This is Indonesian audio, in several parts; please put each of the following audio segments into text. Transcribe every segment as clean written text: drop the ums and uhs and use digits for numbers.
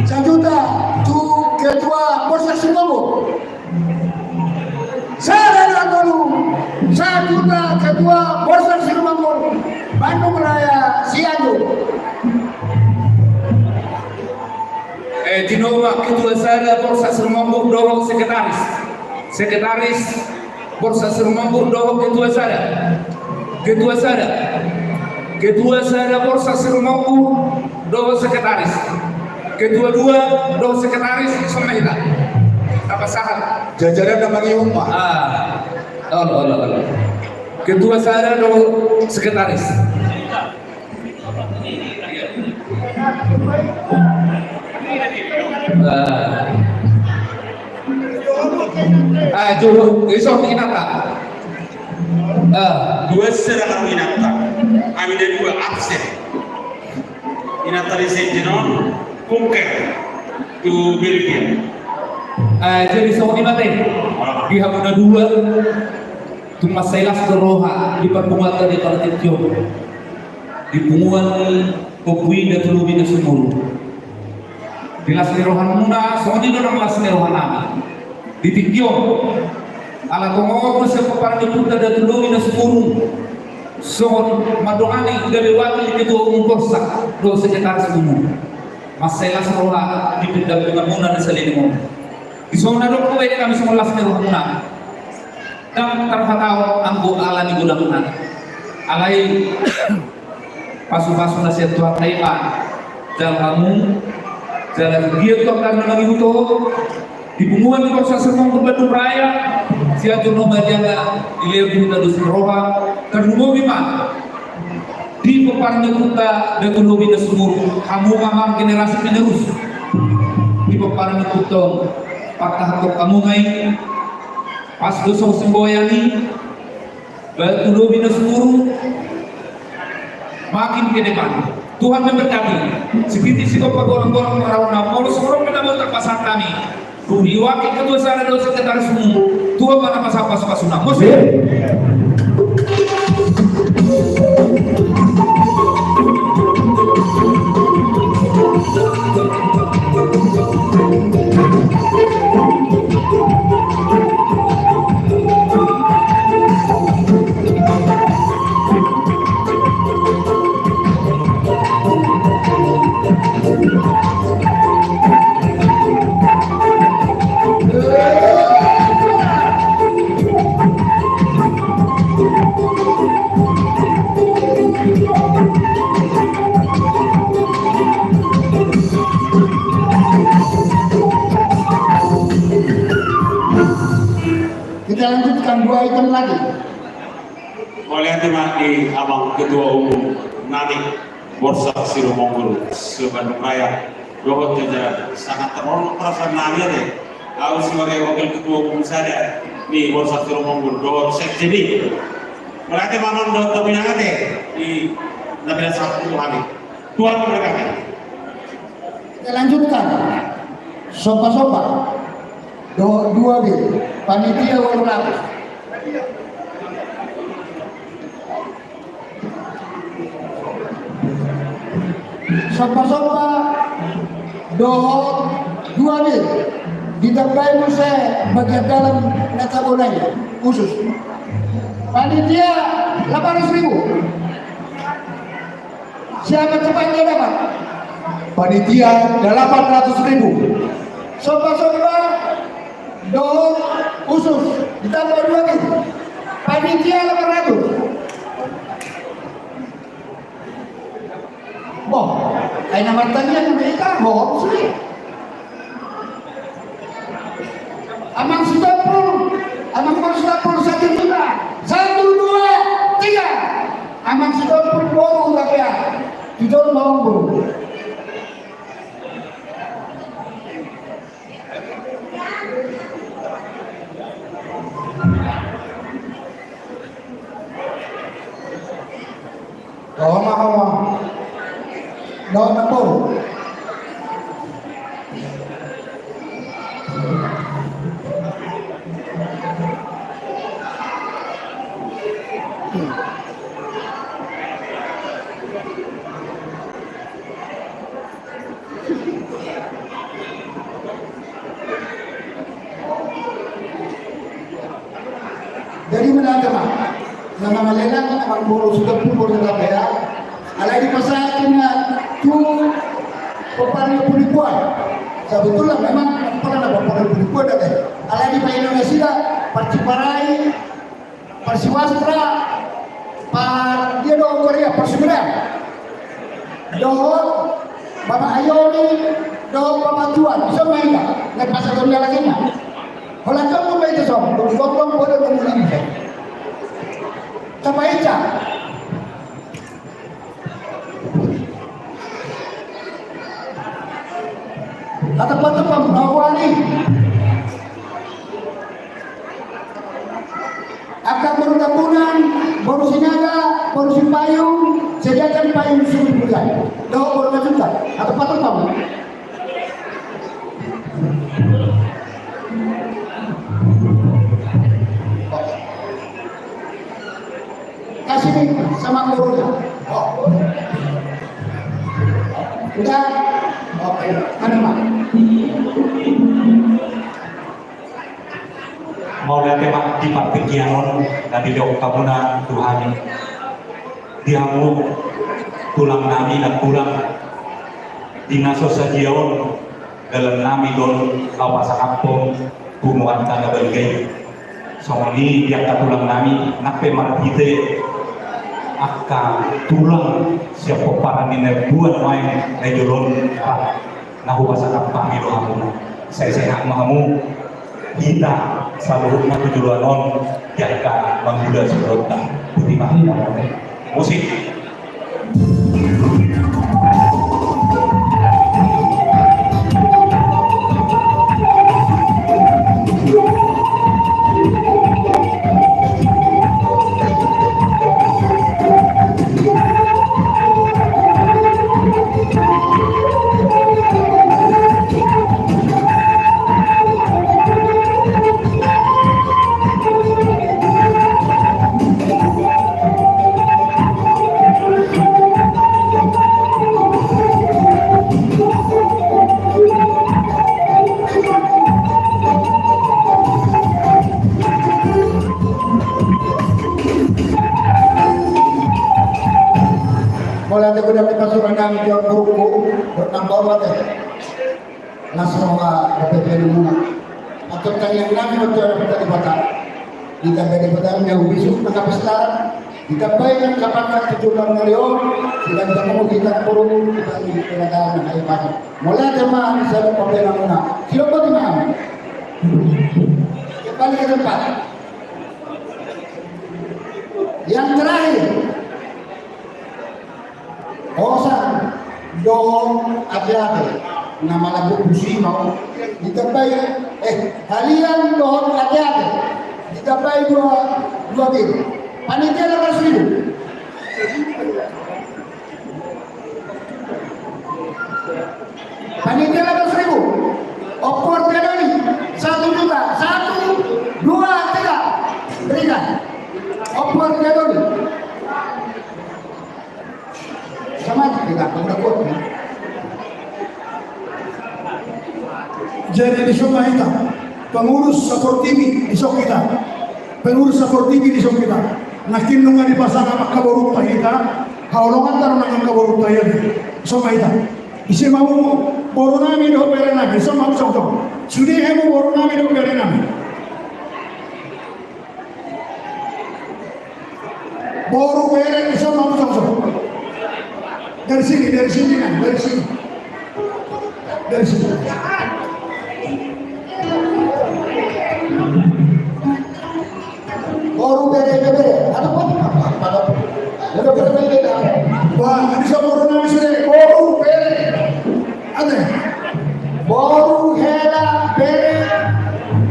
Sejuta tu ketua Polsek Sumbawa. Saya dulu 1 juta ketua Polsek Sumbawa Bandung Raya Cianjur. Dinoma ketua saya Polsek Sumbawa doho sekretaris Polsek Sumbawa doho ketua saya Polsek Sumbawa doho sekretaris ketua 2 doho sekretaris sama kita apa sahat Jajaran nama Iwang Pak. Allah. Ketua saya doho sekretaris. Juhu iso inata. Dua serang inata. Kami ada 2 absen. Inata di Senjenon, Kunker, tu Belgia. Jadi so ni mate. Di hamuna 2 tu masailas keroha di perpunguan di Partetio. Di punguan Kopui dan Tulubi dan Sumuru. Di las nerohan muna, so ni dorang las nerohan nami. Di Tikyo. Ala tongo sa paparang ipunta dan Tulubi dan Sumuru. So madoani dari wakil itu umursa do sekretaris umum. Masailas roha di pendampingan muna dan salini Isong na doon ko kami sa mulas ni Rohana. Dan terpatau anggo ala ni gudang alai pasu-pasu na siya tuwa taipa. Jalan dia tuwa karena lagi itu di bunguan di Polsek Sumbawa Bandung Raya siya jono badianga ilir di Dados Roha kedua bima di peparnya kita dan Tulubi dan Sumur kamu mamam generasi penerus di peparnya kita patah kamu ngai pas dosong semboyani Tulubi dan Sumur makin ke depan Tuhan memberkati seperti si bapak gorong-gorong merawat mau seorang menambah terpasang kami diwakil ketua sana dan sekretaris umum Tuhan mana pas sunam Kita lanjutkan 2 item lagi. Oleh di abang ketua umum Nani Polsek Sumbawa Bandung Raya. Dohot saja sangat terhormat perasaan Nani deh. Aku sebagai wakil ketua umum saya di Polsek Sumbawa dohot sekjeni. Berarti mamam dohot tapi yang ada di Nabi Satu hari. Tuhan memberkati. Kita lanjutkan. Sopa-sopa. 2 bil. Panitia 800. Sopa-sopa dohot 2 bil. Ditambahin saya bagian dalam nata bolanya khusus. Panitia 800.000. Siapa cepatnya dapat? Panitia 800.000. Sopa-sopa dohot khusus ditambah 2 bil. Panitia 800. Boh, ay namartanya mereka bohong sih. Amang Sudapur 1 juta. 1, 2, 3. Amang Sudapur bohong tapi ya. Tidak bohong. Daun tempur. Jadi mana agama? Nama malelang ang boro sudah pun na kaya. Alay di pasakin na tu paparin punipuan. Sebetulnya memang pernah ada paparin punipuan ada. Alay di pa Indonesia, Parciparai, Parsiwastra, dia do Korea, Parsimran. Do Bapak Ayoni, do Bapak Tuan, bisa main tak? Naik pasar dunia lagi nak? Kalau kamu main itu sama, gotong boleh mengulangi saya. Sampai aja. Kata tempat menawari. Akan bergabungan, baru sinaga, baru simpayung, sediakan payung suruh bulan. Dah baru masukkan. Atau patut kamu. Kasih nih sama gurunya. Oh. Udah. Oke. Mana mak? Mau lihat temak di Pakpikianon dan di Dok Kabuna Tuhan dihamu tulang nami dan tulang dinaso sajion dalam nami don lawas kampung kumuan tanda bergay sama ini dia tulang nami nape marhite akka tulang siapa para niner buat main lejolon nahu bahasa kampung itu hamuna saya mahamu kita selalu tujuan on jika mengguda sebelumnya putih mahal musik. Mulai aku dapat pasukan kami di Buruku bertambah banget. Langsung dapat penemuan. Atau yang kami betul betul dibaca. Kita dari petang yang besok tengah besar. Kita bayar kapan tujuan milion. Tidak bisa mau kita buruk kita di pengadaan hari pagi. Mulai jemaah saya pembela muna. Siapa di mana? Kembali ke tempat. Yang terakhir. Osan dong ate-ate nama lagu busi mau ditabai halian dong ate-ate ditabai dua bil panitia 8.000 panitia 8.000 opor pedoni 1 juta 1 2 3 berikan opor pedoni sama tidak pendapat. Jadi di Sumba kita pengurus Saportivi di Sok kita, pengurus Saportivi di Sok kita. Nakin nunga di pasar apa kaborut kita, haulongan taruh nang kaborut ya di Sumba kita. Isi mau borunami do perenami, sama sok. Sudah emu borunami do perenami. Boru peren sama sok. Dari sini. Baru bere. Ada apa? Ada bere. Wah, ini sama orang nami sudah boru bere. Ada. Baru hela bere.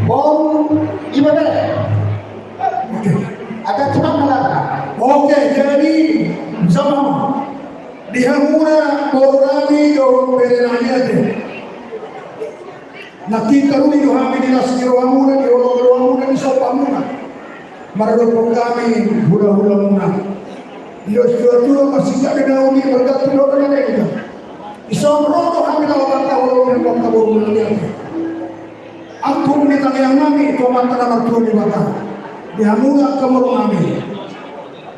Baru iba bere. Oke. Ada cepat melaka. Oke, jadi sama di hamuna borami do perenanya deh. Nakita runi do hami di nasiro hamuna di olo hamuna di sopamuna. Maradopong kami hula muna. Dios tulo masih ada nauni berkat tulo na nila. Isang rodo kami na wala ng pagkaburong niya. Ang kumitan yang nami ito mantara ng tuwa ni Bata. Dihamuna ang kamurong nami.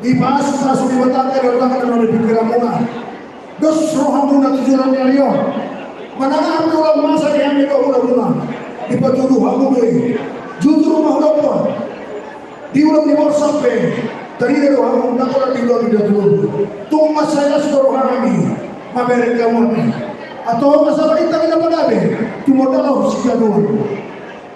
Ibas sa suliwatan kayo ang tangan ng pikiran muna. Dos rohan muna tujuran niya niyo. Manangaan mo lang masa niya niyo muna. Ipatuduhan mo doon. Jujur mahulog po. Di ulang ni Morsape. Dari rohan mo nakulang dilo ni Datulo. Tung masaya sa rohan kami. Maberek ka mo. Atau masalah kita kita padabe. Tumodalaw siya doon.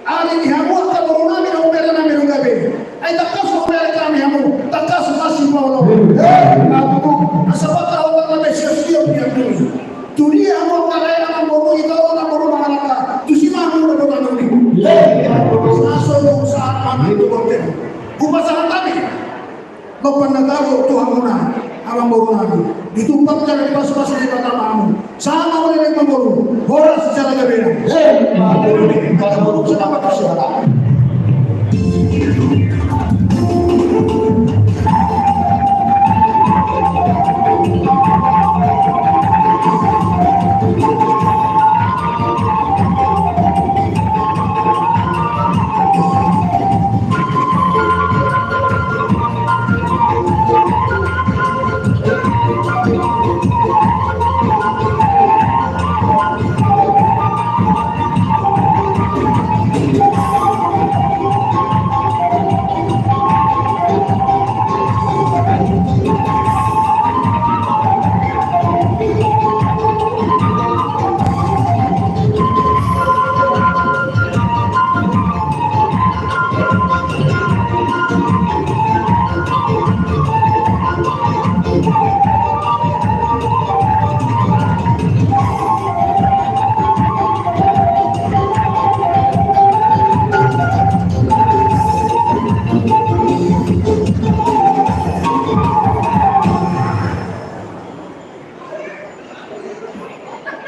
Ali dihamu ka mo namin ang umere namin ang gabi. Ay takas mo umere kami hamu. Takas masih mau. Aku asal tahu orang na siya dia dulu. Dunia mo kaya ang boro ito na boro mangalaka. Tusima mo na doon ni. Saso mo sa mana itu bote. Kumasahan kami. Lopanagaro Tuhan mo na ang boro namin. Ditumpang ka ng pas-pas di patamamu. Sama oleh ng boro. Horas secara gabi. Kata boro sa kapatid.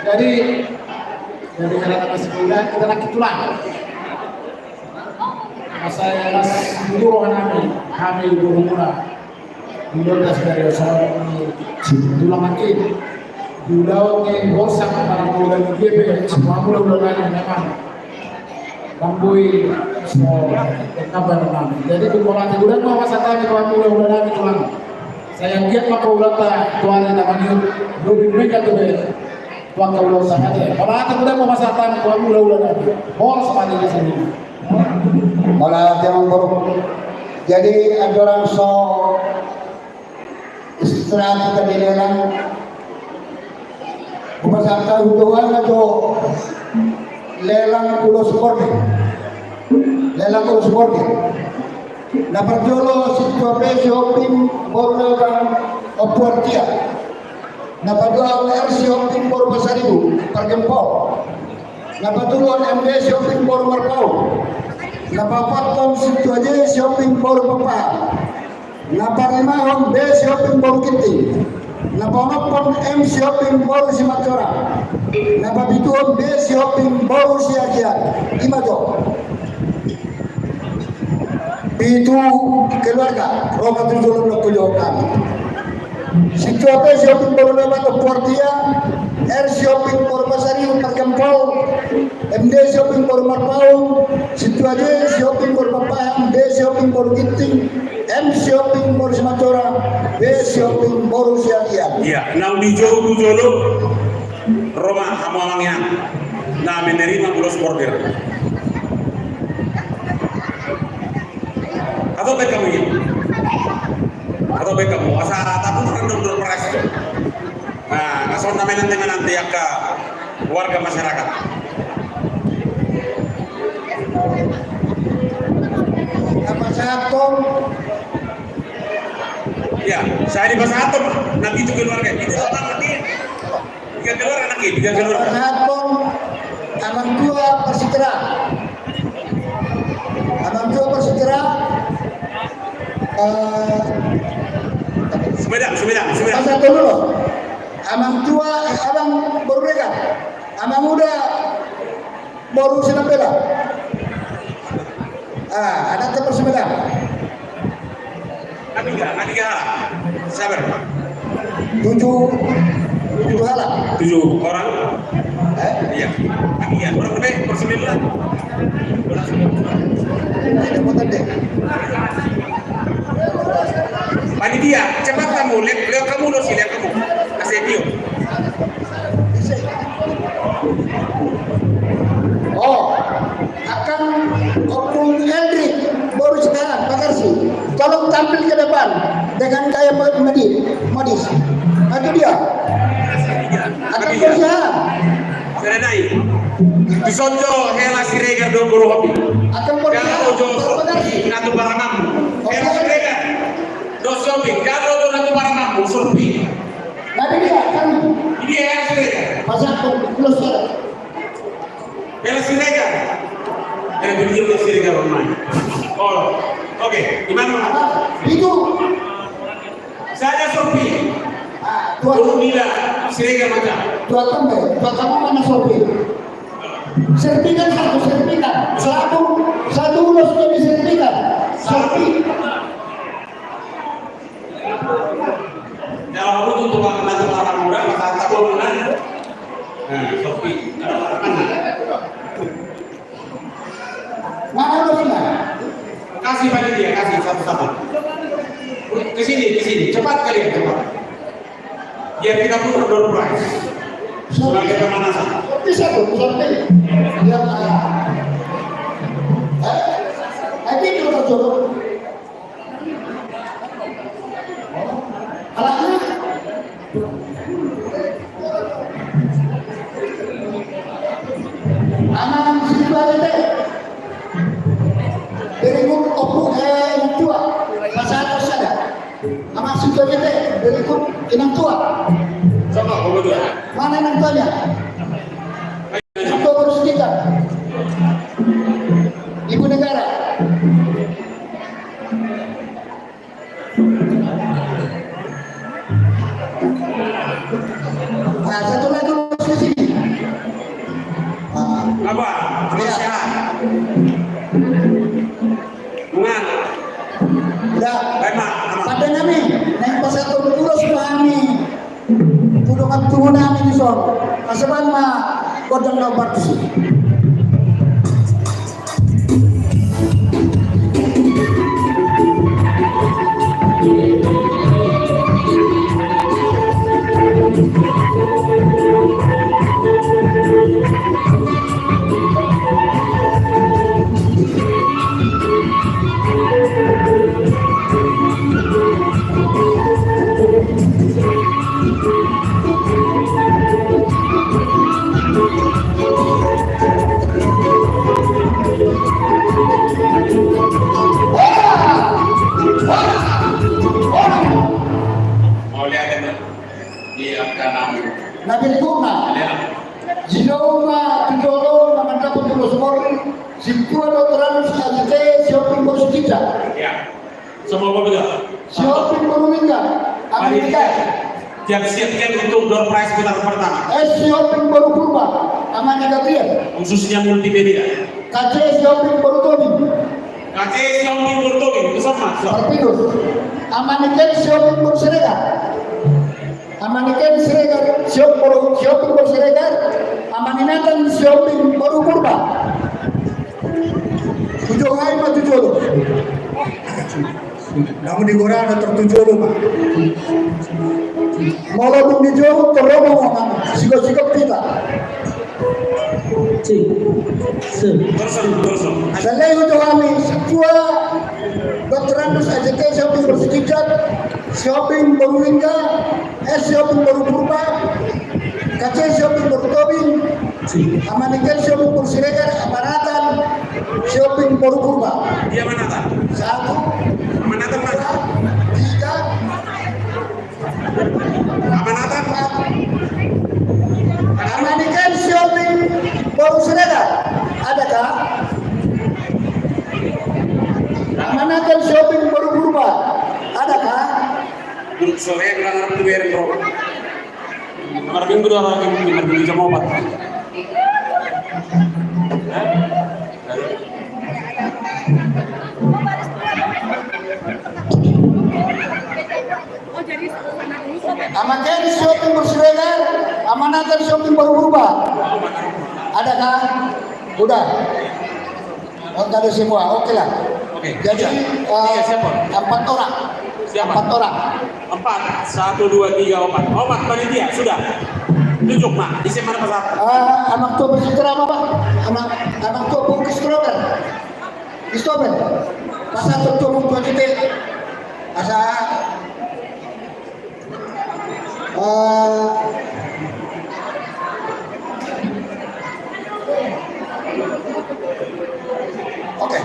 Jadi karena sebulan kita lagi tulang. Saya las dulu kami dulu mula. Dulu dari seorang tulang makin. Dulu ke bosan para bulan GP semua bulan memang bambui semua kabar kami. Jadi bulan bulan mau wasata ke bulan tulang. Saya giat maka ulat tuan namanya lebih mereka tu tuan kaulah sangat. Kalau ada muda mau masatan tuan ulah lagi. Orang semua di sini. Malah jangan buruk. Jadi ada orang so istirahat kita di lelang. Bumasata hubungan atau lelang pulau sport. Lelang pulau sport. Na perjolo situasi shopping borang oportia. Na padua shopping bor Pasaribu Pargempol. Na patulon MD shopping bor Marpau. Na papatong situasi shopping bor Papa. Na parimahon B shopping bor Kinting. Na panopon M shopping bor Simatora. Na pabituon B shopping bor Siagian. Imajo. Itu keluarga Roma tujuh puluh tujuh kami. Situasi shopping baru nama Portia, R shopping baru Pasaribu Pargempol, MD shopping baru Marpau, situasi shopping baru Papaham, D shopping baru Kinting, M shopping baru Simatora, B shopping baru Siagian. Iya, nang di jauh Roma Hamawangnya, na menerima pulau sportir. Atau baik kamu ini? Atau baik kamu? Asa tapi bukan dulu peras itu. Nah, asal namanya nanti ya ke warga masyarakat. Apa satu? Ya, saya di Pasar Atom. Nanti itu keluarga. Itu orang nanti. Tiga keluar anak ini, tiga keluar. Satu, anak tua persegera. Anak tua persegera. Sumedang. Masa dulu, abang tua, abang baru mereka, abang muda baru Sinapela. Anak tempat Sumedang. Nanti tiga, sabar. 7 7 halaman. 7 orang. Eh? Iya. Iya, berapa deh personil lah? Tidak mau tanda. Panitia, cepat kamu, lihat kamu dong sih, lihat kamu. Kasih video. Oh, akan Opung Hendrik baru sekarang, Pak Karsi. Tolong tampil ke depan dengan gaya modis. Itu dia. Akan berusaha. Sudah naik. Disonjo hela sirega do guru hobi. Akan berusaha. Kalau jo Pak Karsi. natu baranam. Hela sirega. Do shopping. Kalau do natu baranam surpi. Nanti dia kami. Ini hela sirega. Pasang plus suara. Hela sirega. Hela bibir sirega rumah. Oh, oke. Gimana? Itu. Saya surpi. Tuan Turun nila sirega macam. kamu mana sopi? Sertifikat satu ulos sudah disertifikat. Sopi. Kalau kamu tuh tukang natu orang muda, kata bangunan. Nah, surpi. Mana ulosnya? Kasih panitia, kasih satu-satu. Ke sini, cepat kalian, cepat. Biar kita putar door prize sebagai pemanasan. Bisa pilih. Dia ini kita coba. Alatnya anak situ aja. Berikut Opung yang tua, masa ada. Anak situ aja berikut yang tua. Coba, kamu dua. Mana yang tuanya? Itu baru sedikit. Ibu negara. Nah, satu lagi di sini. Apa? Iya. Sehat. Bungan. Udah. Baik, Mak. Aman. Pada kami, naik pasal urus kami. Tudungan tunggu nami di sono. Kasaban ma kodang na partisi. Mau lihat ini? Di angka 6. Nabil Kuna. Lihat. Jinoma Tijolo na mandapo tulo sumori. Simpua doktoran sekali siopin bosu kita. Ya. Semua betul. Siopin boruminga. Amerika. Siapkan untuk door prize kita pertama. Siopin boru kurba. Amanya Gabriel. Khususnya multimedia. Kace siopin boru tobi. Kace yang dibutuhin bersama. Partidos. Amaniken siopin boru serega. Amaniken serega siopin boru serega. Amaninakan siopin boru kurba. Tujuh hari mah tujuh lo. Kamu di Korea ada tertujuh lo pak. Malah belum dijauh terobong orang. Sikap kita. Terus. Selain itu kami semua dokteran dus AJT shopping bersekijat, shopping berulingga, shopping berupurba, kace shopping berutobin, amanikan shopping bersiregar, amanatan, shopping berupurba. Dia mana tak? 1, Amanatan mana? 3, Amanatan. 4. Amanikan shopping bersiregar. Adakah? Amanatan shopping berubah. Adakah? Sore kurang lebih biar bro. Nomor minggu 2 orang yang beli jam 4. Amakan shopping bersiregar kan shopping baru berubah. Ada kan? Udah. Oh, nggak ada semua. Oke lah. Oke. Jadi Tiga siapa? 4 orang. Siapa? 4 orang. 4, 1, 2, 3, 4. Oh, Pak, panitia, sudah. Tunjuk, Mak. Isi mana pasar? Anak tua bersejarah apa, Pak? Anak tua buku Kristober. Pasal tua buku kita. Asa oke.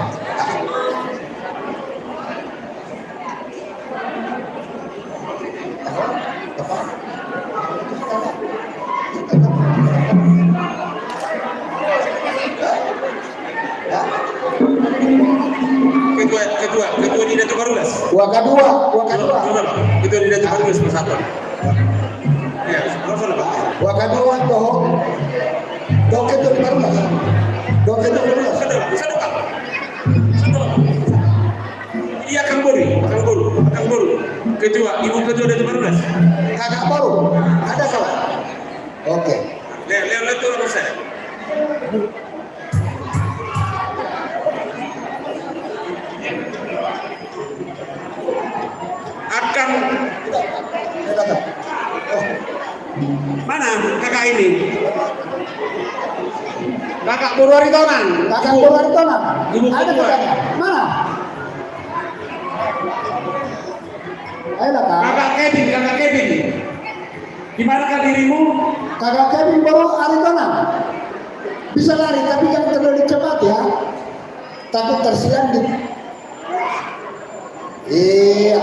Ketua di Datuk Barulas. Kedua. Ketua di Datuk Barulas persatuan. Ya, langsung Pak. Kedua doh ketua di baru lah. Doh ketua di baru lah. Sana Pak. Iya Kang Guru. Ketua, Ibu Ketua Datuk Barulas. Kakak baru. Ada salah. Oke. Lihat tuh apa saya. Akan mana kakak ini? Kakak Purwaritonan. Kakak Purwaritonan. Ibu Ada ketua. kakaknya. Mana? Ayolah kak. Kakak Kevin. Gimana kak dirimu? Kakak Kevin baru Aritonan. Bisa lari tapi jangan terlalu cepat ya. Takut tersilang di. Iya.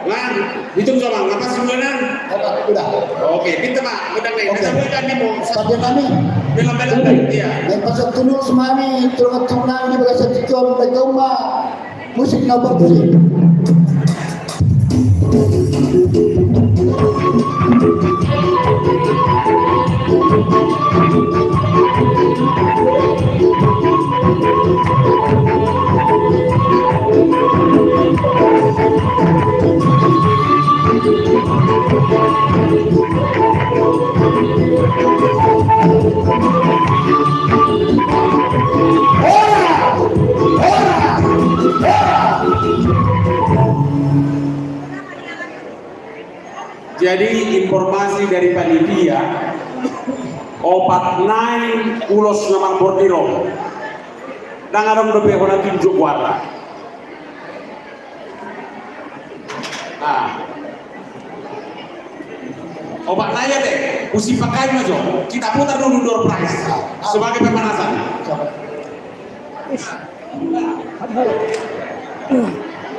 Lan, hitung sama, ngapa sebulan? Udah. Oke, pintar Pak, udah nih. Oke. Kita berikan nih mau Pada kami. film-film iya. Yang pasal tunuk semami turun tunang di bahasa Cikon dan Jawa musik nabak musik. Jadi informasi dari panitia opat naik ulos ngamang bordiro dan ada lebih orang tunjuk warna. Obat naya deh, usi pakai aja. Kita putar dulu door prize sebagai pemanasan.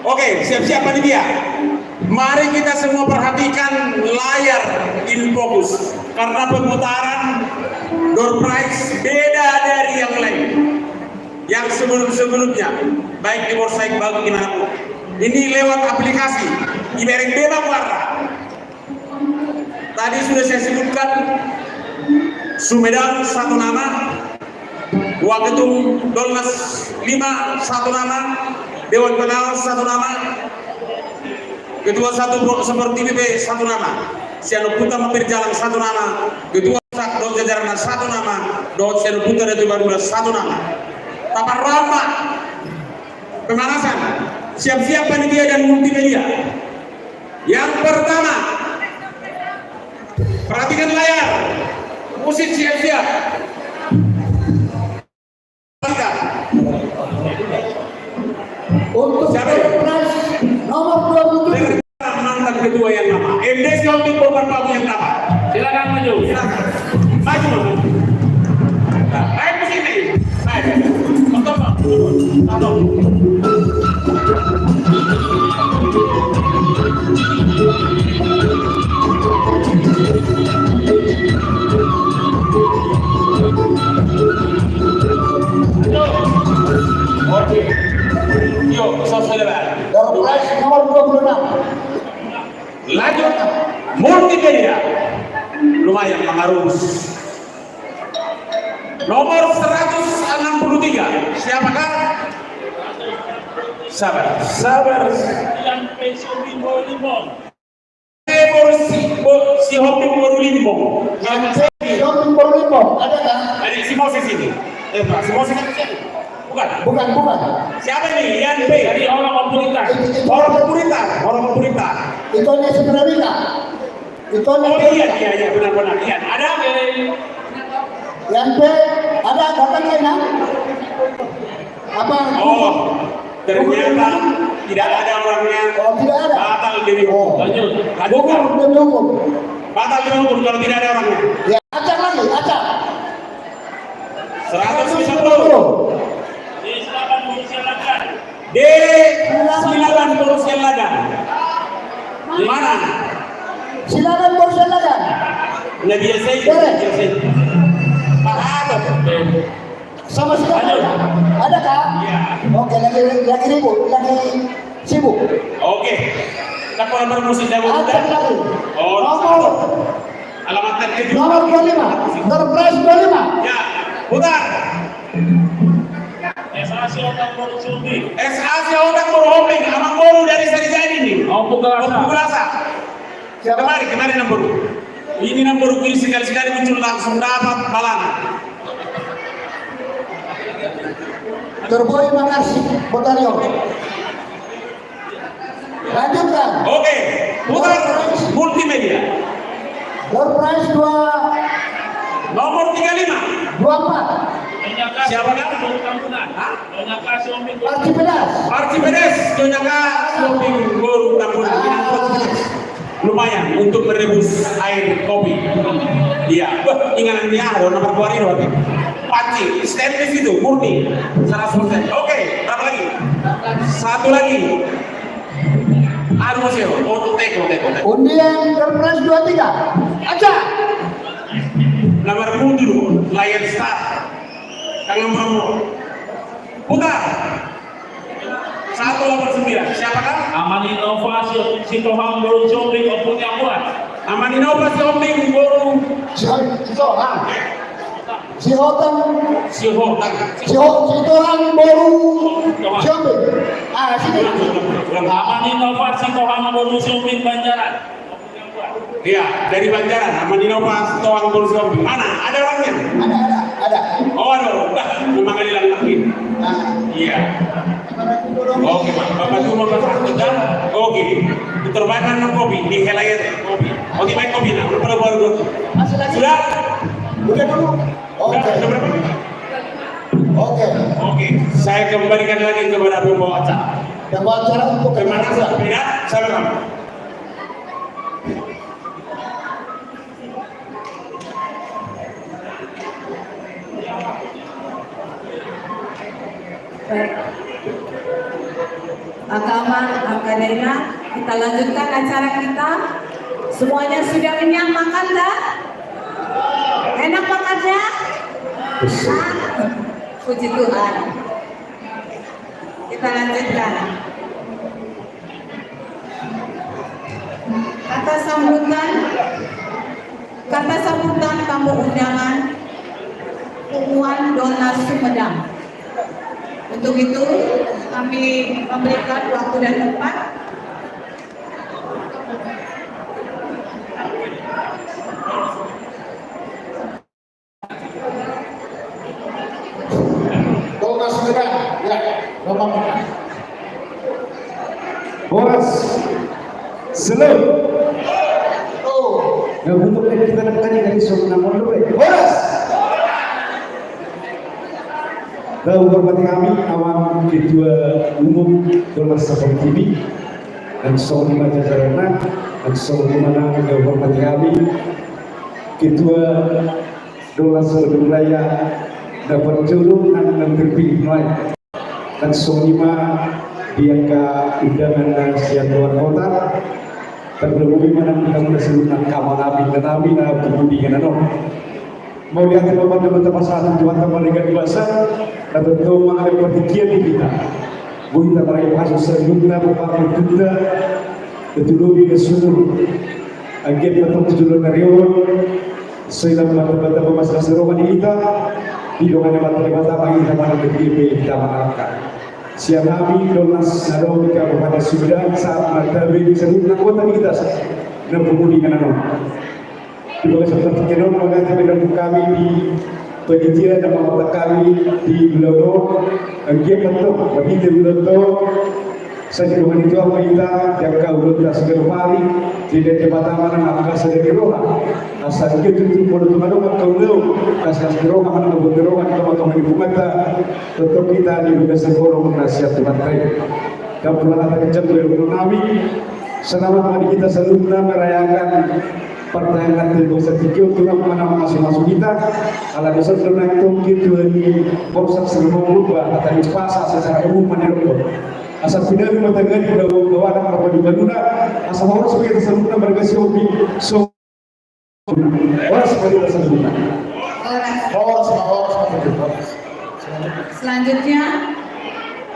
Oke, siap-siap panitia. Mari kita semua perhatikan layar in focus karena pemutaran door prize beda dari yang lain. Yang sebelum-sebelumnya, baik di Bursa Iqbal dimanapun. Ini lewat aplikasi, ibarat bebas warna. Tadi sudah saya sebutkan Sumedang satu nama, Waketum Dolmas 5 satu nama, Dewan Pengawas satu nama, Ketua satu seperti BB satu nama, Sianuputa Mampir Jalan satu nama, Ketua Dot Jajaran satu nama, Dot Sianuputa Datuk Barulas satu nama. Tapak ramah pemanasan, siap-siap panitia dan multimedia. Yang pertama, perhatikan layar, musik siap-siap. Untuk prize nomor 27. Mantan ketua yang lama, MDC untuk beberapa yang lama. Silakan maju. Maju. Baik ke sini. Baik. Tolong. Oke. Yuk, selesai lebar. Door prize nomor 26. Lanjut multimedia. Lumayan mengarus. Nomor 163. Siapakah? Sabar. Si Hopi baru limbong. Yang Borlimbo, ada kan? Ada si Moses ini. Pak, si Moses kan sini. Bukan. Bukan. Siapa ini? Ian B. Dari orang pemerintah. Orang pemerintah. Itu hanya sebenarnya. Itu hanya Oh iya benar-benar. Ian. Ada yang B, ada datang lainnya? Apa? Oh, ternyata tidak ada orangnya. Oh, tidak ada. Batal demi hukum. Lanjut. Hukum demi hukum. Batal demi hukum kalau tidak ada orangnya. Ya, acak lagi, acak. 190. Di silakan berusia ladang. Di mana? Silakan bersilakan. Nggak biasa itu. Pak Adab. Sama sekali. Ada kah? Iya. Oke, lagi ribut, lagi sibuk. Oke. Kapal bermusik dan Acak lagi. Oh, Nomor alamat terkejut. nomor 25. Terpres 25. Ya, putar. SAC orang berhoming, amang baru dari jadi nih. Oh, Pukulasa. Kemari nomor. Ini nomor ini sekali-sekali muncul langsung dapat balangan. Terboy makasih, Botario. Lanjutkan. Oke, putar multimedia. Door prize 2 Nomor 35. 24. Siapa kan? Archimedes, Jonyaka, Guru Tambunan. Lumayan untuk merebus air kopi. Iya, ingatannya ada nomor 2 ini. Panci, stainless itu, murni, 100%. Oke, berapa lagi? Satu lagi. Aduh, Sio, teko. Undian door prize 23. Aja. Nomor 7, Lion Star. Tangan Bromo. Putar. 189. Siapa kan? Aman inovasi Sitohang baru shopping opun yang buat. Aman inovasi Oming baru Si Hotang baru Jambi. Sini. Aman inovasi Sitohang baru shopping Banjaran. Opun yang buat. Iya, dari Banjaran. Aman inovasi Toang baru Oming. Mana? Ada orangnya? Ada. Oh, aduh. Memang hilang lagi. Iya. Oke, Pak. Bapak itu mau bersangkutan. Oke. Diterbangkan ng kopi di Helayat kopi. Oke, baik kopi nah. Baru. Masih lagi? Sudah? Udah dulu. Oke. Sudah berapa? Oke. Saya kembalikan lagi kepada pembawa acara. Yang bawa acara untuk Terima kasih. Tidak, saya kamu. Agama Akademia, kita lanjutkan acara kita. Semuanya sudah kenyang makan dah? Enak makannya? Puji Tuhan. Kita lanjutkan. Kata sambutan tamu undangan Puan Dona Sumedang. Untuk itu kami memberikan waktu dan tempat. Dona Sumedang, ya, Bapak. Boras, selalu. Oh, Nah, untuk kita nak tanya dari seorang nama dulu. Boras. Tahu hormati kami awam Ketua Umum Dolar Sabang TV dan seorang jajaran dan seorang mana yang hormati kami Ketua Dolar Sabang Raya dapat jodoh dan terpilih lain dan seorang diangka undangan dan siang luar kota terlebih mana kita menasihkan kawan nabi dan nabi na kemudian mau lihat teman teman satu dua teman dengan bahasa dan tentu mengalami pertikian di kita kita meraih bahasa seluruhnya berpakai kita betul di seluruh agen betul tujuan karyawan sehingga mata-mata masalah seruan kita di dongan mata-mata bagi kita pada PDP kita mengharapkan siang kami donas nado kita kepada Sumedang saat mata seluruh kota kita na bumuli ka na nun. Di ba seperti kita mengganti bidang kami di penelitian dan pengamatan kami di Belodo, dia betul, bagi di Belodo, saya juga itu apa kita jangka udah segera mari tidak jabatan mana angka sedari roha asal kita itu pada teman-teman kau tahu asal segera mana bergerak teman-teman di bumata tetap kita di bidang sekolah nasihat teman baik dan pulang ada kecil berunami selama mari kita selalu merayakan pertanyaan dari dosa tiga tulang mana masing-masing kita kalau dosa tulang itu gitu ini proses sebelum berubah atau dipasang secara umum menurut asal pindah rumah tangga di bawah anak apa di Bandung asal orang sebagai tersebut mereka hobi so orang sebagai tersebut Selanjutnya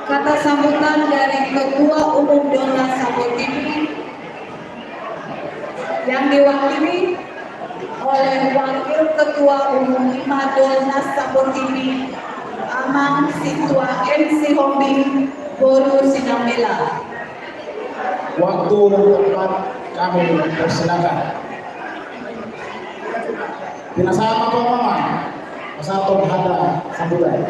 kata sambutan dari Ketua Umum Dona Sabor TV yang diwakili oleh Wakil Ketua Umum Dona Sabor TV Amang Situa MC Hombing Boru Sinambela. Waktu dan tempat kami persilakan. Dinasama ko mama, satu hada sambutan.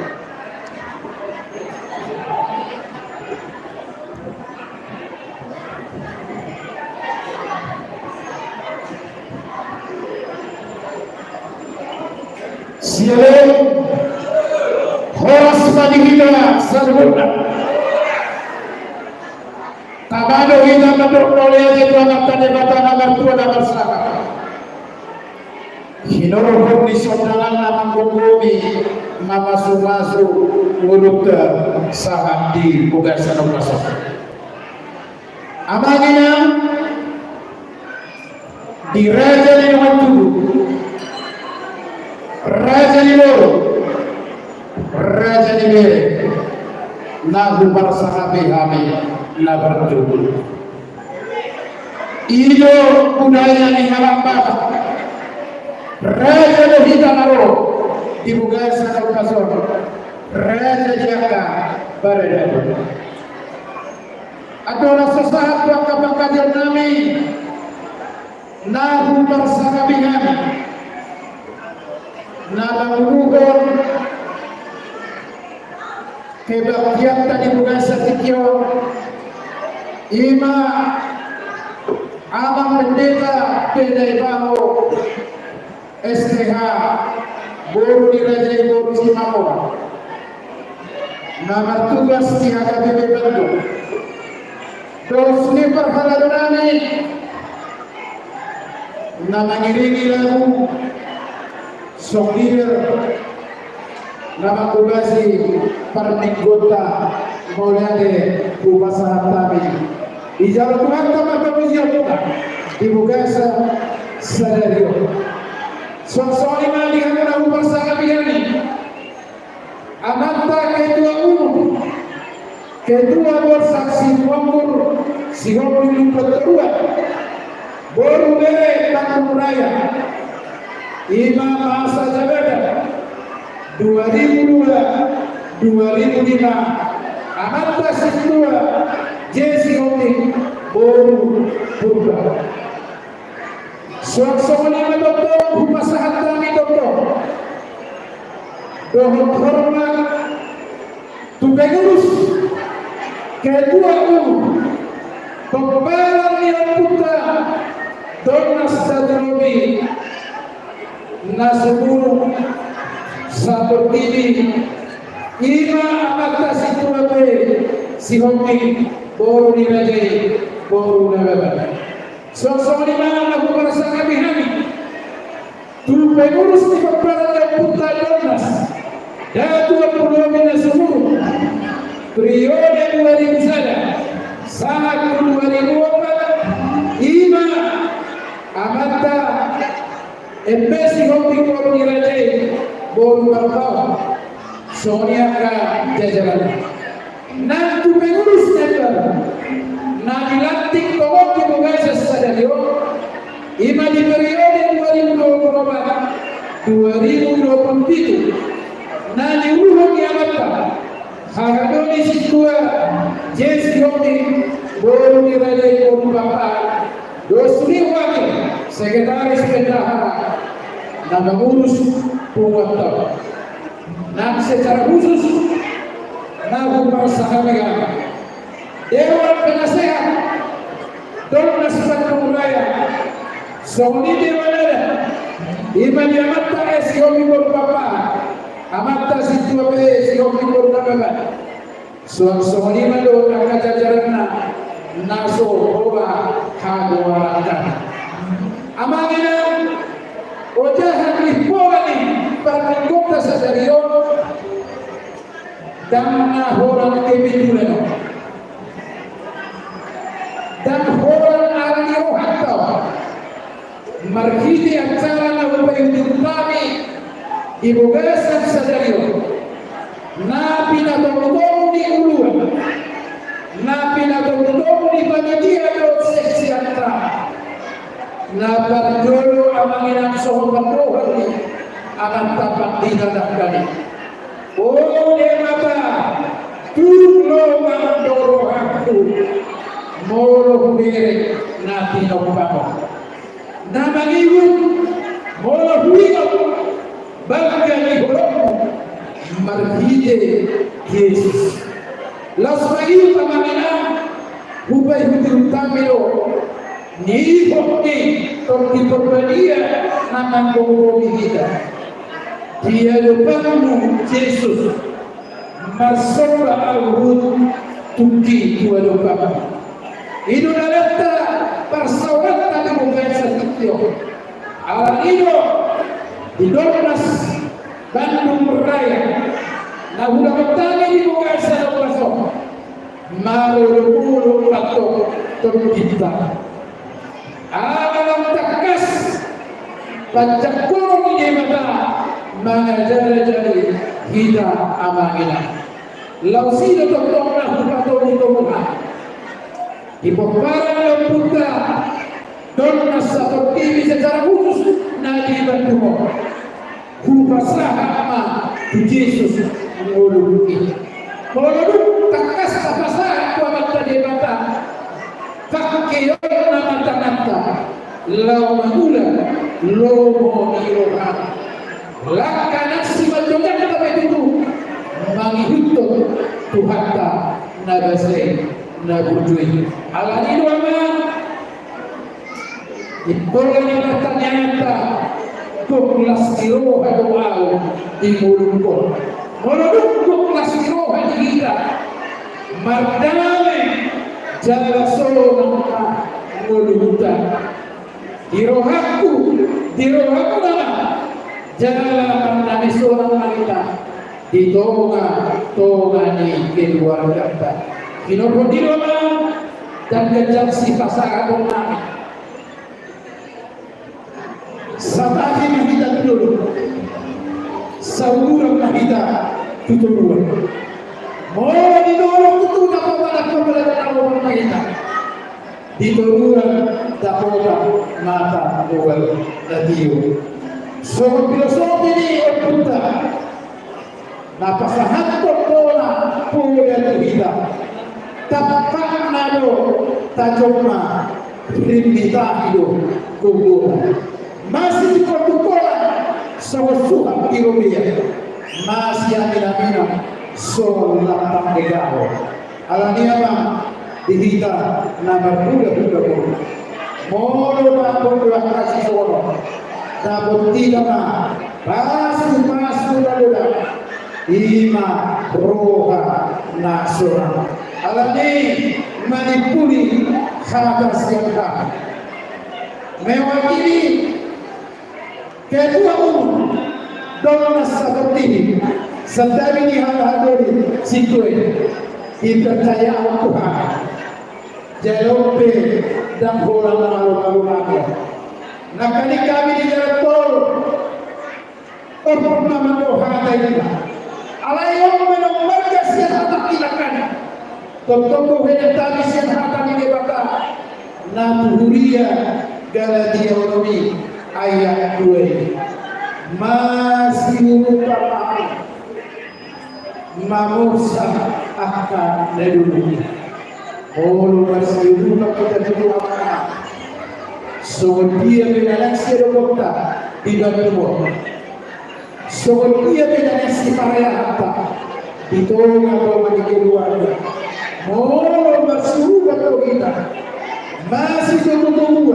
Siapa horas bagi kita serbuta. Tabado kita berproleh itu anak tadebatan agar tua dan bersama. Hinoro di sodalan nama bumi mama sumasu mulut sahat di bugasan opasok. Amagina di Raja di Watu, Raja di Loro, Raja di Bere, Nahu Barsahabi Hami, Nabartu. Ijo budaya ni halambak. Raja Lohita Naro di Bugasa Kalpasor, Raja Jaka Barada. Adalah sesaat waktu kajian nami Nahu Bersakabihan Nabanguruhor kebaktian tadi Bugasa Tikyo Ima Abang Pendeta Pedai Baho STH Boru di Raja Boru Simamo nama tugas di HKBP Bandung terus ini perhalangan nama ngiringi lagu Songir nama kubasi Parninggota Mauliade Bupasa Hatami di Jalan Tuhan Taman Pemuzian di Bugasa Sadario Sosok lima dengan Nahu Bersakabihan Amanta Ketua Umum Ketua Bersaksi Wanggur Sihopin Ketua Boru Bere Tanjung Raya Imam Masa Jabatan 2002 2005 Amanta Situa Jesi Hopin Boru Purba Sosok lima doktor Humasahat kami doktor Dohut hormat Tupengurus Ketua Umum Pembalan yang putra Dona Sadrobi Nasuburu Sabor TV Ima Amata Situate Sihomi Boru Nirajai Boru Nababa Sosok lima Nahu Bersakabihan Tu pengurus di Pembalan yang putra Donas Datu Abdullah bin Nasuburu Periode 2001 saat 2004 Ima Amata Embesi Hobi Boru Nirajai Boru Barbau Sonia Ka Jajaran Nantu pengurus Nepal na dilantik pokok di Bugasa Sadario Ima di periode 2023 na diuruhong Yamata Hakadoni Situa Jesi Hobi Boru Nirajai Boru Bapa Dosri Wakil, Sekretaris Bendahara, dan mengurus Punguatan. Dan secara khusus, Nabu Parsahamega, Dewan Penasehat, Dornas Bandung Raya, Soni Dewanada, Iman Yamata Esiomi Borpapa, Amata Situape Esiomi Borpapa, Soni Mado Nakajajarana, Naso Oba Haguarata. Amangina, Ojahan Lipolani, Parangkota Sadarion, Damna Horan Kebituleno, dan Horan Aranio Hatta, Marhiti acara na upayutin kami, ibugasan Sadarion, na pinatulong ni Uluan, na pinatulong ni Panitia Dot Seksianta, na pagdolo ang mga inang pagduhan ni akan tapat dinadakani. O mata, tulo mandoro aku, molo humere na tinopamo. Na mangiwin, molo huwag, bagay ni hulog, marhide Jesus. Las magiw kamanginang, hubay hudirtamilo, ni hukni, tortiporbadia, naman kumumigita. Dia lupamu Jesus, masoba al-hud, tuki tua lupamu. Ino nalata, parsawata ni mungay sa kityo. Alang ino, di Dornas Bandung Raya, na hudamatani ni mungay sa lupaso. Marulupulong pato, turukita. Alang takas, pancakurong ni mata, mga jari-jari hita amangina. Lausino totong na hupato nito muna. Ipaparang ng punta doon na sa pagtibig secara khusus na dibantu mo. Hupasaha ma di Jesus ang ululukin. Mululuk takas sa pasahan ko ang magtadibata. Kakiyon na mata-mata. Lau magula, lomo irohan. Lakanan si Madungan na kami dito. Mangihito Tuhan ta nagasay na bujui. Alam ini nama ipola ni pertanyaan kelas kilo atau au di mulutku. Mulutku kelas kilo di kita. Mardame jaga solo nama mulutku. Di rohaku nama jaga mardame solo nama kita. Di tonga ni keluarga kita. Kinopodilo dan gajah si pasangan kami. Sabagi mahita dulu, saudara mahita tuturuan. Mau didorong itu dapat pada orang mahita. Dituruan dapat mata awal radio. So filosofi ini berputar. Napasahan pola punya kita. Tapak nado tajoma rimita hidup kuburan masih di Portugal sawasuhan irobia masih amina so lapang negao alania ma dihita na berbuda molo na pondra kasih sono na botina ma pasu laluda ima roha nasura alani manipuli khabar siapa mewakili ketua umum Dornas seperti ini sedang ini hadiri situasi dipercaya Tuhan JLP dan bola malu nakali kami di jalan tol nama Tuhan ini alayong menomornya siapa ilakan Totoko henetami siang hatami debata Nabuhuria Galatia Romi ayat 2 masih lupa mamusa akan neduli. Oh masih lupa kita dulu apa So dia binalaksi dokta di Bantul. So dia binalaksi para apa? Itu atau mati keluarga. Mau bersuruh atau kita masih tunggu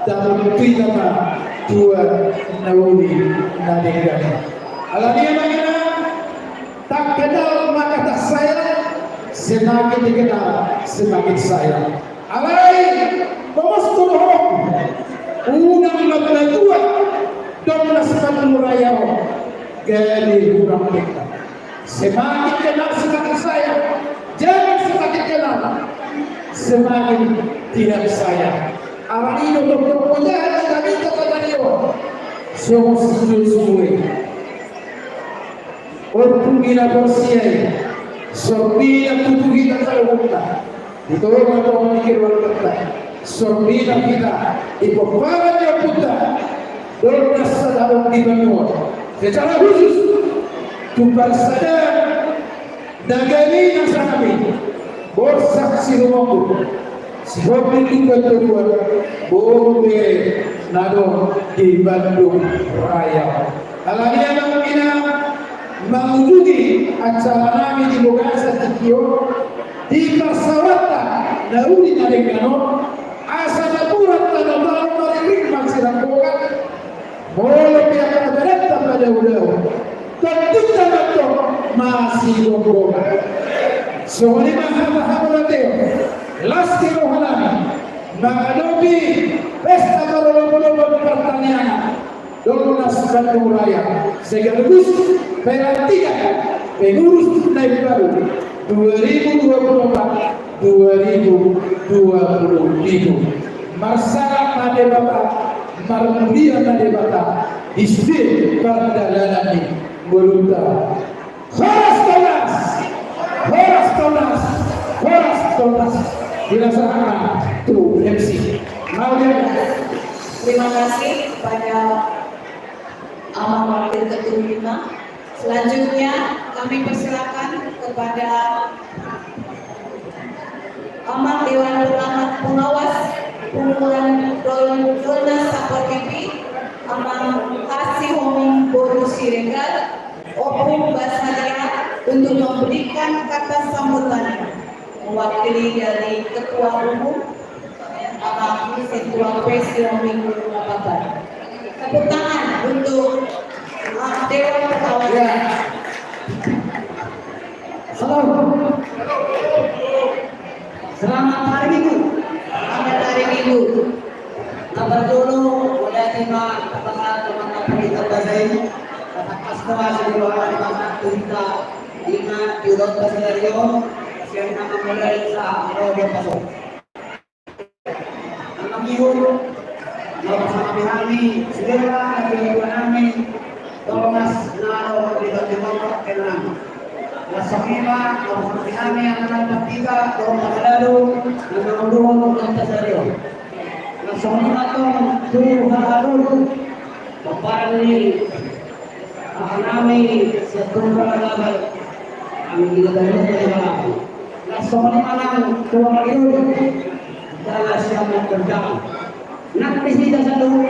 dalam kita dua nauli nadegara. Alamiah mana tak kenal maka tak sayang, semakin dikenal semakin sayang. Alai bawas turun unang maglatua dan nasabang murayaw gali kurang kita. Semakin kenal semakin sayang, jangan semakin kenal semakin tidak sayang. Orang ini untuk punya kami kepada dia. Semua semua. Orang kita bersih, sorbi yang tujuh kita kalau kita. Itu orang yang memikir orang kita. Sorbi kita, ibarat yang kita. Dorong sadar di benua. Secara khusus, tumpah sadar dagani yang sangat bersaksi rumahku. Sebab itu betul boleh nado di Bandung Raya. Alamiah mengina mengunjungi acara kami di Bogasa Tikio di Pasawata Naudi Naregano asal purat tanah baru merik maksiran boga boleh pihak kabaret pada udah tentu betul masih boga soalnya mahal Lasti rohanami menghadapi pesta berlomba-lomba pertanian Donas Bandung Raya sekaligus pelantikan pengurus naik baru 2024-2025 Marsala Madebata Marmulia Madebata Isbir Perdalanani Berunda Horas Tonas dilaksanakan tuh MC. Terima kasih kepada Amal Wakil Ketua 5. Selanjutnya kami persilakan kepada Amal Dewan Pengawas Kumpulan Dolnas Sapor TV, Amal Kasih Homing Boru Siregar, Opung Basaria untuk memberikan kata sambutan mewakili dari Ketua Umum Amal Ketua Presiden Minggu Bapak. Tepuk tangan untuk Dewan Pengawas. Selamat hari Minggu. Selamat hari Minggu. Kabar dulu, udah terima teman-teman kita bahasa ini. Kata pasca sebuah hari masa kita ingat diurut pasarion yang nama mulai sa dia pasok. Nama minggu, nama sama kami, segera lagi kami, Thomas Naro di Timur Tengah. Nasakima, nama kami yang akan kita, Thomas Naro, nama ulung dan pasarion. Nasakima tuh harus Papali kami setunggal laban kami tidak ada Nasoni malang tuang itu dalam siapa kerja nak bisita sa dulu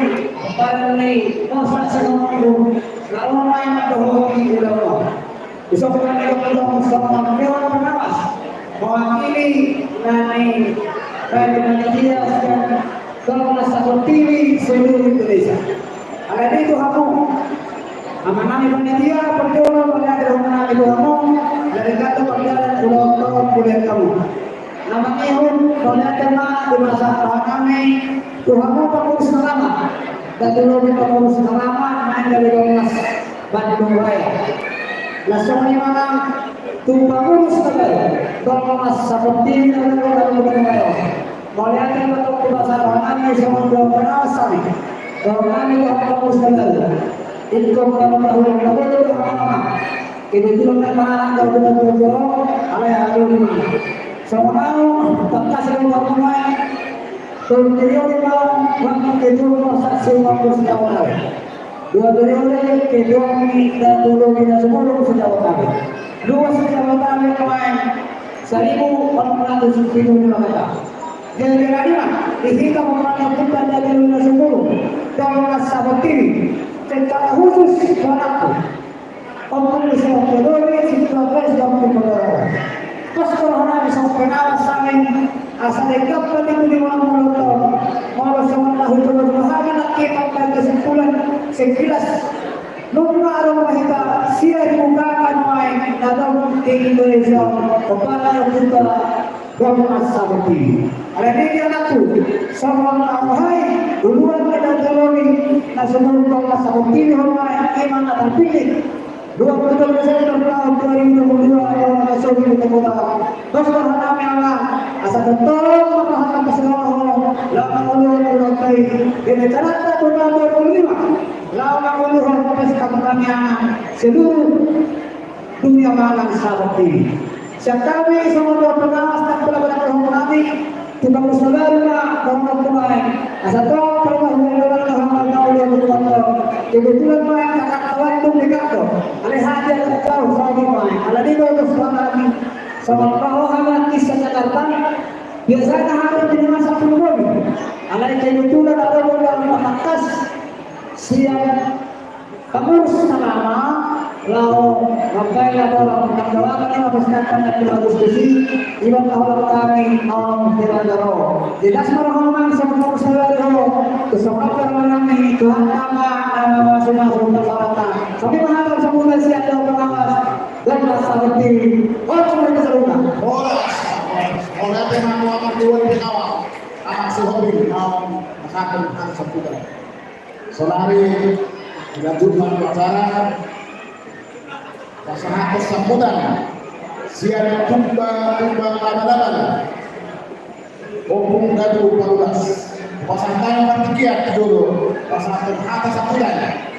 Papali pasal senang lalu main atau hobi ulang besok kami akan sama Dewan Pengawas mewakili nani Panitia dan Dolnas Sapor TV seluruh Indonesia. Ada itu kamu amanami panitia perjuangan pada rumah itu kamu dari kata perjalanan tahun kuliah kamu nama ihun kuliah tema di masa kami Tuhanmu pengurus selamat dan dulu pengurus selamat main dari Dolnas Bandung Raya langsung di mana tuh pengurus negara Dolnas Sapor TV dan Bandung Raya melihat untuk di masa kami sama Dewan Pengawas kalau kami akan menguruskan itu kalau tahun lalu itu belum pernah kalau belum berjuang oleh alumni semua tak kasih waktu main tujuh waktu itu masa semua bersetahun dua periode kedua kita dulu kita semua bersetahun dua setahun kemarin 1475 kata Jalan-jalan lima, dihingga memenangkan kita dari Luna 10 Dolmas Sabotini secara khusus buat aku Omong bisa peduli, situasi yang berpengaruh Terus kalau bisa penawas saling asal ikut itu di mana mau sama tahu coba bahagia nak kita pada kesimpulan sekilas Nuna arwah kita sia dibukakan main dalam di Indonesia kepada kita Dolmas Sabotini. Ada dia aku sama awai duluan kita jalani nasional Dolmas Sabotini hormat iman terpilih 20 Desember tahun 2022 nasional kita kota. Terus kami Allah asal betul memahami keseluruhan lama ulur kai ini cerita tahun 2025 lama ulur pesta pertanian seluruh dunia malang Sabotini. Sekali semua pengawas dan pelabuhan kami tukang saudara orang pemain asal tahu pernah mengelola hal yang berkuasa kebetulan main kakak kawan tuh dekat oleh hajar jauh sama main ala di bawah kami sama kau hal kisah Jakarta biasanya harus di masa puluh ala kebetulan ada orang atas siap kamu selama lalu sampai orang mengamalkan yang berkaitan dengan diskusi ibadah Allah kami mau beragaro jelas merahman sama saudara kesempatan kami Tuhan nama masing-masing kesalahan kami mengharap semua siap dan pengawas dan masyarakat orang mereka serupa oleh tema muamat dua di awal anak sehobi mau masyarakat seputar selari dilanjutkan acara pasangan sambutan siang tumbang laba-laba Opung Gadu 14 pasangan Pantikiat dulu pasangan Hatta sambutan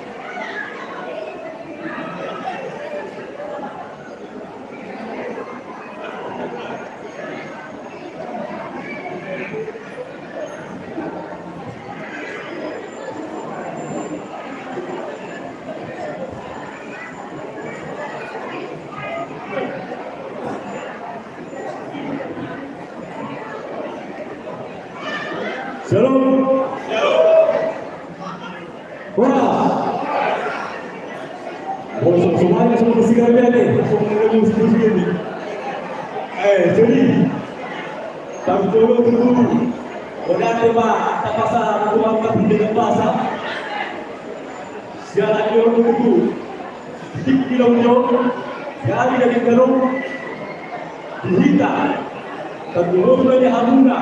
Shalom. Wah. Bosok semuanya semua bersigaran ni. Semua diskusi ni. Jadi kami tolong dulu. Orang tema tak pasal kuat dengan bahasa. Siapa dia orang itu? Kilo-kilo. Jadi dari gerung dihitam. Terus dari Hamuna.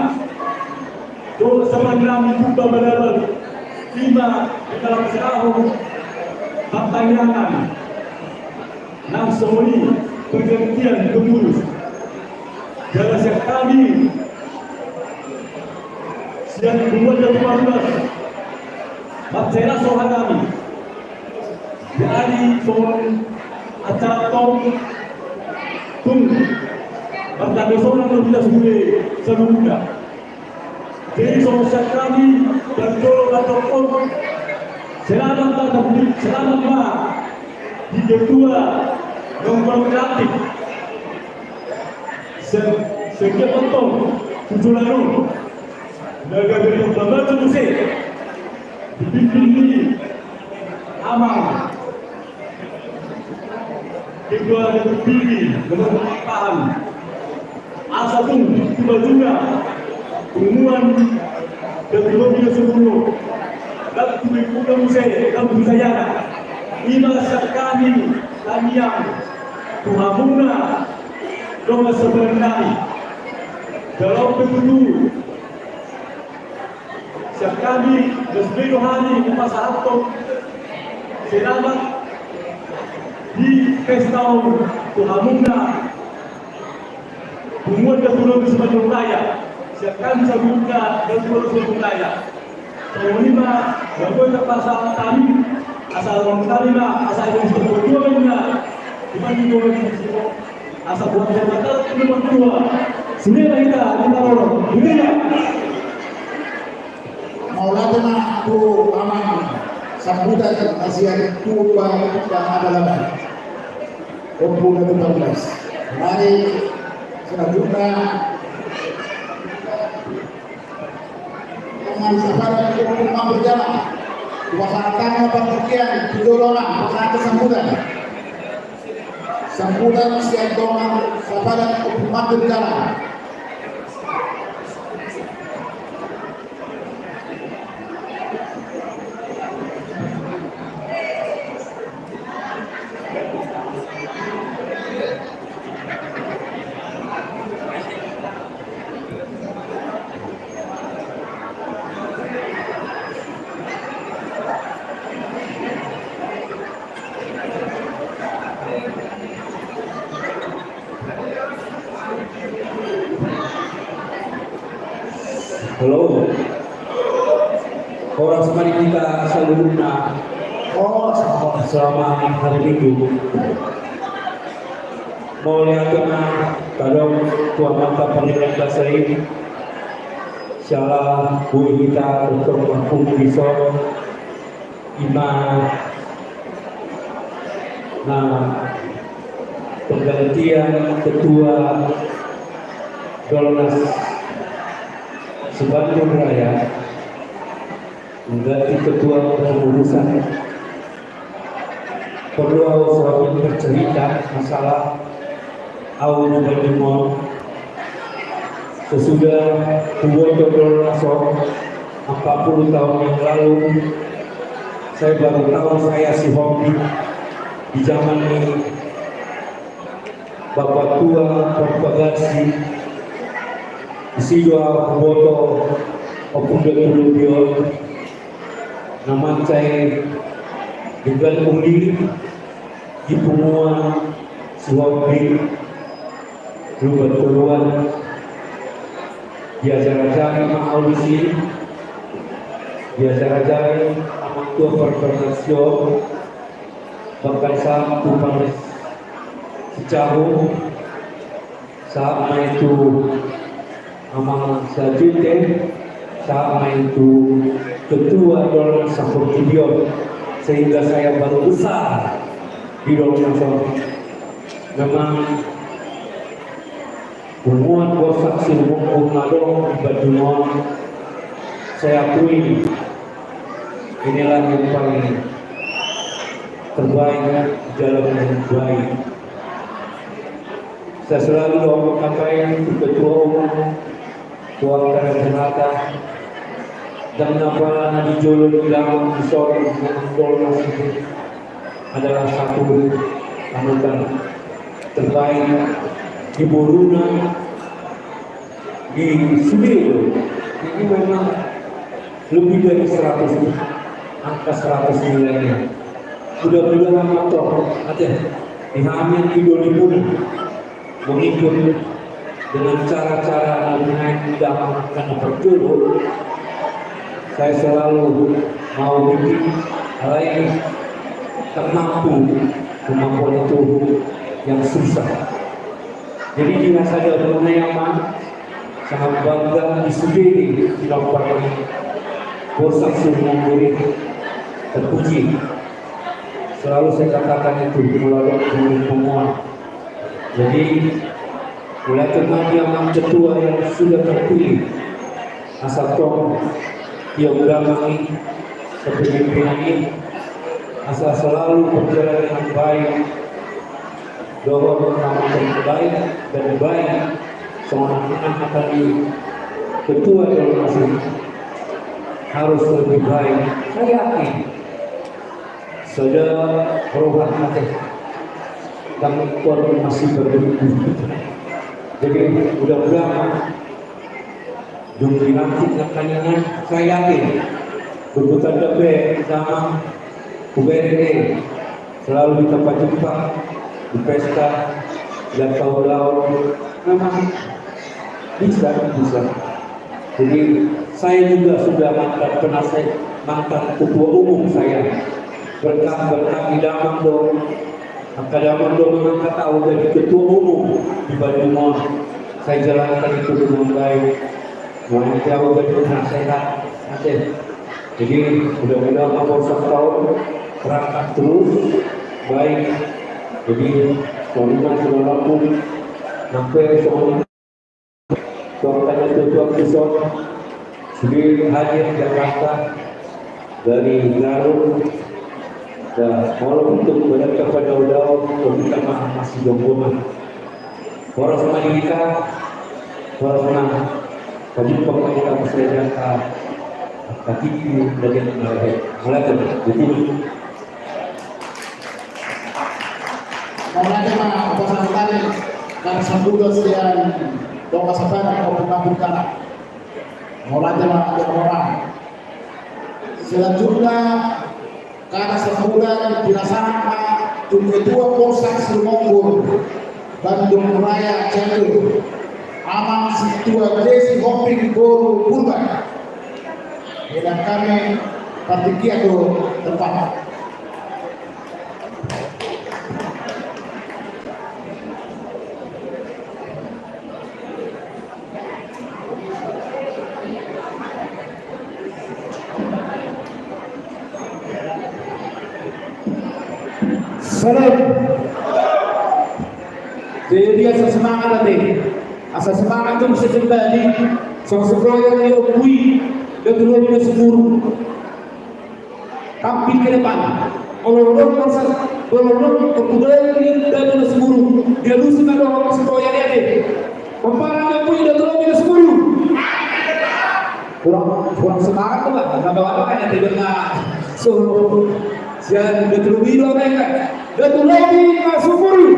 Dua sama enam juta berapa? 5 di dalam setahun pertanyaan langsung ini pergantian pengurus jelas yang kami siang 2012 baca soal kami dari soal acara tahun pertama soal yang tidak sebelumnya jadi solusi kami dan tolong ataupun selamat di ketua nomor kreatif sekian potong 7 lalu dari yang membantu musik dipimpin ini Amang ketua yang terpilih nomor paham Asapun juga umuman dan mobil sebelum dan tujuh musik dan budaya ini kami yang Tuhamuna Dolmas Sabotini dalam petunjuk siap kami dan hari masyarakat selamat di pesta Tuhamuna umuman dan tujuh sepanjang raya siapkan sebuka dan seluruh wilayah. Kelima, berbuat pasal kami asal orang terima asal yang sebetulnya dibanding dua asal buat jabatan nomor 2. Sembilan kita orang dunia. Maulana tu aman sambutan Asia Tuba adalah Opung Gadu 14. Mari selanjutnya dengan sasaran hukum berjalan. Wasatannya pembuktian penjolonan pasangan sambutan. Sambutan siap dengan sasaran hukum berjalan. Halo, orang semari kita seluruhnya selama hari Minggu mau lihat kadang Tuan Mata Pendidikan Dasar ini Syala Bu kita Dr. Mahfud Bisor Iman. Nah, penggantian ketua Dolnas Sebandung Raya mengganti ketua pengurusan. Perlu saya bercerita masalah awal Bandung sesudah Kuwoto Dolnaso 40 tahun yang lalu. Saya baru tahu saya si hobi di zaman ini Bapak tua propagasi Isidua Kuwoto Opunda Tulubio nama saya digantung diri di penguan suami lubat keluar diajar-ajari sama audisi diajar-ajari sama tua perpernasio bahkan saat tumpang secahu sama itu sama selanjutnya sama itu ketua Dolnas Safortibion sehingga saya baru besar di Dolnas. Memang hubungan bosak silmung ngadong di Badungon saya akui inilah yang paling terbaik dalam yang baik. Saya selalu doa kakak ketua umum Tuan Karyanata dan nama di Jolo bilang di sore Dolnas itu adalah satu anugerah terbaik di Boruna di Sudirman. Ini memang lebih dari 100 angka 100 nilainya. Mudah-mudahan motor ada di Hamin Idolipun mengikut dengan cara-cara menaik dalam berjuluk. Saya selalu mau bikin hal ini termampu kemampuan itu yang susah. Jadi jika saya bernayaman sangat bangga di sendiri di lapangan ini. Bosan semua murid terpuji. Selalu saya katakan itu melalui pengumuman. Jadi mulai yang ketua yang sudah terpilih asal tong yang mendampingi kepemimpinan ini asal selalu berjalan dengan baik, doa nama yang baik dan baik seorang akan di ketua Dolnas harus lebih baik. Saya yakin sudah berubah hati dan masih berdiri. Jadi mudah-mudahan Jumlah nanti akan saya yakin keputusan DP sama UBRD selalu di tempat jumpa di pesta dan tahun-tahun memang bisa. Jadi saya juga sudah mantan ketua umum saya berkat idaman dong. Idaman dong mengangkat tahu dari ketua umum di Bandung. Saya jalankan itu dengan baik. Yang jauh dari nasihat. Jadi mudah-mudahan Kapolsek tahun terangkat terus baik. Jadi soalnya sudah laku sampai soalnya soalnya tujuan besok sudah hadir Jakarta dari Garut dan malam untuk berada kepada Udao kita masih jombongan orang sama kita orang sama bagi pemerintah masyarakat kaki bagian mulai jadi Maulana mah pasangan tadi dan sambutan yang doa sabana kau pengabukan. Maulana mah ada orang. Selanjutnya karena sambutan dilaksanakan Ketua Polsek Silomonggur Bandung Raya Cianjur Amang Situa Desi Hoping Boru Purban. Dan kami partikia itu tempat. Salam. Jadi asa semangat nanti. Asa semangat itu bisa kembali. Sama-sama yang diakui dan dulu kita seluruh tampil ke depan. Orang-orang masa orang-orang kebudayaan ini dan seluruh dia lusi pada orang sekolah yang ada. Pemparang yang punya dan dulu kita seluruh. Kurang semangat tuh lah. Nggak bawa kan yang tidak seluruh. Sian betul video mereka. Betul lagi masuk buru.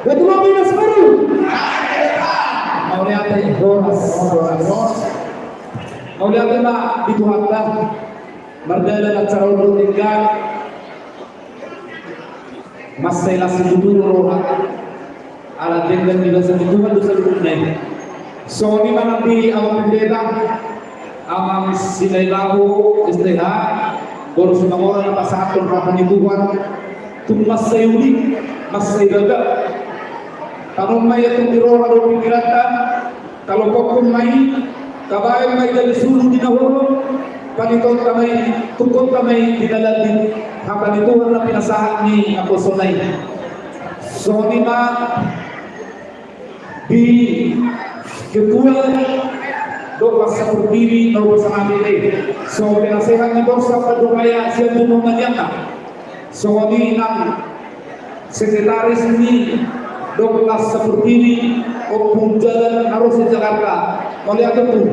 Betul lagi masuk buru. Mau lihat aja boras. Mau lihat aja di Tuhan Mardala at sa ulong tinggal masailah sebutu roha ala dengan nila sa bituhan doon sa lugnay. So ni manampi ang pendeta ang sinailaho istiha baru sumangora na pasakon ra panituhan tumas sa yuli masay gaga tanong may atong irora ro pingirata kalau pokon may kabayan may dalisulu dinaworo paniton kamay tungkol kamay dinaladin ang panituhan na pinasahan ni Apostol Nay. So ni ma di ketua doa sa pagpili na sa amin so pinasahan ni Borsa Padumaya siya dunungan niya so ni ang sekretaris ni doa sa pagpili o punjalan harus sa Jakarta malihat itu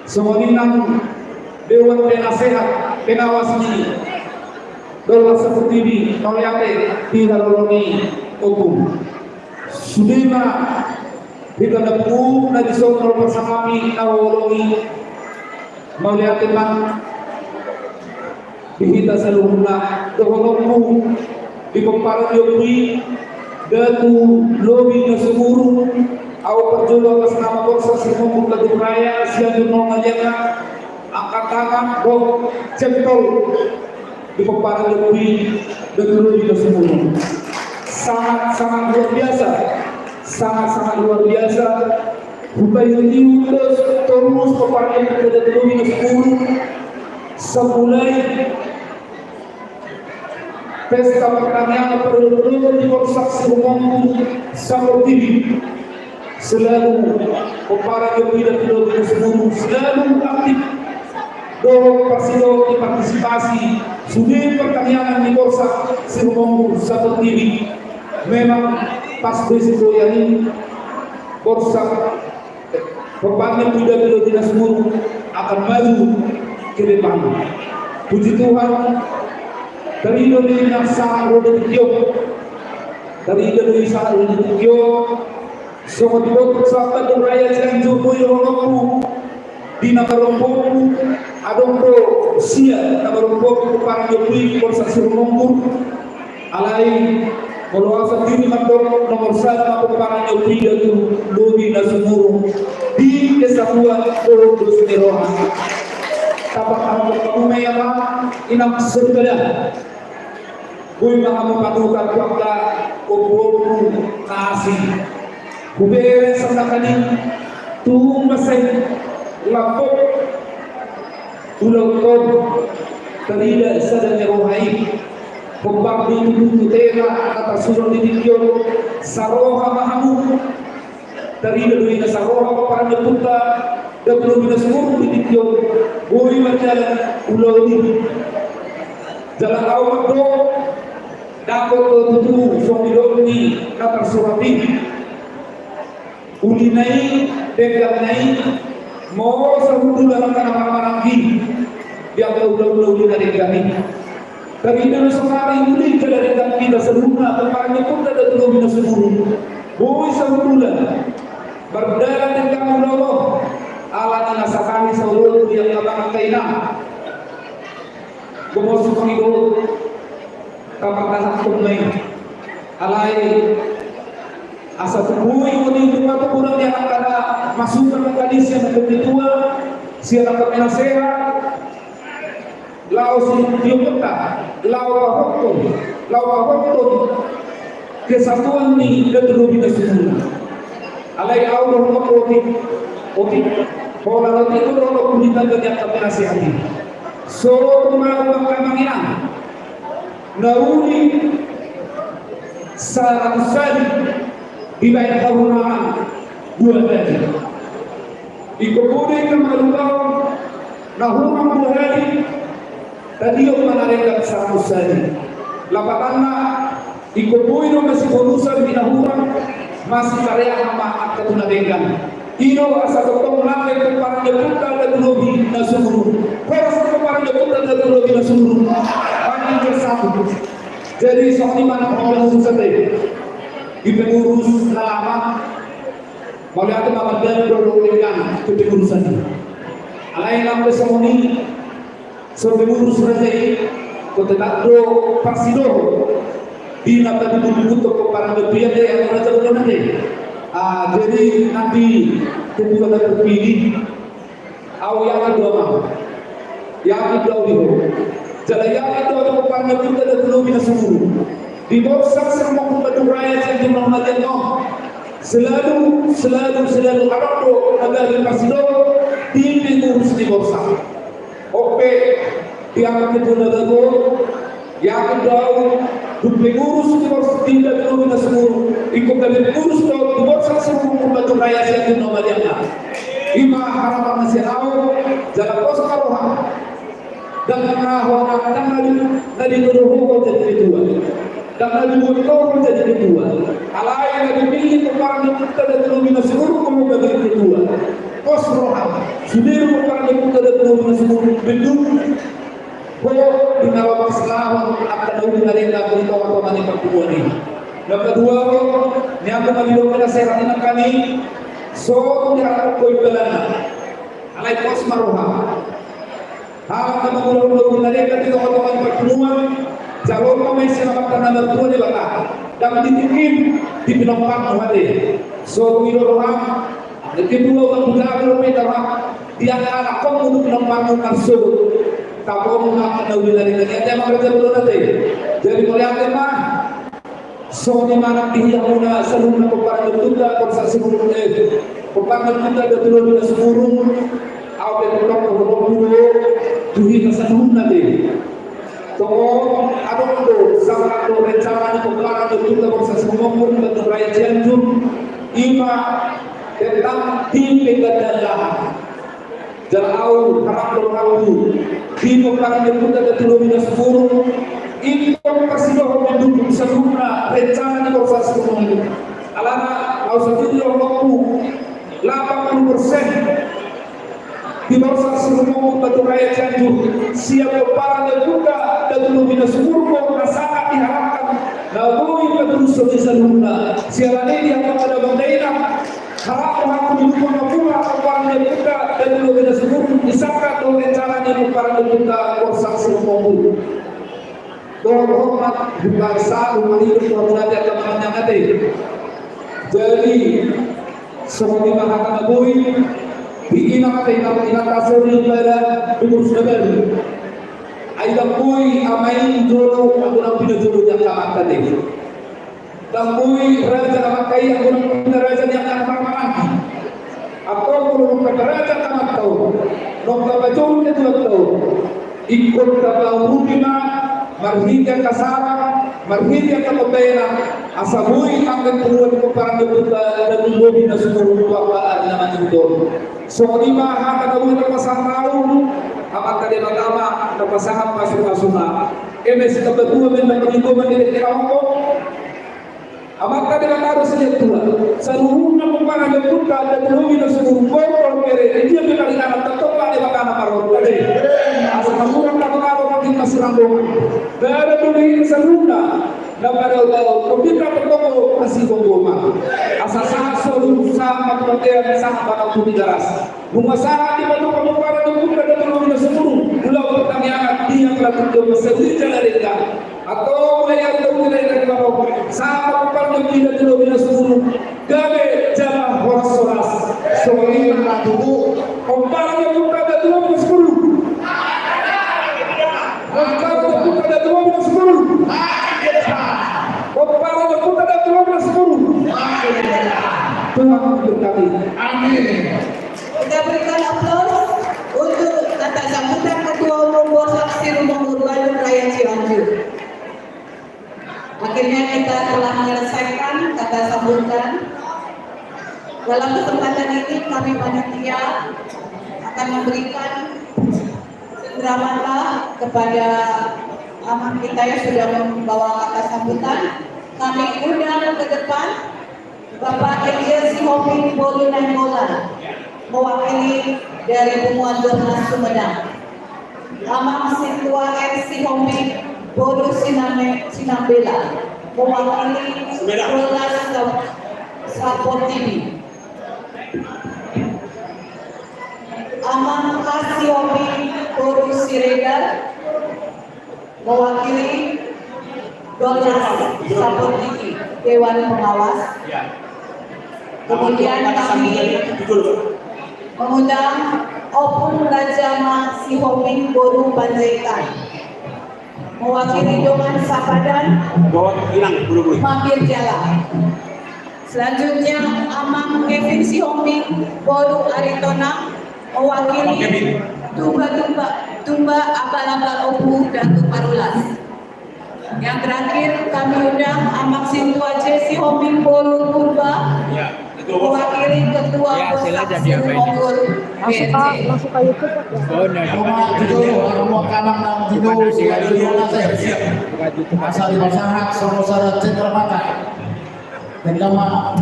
so ni ang Dewan Penasehat Penawas ini doa sa pagpili malihat tinalolongi hukum Sudima kita dapat na disonor bersama kami awalongi melihat teman dihita sa luna doholongmu di pemparan yogi datu lobi na sumuru aw perjulo atas nama Borsa Silomonggur Bandung Raya siya dunong alyana angkat tangan dok jempol di pemparan yogi datu lobi na sumuru sangat luar biasa sangat luar biasa upaya ini terus kepada kepada lebih 10 semulai pesta pertanian perlu di Borsa Silomonggur seperti selalu kepada lebih dari 10 selalu aktif dorong pasilo partisipasi sudut pertanian di Borsa Silomonggur seperti memang pas risiko yang Borsa pembangunan tidak dinas mulu akan maju ke depan. Puji Tuhan dari Indonesia sangat rodetio dari Indonesia rodetio semua dibuat sahabat dan raya Cianjur Boyolongku di Nagaromboku Adongko Sia Nagaromboku para Jokowi Borsa Silomonggur alai Muluasa diri mandok nomor 1 para Jokowi dan Lobi na sumurong di Kesabuan Puro Dos Niroha tapak ang pagpakumayama inang sergada buhay mga mapatukan pagka uporo kasi kubere sa nakaning tumasay lapok tulog-tog kanila sa Nirohay Kumbang ditututu tera kata surah didikyo saroha mahamu dari dulu ina saroha para punta dan belum ina semua di tiok boy berjalan ulau ini jalan awak do dapat tutu suami doni kata surati uli naik pegang naik mau sahulu dalam tanah maranggi dia ulau dari kami kami ini sekarang ini dari kami kita seruna tempatnya pun ada belum ina seluruh boy sahulu berdalam dengan kamu Allah alat nasakani sahulu yang abang kaina Gumos Pangido kapag tunay alay asa tubuhi mo ni tumato kurang niya ang kada masukan ng kalis yan ng tua siya ang kaminasera lao si Diyopata lao kahokton kesatuan ni Gatulubi na sunod alay awro ng otik pola lati ko rin kulitan ng kaminasera so tumawag ka manginang nauli sa Rakusan dibayar kahunaan buat tadi ikukunin ng mga lugaw na humang buhari tadi yung manarengkat sa Rakusan lapatan na ikukunin ng masikunusan binahurang masih karya ang maat katunadengan ino asa totong langit kung parang napunta na tulobi na sumunod pero sa kung parang napunta na tulobi na sumunod ang bersatu jadi soal mana orang susah deh dipengurus lama melihat teman dan berdoakan kepengurusan alai lambe semoni sebengurus raja ketetak do pasido di nata dibutuh ke para bebian yang raja benar jadi nanti ketika terpilih awal yang kedua mau yang kedua itu jalan yang itu ada kepada kita dan belum kita semua di bawah saksi maupun batu raya yang dimahmatian selalu ada do agar dipasido di pengurus di bawah saksi oke yang kedua itu yang kedua pengurus di bawah tidak belum kita semua ikut dari pengurus di bawah saksi maupun batu raya yang dimahmatian ima harapan masih tahu jalan pos karohang dan orang dan dituduh jadi kedua dan dituduh jadi kedua alai yang dipilih kepada kita dan terlebih seluruh kamu bagi kedua pos rohang sudir kepada kita dan terlebih seluruh bentuk bahwa di dalam selama akan dari mereka berita kawan-kawan di pertemuan ini yang kedua yang kami lakukan sehat kami so diharap koi belana alai pos marohang hal yang mengulang mereka tidak otomatis pertemuan jalur kami selamat tanah bertua di belakang dan ditikim di penumpang mati so widodohang kedua orang budak kilometer dia anak kamu untuk penumpang tersebut kamu akan tahu dari ada yang bekerja betul nanti jadi melihat mah so di mana dia muna seluruh kepada betul proses seluruh kepada betul betul seluruh awal betul tuhi kesanun nanti toh adondo sama do rencana kepada betul proses umum betul raya Cianjur ima tentang tim pegadaian jalau harap dorawu tim kepada betul betul seluruh ini persido mendukung seluruh rencana proses umum alana ausatudio waktu 80% di bawah seluruh batu raya Cianjur siap kepala juga dan belum seluruh sangat diharapkan namun terus seluruhnya siapa ini yang kepada Bang Daerah harap aku didukung pula kepala juga dan belum seluruh disangka oleh caranya kepala juga korsak seluruh hormat bangsa menghidup kemuliaan teman-teman nanti jadi sebagai mahkamah bui Bina kasih pada pengurus negara. Aida pui amai jodoh aku nak pindah jodoh yang lama tadi. Tambui raja nama kai aku nak pindah raja yang akan lagi. Aku perlu pindah raja tamat tahu. Nokta bacun itu tahu. Ikut kata urupima marhidya kasara marhidya kapotera Asabui akan keluar ke parang duta dan dubi na sumurong pakaan naman ito. So di ba haka na pasang tao, amat tadi magama na pasangan pasuma-suma. MS kebetulan memang perhitungan di Tiongkok. Amat tadi taro sa tua. Sa ruhun na parang duta dan dubi na sumurong pakaan kere dia pinalitan tetap di magama maron tadi. Asa kamurang na magama maging masirambong. Dara tuloy sa luna. Dapat kita bertemu masih goma. Asal sahso sama perhatian sama pada tugas. Bumasaha di bawah pembukaan itu ada terlalu semua. Pulau pertanyaan dia telah terjadi sedih dari kita. Atau yang terjadi dari bawah sama pembukaan tidak terlalu semua. Gabe jalan horas-horas. Soalnya tubuh pembukaan kita ada terlalu semua. Pembukaan kita ada terlalu semua. Kepala kita dan Tuhan sepuluh. Tuhan memberkati. Amin. Kita berikan aplaus untuk kata sambutan Ketua Umum Borsak Sirumonggur Bandung Raya Cianjur. Akhirnya kita telah menyelesaikan kata sambutan. Dalam kesempatan ini kami panitia akan memberikan cenderamata kepada aman kita yang sudah membawa kata sambutan. Kami undang ke depan Bapak Eliezer Sihoping Bolu Nainggolan mewakili dari Bunguan Dornas Sumedang. Amang Situa R. Sihoping Bolu Sinambela mewakili Dornas Sapor TV. Amang K. Sihoping Bolu Siregar mewakili Dornas Sapor TV Dewan Pengawas. Kemudian kami mengundang Opung Rajama Sihoping Boru Panjaitan mewakili Dongan Sapadan Mampir Jala. Selanjutnya Amang Kevin Sihoping Boru Aritona mewakili Tumba Abal-abal Opu dan Tuparulas. Yang terakhir kami undang Amang Sintua J. Sihoping Bolu Purba mewakili Ketua Borsak Sirumonggur BRC. Masuk ke YouTube Asal dibasahan saudara cenderamata Tengama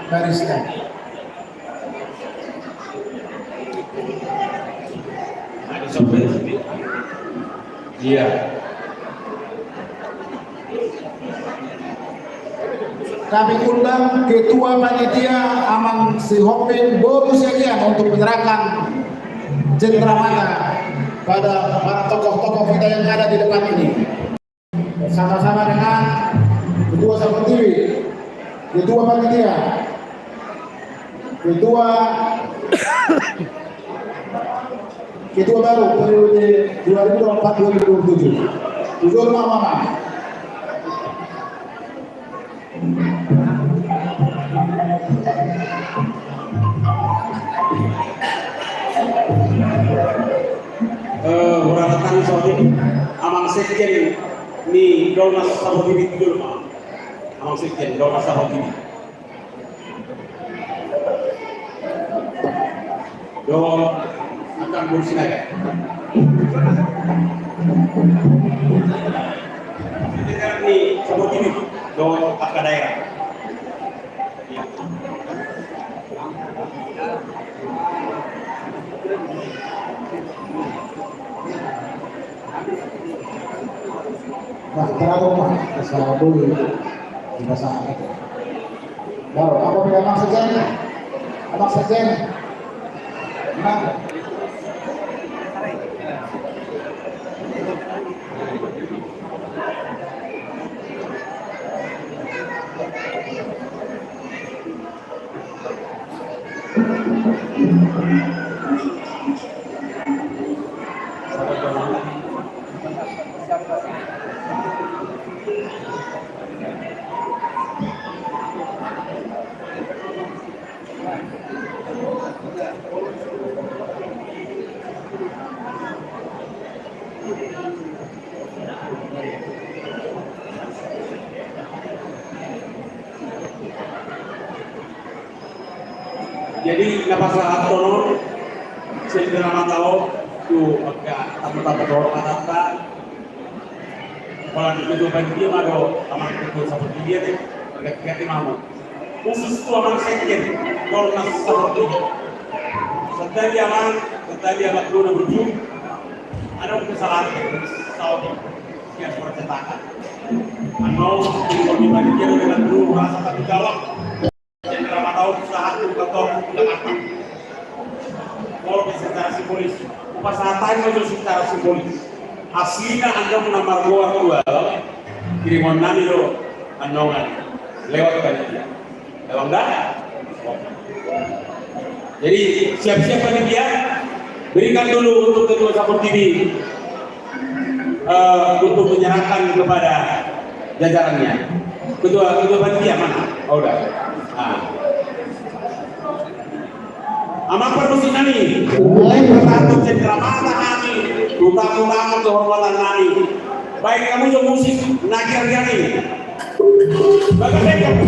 Bariskan. Iya. Kami undang Ketua Panitia Amang Sihoping Boru Sekian untuk menyerahkan cenderamata pada para tokoh-tokoh kita yang ada di depan ini. Bersama-sama dengan Ketua Sapor TV, Ketua Panitia, Ketua baru periode 2024-2027. Jujur Mama. Berangkatan soal Amang Sekjen ni Dornas Sapor TV jujur Amang Sekjen Dornas Sapor TV. Doang akan berusaha. Ini Sapor TV doang tak daerah. Nah, terlalu mah kesalahan dulu tidak sangat. Baru apa beda Amang Sekjen? Amang Sekjen. Nah. Jadi napasa tono sendiri tahu tu agak tamu-tamu dorong kata kalau itu bagi dia mago aman itu seperti dia deh agak kreatif mau khusus tu aman sekjen kalau nas seperti sedari aman dulu berjum ada kesalahan sahabat yang percetakan atau di bagi dia dengan dulu rasa tak jawab sendiri tahu usaha tu kotor belakang kalau secara simbolis pasatan itu secara simbolis aslinya anda menamar dua kiriman nami lo andongan lewat panitia lewat dah jadi siap-siap panitia berikan dulu untuk ketua Sapor TV untuk menyerahkan kepada jajarannya ketua panitia mana? Oh udah Amak permisi nani, bertanggung cendera mata nani, utang-utang kehormatan nani. Baik kamu yang musik, nakir nani. Bagaimana?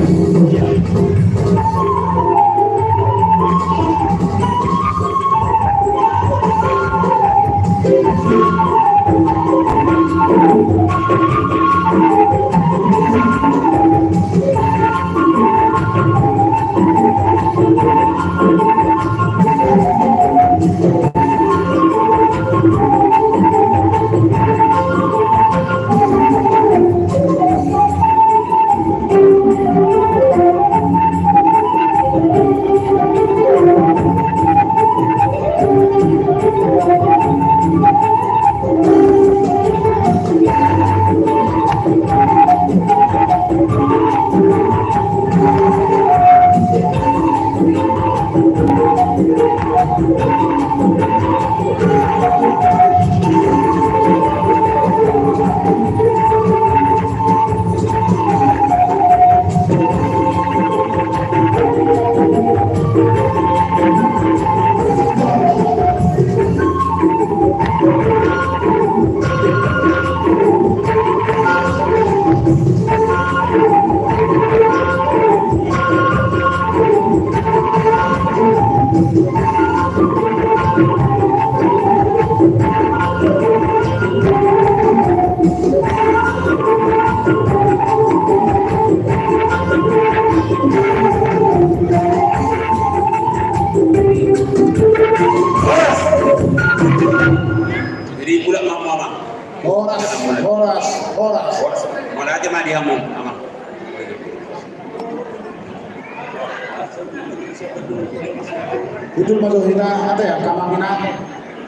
Itu masuk hina ada ya kamangina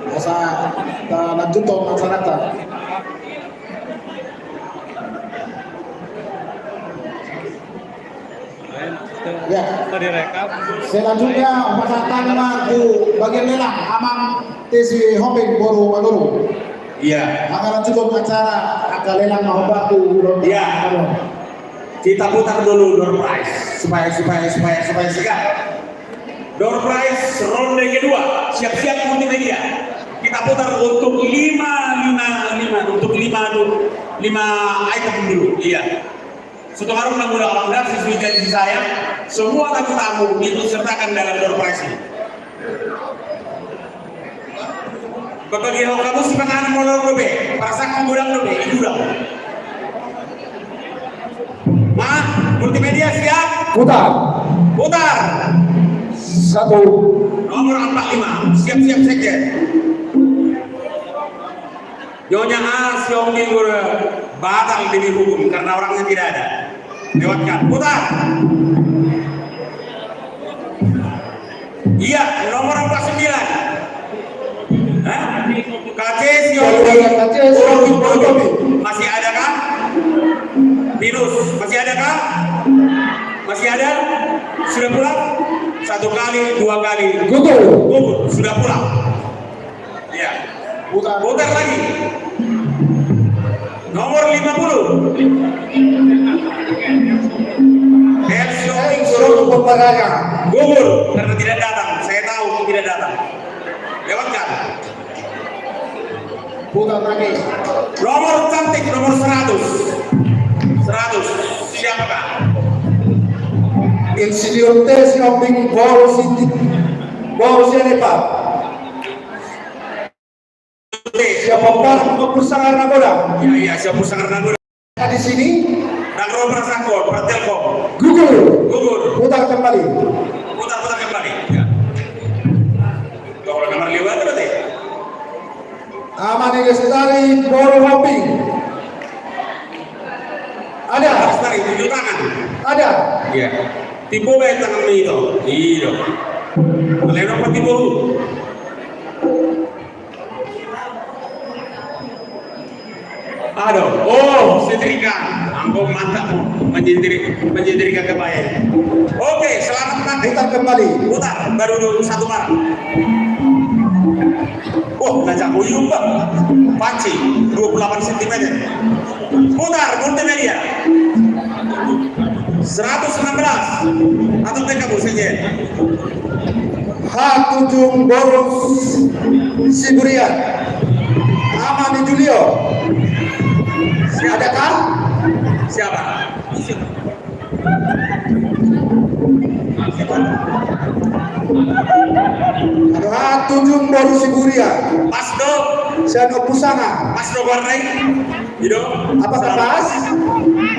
masa lanjut to masyarakat. Ya, selanjutnya pasatan nama di bagian lelang amang tesi hombing boru manuru. Iya. Akan lanjut ke acara agak lelang mahobatu. Iya. Kita putar dulu door prize supaya sikat. Door prize ronde kedua, siap-siap multimedia. Kita putar untuk 5 untuk 5 item dulu. Iya. Suatu hari mudah alhamdulillah sesuai janji saya, semua tamu-tamu ikut sertakan dalam door prize ini. Bagi kamu si penganan molor dobe, pasang gudang dobe, gudang. Multimedia siap? Putar. 1 nomor 45 siap-siap saja. Nyonya Asyong minggu batal demi hukum karena orangnya tidak ada. Lewatkan, putar. Iya, nomor 49. KC masih ada kah? Minus masih ada kah? Masih ada? Sudah pulang? 1 kali, 2 kali. Gugur. Sudah pulang. Ya. Putar lagi. Nomor 50. Gugur karena tidak datang. Saya tahu tidak datang. Lewatkan. Putar lagi. Nomor cantik, nomor 100. Siapakah? Insidiante si hombing boru Baru siapa? Siapa par bersangar nagoda? Iya, siapa sangar nagoda? Di sini Nagro Prasangkor, Pratelkom. gugur. Putar kembali. Putar kembali. Ya. Kalau nomor 5 berarti. Amani Lestari Ball Hopping. Ada. Lestari tunjuk tangan. Ada. Iya. Tipu baik tangan itu. Iya. Kalian apa tipu? Aduh, oh, setrika, ambo mantap menyetrika kebaya. Oke, selamat mati. Putar kembali. Putar, baru 1 Maret. Oh, najak uyung bang, panci 28 cm. Putar, multimedia 116 atau mereka saja. Hatujung Boros Siburian. Amani Julio. Ada kan? Siapa? Ada Hatujung Boros Siburian. Pasdo, Siano Pusanga. Pasdo warnai, Ido. Apakah pas?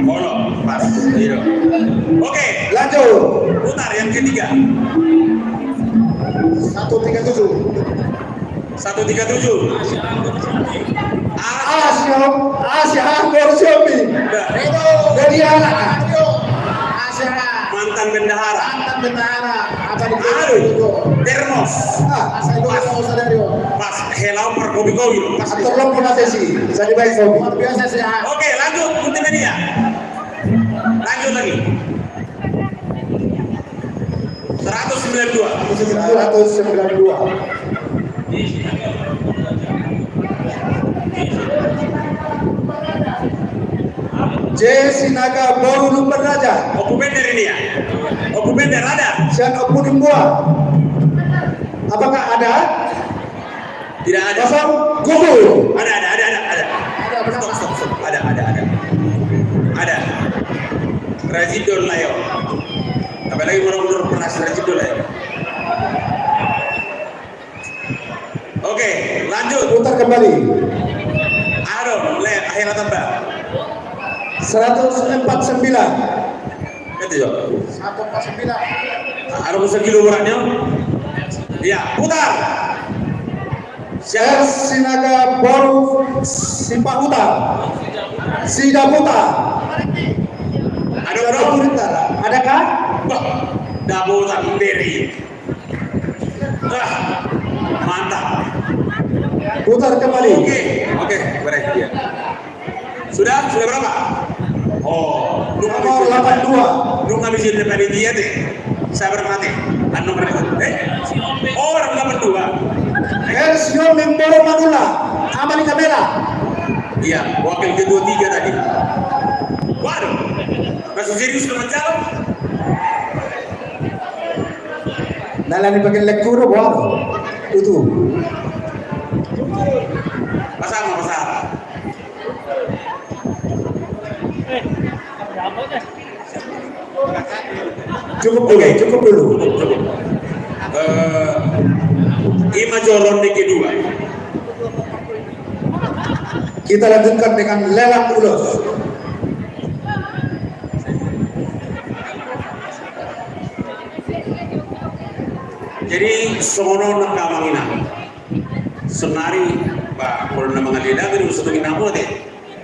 Bolo, pas, Ido. Oke, Lanjut. putar yang ketiga. 137. 137. Asia Boros Shopping. Jadi anak. Mantan bendahara. Apa di Termos. Pas helau perkobi-kobi. Pas. Tolong pernah sesi. Saya dibaik kopi. Biasa sih. Oke, lanjut multimedia. Lanjut lagi. 192. 192. Sinaga Boru Lumban Raja. Opu bender ini ya. Opu bender ada. Sian Opu Dimbua. Apakah ada? Tidak ada. Kosong gugur. Ada. Stop. Ada. Rajidul Layo. Apalagi menurut peras Rajidul Layo. Oke, lanjut. Putar kembali. Aron, akhirnya tambah. 149. Itu ya. 149. Aron sekilo beratnya. Ya, putar. Sinaga Boru Simpahuta. Sidaputa. Ada bro. Adakah? Wah, double beri. Mantap. Putar kembali. Oke, baik ya. Sudah berapa? Oh, lu Nomor 82. Lu nggak bisa depan dia deh. Saya bermati. Nomor oh, 82. Ersio Memboro Manula. Amani Kamera. Iya, wakil kedua 3 tadi. Waduh, masih serius teman jawab. Nalani bagian lekuro baru. Itu. Pasang. Cukup dulu. Ima Joron di kedua. Kita lanjutkan dengan lelang ulos. Jadi sono nakamangina. Senari Pak kalau nama ngalida kan usah begini apa deh.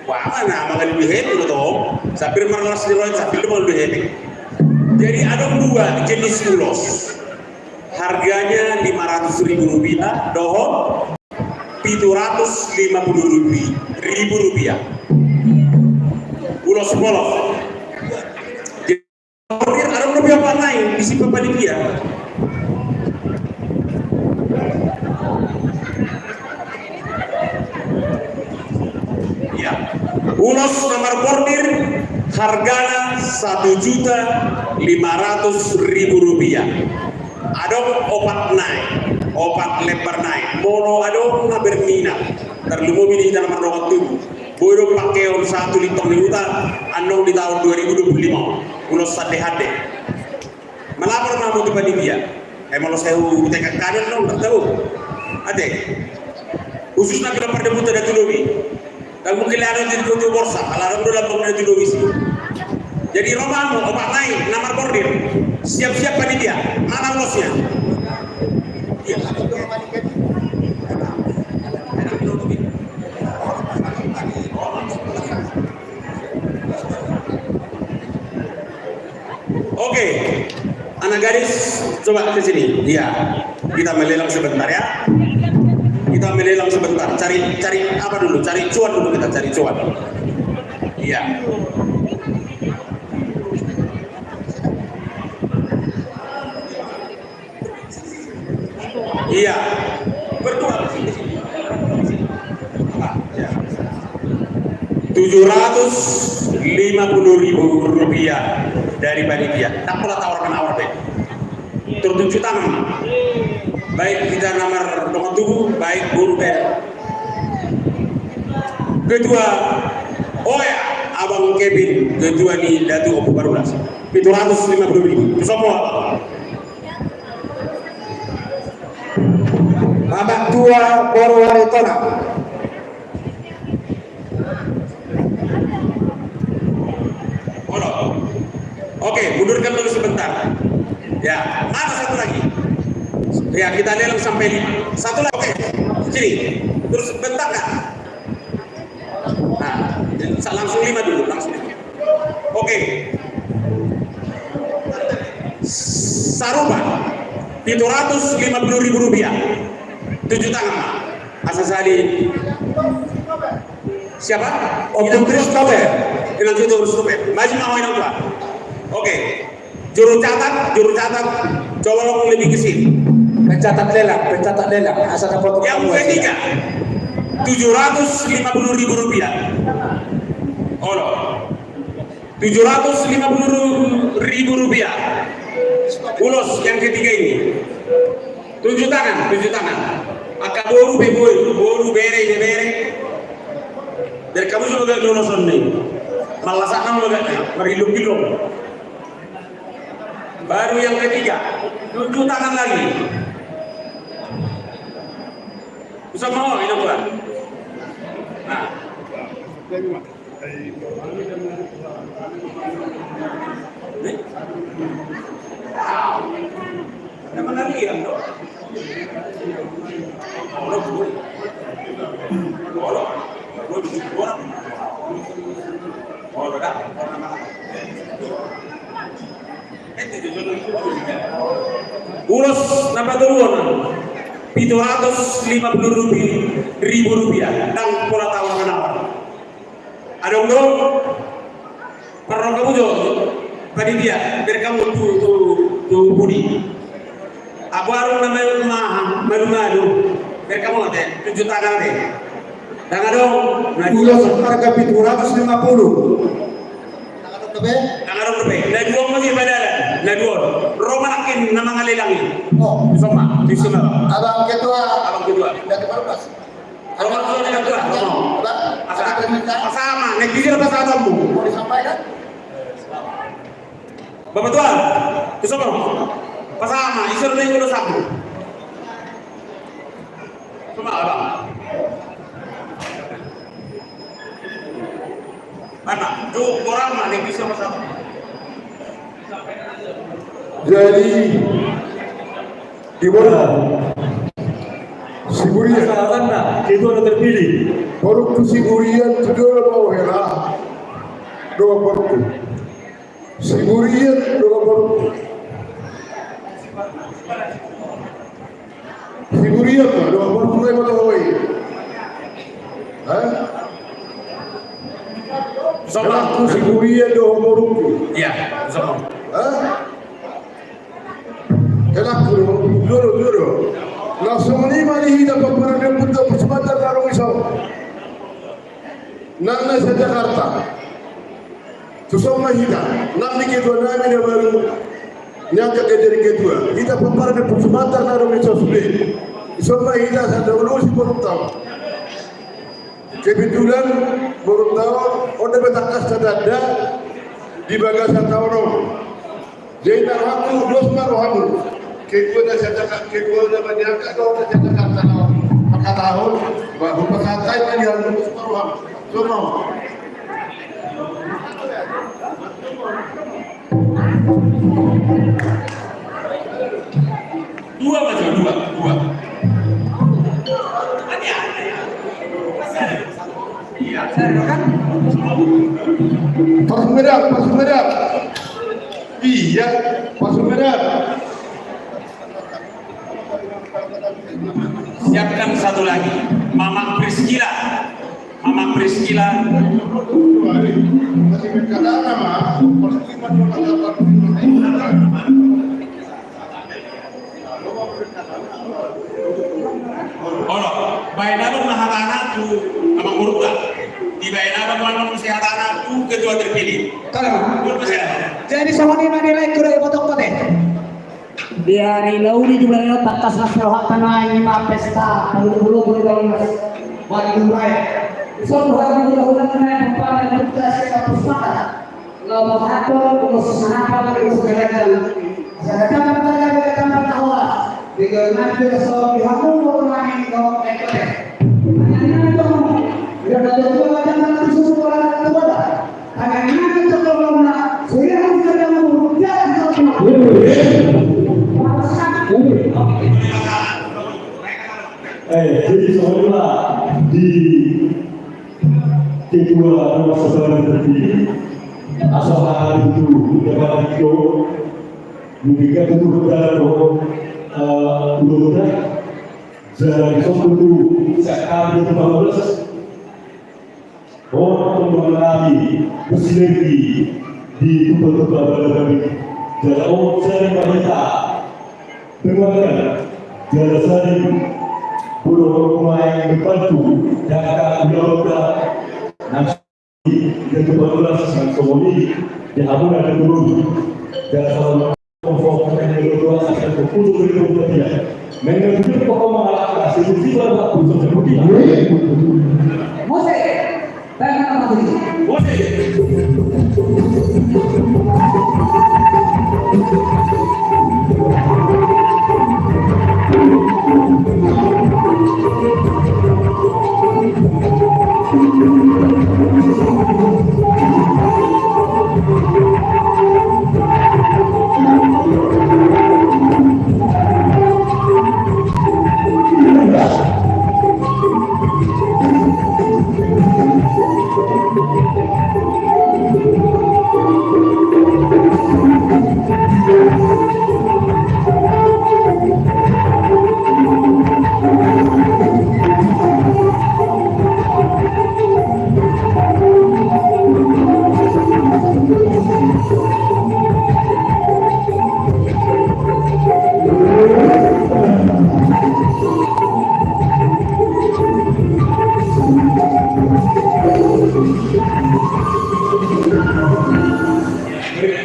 Wah mana makan lebih happy betul. Sapir marlas di luar sapir mau lebih happy. Jadi ada 2 jenis ulos. Harganya Rp500.000, dohon Rp750.000. Ulos polos. Jadi ada lebih apa lain di si panitia. Ya, ulos nomor bordir harganya Rp1.500.000. Adok opat naik, opat lebar naik, mono adok na berminat. Terlalu di dalam rokat tubuh. Bodoh pakai on 1 liter liutan, andong di tahun 2025. Ulos sate-hade. Melapor namu di panitia. Emang lo saya utekan kanan lo nggak tahu. Ade, khususnya kalau pada buta ada tulowi. Kalau mungkin ada di tujuh borsa, kalau ada dalam ada tulowi sih. Jadi romamu, obat naik, nomor bordir, siap-siap panitia, mana losnya? Iya. Oke, anak gadis, coba ke sini. Iya, kita melelang sebentar ya. Kita melelang sebentar. Cari apa dulu? Cari cuan dulu, kita cari cuan. Iya. Iya, berdua di sini. 750.000 rupiah dari panitia. Tak pula tawarkan awal deh. Tertuju tangan. Baik kita nomor tubuh, baik guru ber. Ketua, oh ya, Abang Kevin, ketua di Datu Opo Barulas. 750.000. Semua. Bapak Tua Borwaritona. Oke, mundurkan dulu sebentar. Ya, mana satu lagi? Ya, kita lelang sampai 5. Satu lagi, oke. Sini. Terus bentar kan? Nah, langsung 5 dulu, langsung 5. Oke. Saruba, 750.000 rupiah. 7 tangan, Pak. Asasali. Siapa? Om Christopher. Ilang itu Christopher. Maju mau ilang tua. Oke. Juru catat. Coba lo lebih ke sini. Pencatat lelang. Asal dapat Yang ketiga, 750.000 rupiah. Oh no. 750.000 rupiah. Ulos yang ketiga ini. 7 tangan. Aka boru bere. Dari kamu juga gak lulusan nih. Malah sana lo gak merilum-ilum. Baru yang ketiga, 7 tangan lagi. Bisa mau ini bukan? Nah. Ini? Ada mana lagi yang dong? Ulos nama turun 750.000 rupiah dan pola tawaran awal. Ada dong perlu kamu jo panitia dari kamu tuh budi. Aku harus namanya malu dari kamu ada 7 tangan deh. Tangan dong. Ulos harga 750. Tangan dong lebih. Dan dua masih pada. Nah dua. Romanakin nama ngalilangi. Oh, Sama. Abang Ketua. Datu Barulas. Roman sudah dengan Tuhan. Ada permintaan Sama. Netizen apa sahabatmu? mau disampaikan? Bapak Tuan. Bersama. Pasama. Isur nih dulu satu. Sama abang. Mana? Tuh orang mana yang bisa bersama? Jadi di mana Siburian itu ada terpilih. baru ke Siburian sudah mau helah dua baru Siburian dua baru Siburian dua baru mulai matahari. Sama. Aku Siburian dua baru. Iya, sama. Enak dulu. Langsung ni mari kita peperangan untuk percepatan karung isau. Nana sa Jakarta. Susoma hita. Nami kedua nami dia baru. Nyangka dari kedua. Kita peperangan percepatan karung isau sudah. Susoma hita sa dahulu si baru tahu. Kebetulan baru tahu. Onda betakas sadada di bagasan tahun. Zainal Haku, Dosmar Hamu. kedua dah saya cakap, kedua dah banyak kat dong dah saya cakap tanah pakai tahun, baru pakai banyak dulu separuh. Semua. Dua macam dua. Pasang merah. Iya, pasang merah. Siapkan satu lagi, Mama Priscila. Masih berkata nama, pasti Bainabang nahatana tu Amang Muruta. Di Bainabang Mamang Sehatana tu ketua terpilih. Jadi sama ni nilai kurang potong-potong. Biar ilauri juga lewat batas nasional tanah ini mah pesta bulu boleh mas bagi raya. Suatu hari mudah-mudahan kena mempunyai tugas yang bersama. Lalu mengatur khusus menapa khusus gerakan. Saya akan bertanya tahu dengan juga soal pihakmu mengenai kau ekonomi. Hanya itu biar ada dua macam khusus orang kepada. Hanya itu kalau nak saya harus ada mengurusan satu. Jadi semula di kedua rumah saudara terpilih asal hari itu dalam itu memberikan itu kepada Lura dari Sokulu sekali 15 orang mengalami bersinergi di tempat-tempat berbagai dalam sering wanita dengarkan jalan sering pulau pemain dibantu dan akan dilakukan nanti dan kebetulan sang komuni di Amun ada turun dan salah konflik dengan kedua akan berkumpul dengan dia mengenai pokok mengalahkan sesuatu baru untuk seperti Mose, jangan apa lagi. Mose.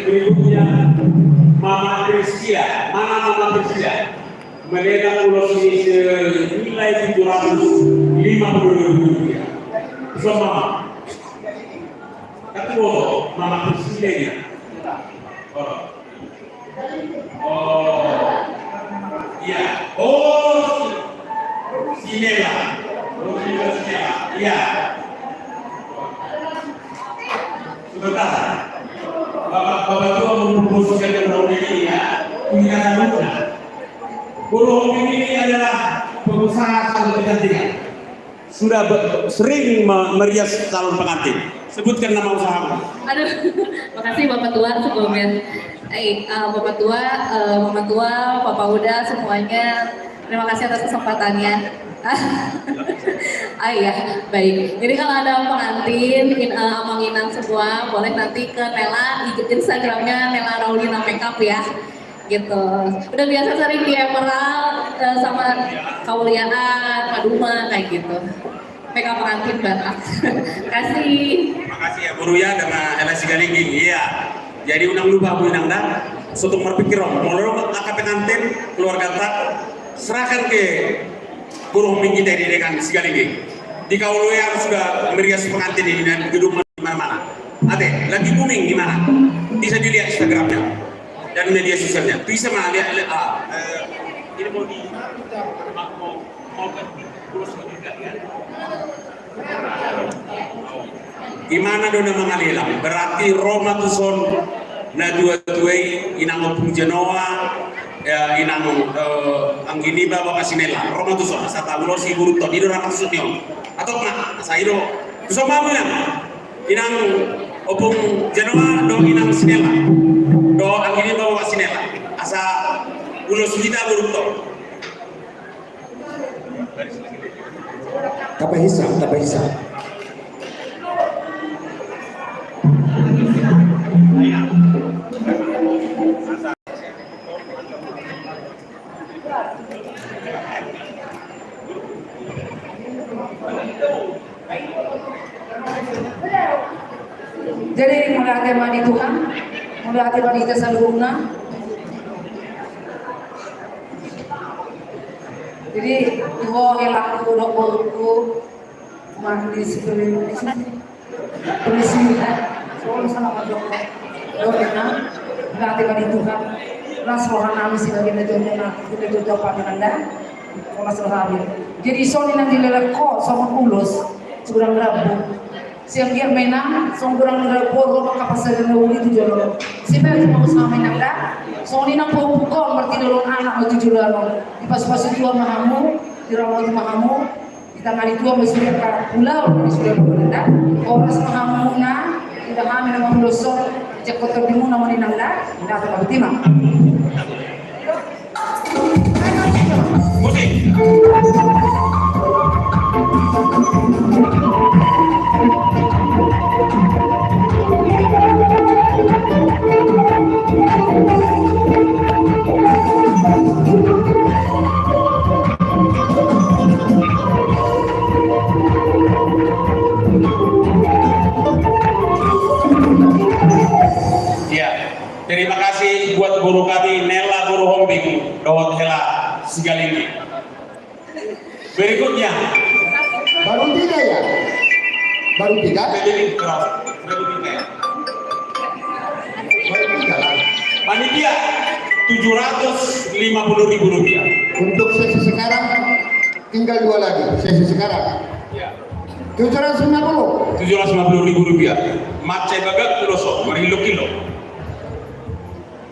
Berikutnya Mama Priscila melelang pulau ini senilai Rp750.000. Semua kata Mama Priscila ini. Iya. Sinela. Iya. Sebentar. Bapak Tua mempromosikan Pulau ini ya, punya luka. Pulau ini adalah pengusaha calon pengantin. Sudah sering merias calon pengantin. Sebutkan nama usahamu. Aduh, makasih Bapak Tua sebelumnya. Bapak Tua, Mama Tua, Papa Uda semuanya. Terima kasih atas kesempatannya. Iya, baik. Jadi kalau ada pengantin, Amang Inang semua, boleh nanti ke Nela, Instagramnya Nela Raulina Makeup ya. Gitu. Udah biasa sering di Emerald sama Kauliaan, Maduma kayak gitu. Makeup pengantin batak. Kasih. Makasih ya Buru ya dengan Ella Sigalinggi. Iya. Jadi unang lupa Bu Inang dah. Sotung berpikir mau akak pengantin keluarga tak serahkan ke Burung Minggi dari Dekan Sigalinggi. Di Kaulu yang sudah merias pengantin ini dan gedung di mana-mana. Ade, lagi booming di mana? Bisa dilihat Instagramnya. dan media sosialnya. Bisa lihat ini mau di gimana dona mangalila berarti Roma tuson na dua-duai inang opung Genoa inang anggini bawa kasinela Roma tuson asa tabulo si buruto di dora maksudnya atau na sairo tuson mamu inang opung Genoa do inang sinela do anggini bawa kasinela asa ulo sujita buruto Apa hisap? Jadi mula tema di Tuhan, mula tema di Tesaluruna. Jadi dua elaku dokterku mahli polisi soal sama dokter dokternya mula tema di Tuhan. Las orang kami sih lagi ngejodohnya, kita jodoh pada anda, kalau selalu. Jadi soalnya nanti lelako sama kulus, kurang rabu. Siang dia menang, song kurang ngerapor, maka pasal yang lalu itu jodoh. Siapa yang mau sama menang dah? Soalnya nak pukul, berarti dorong anak itu jodoh. Di pas-pas itu mahamu, di rawat mahamu, kita ngali tua masih dekat pulau, masih dekat Belanda. Orang mahamu na, tidak hamil nama dosor, cek kotor dimu nama ni nanda, tidak ada betima. Terima kasih buat guru kami Nela Guru Hombing Dawat Hela Sigalingi. Berikutnya Baru 3 ya? Baru 3? Baru 3 ya? Baru 3 lah. Panitia Rp750.000. Untuk sesi sekarang tinggal 2 lagi. Sesi sekarang. Ya. 750. Rp750.000. Macai bagak kiloso, marilu kilo.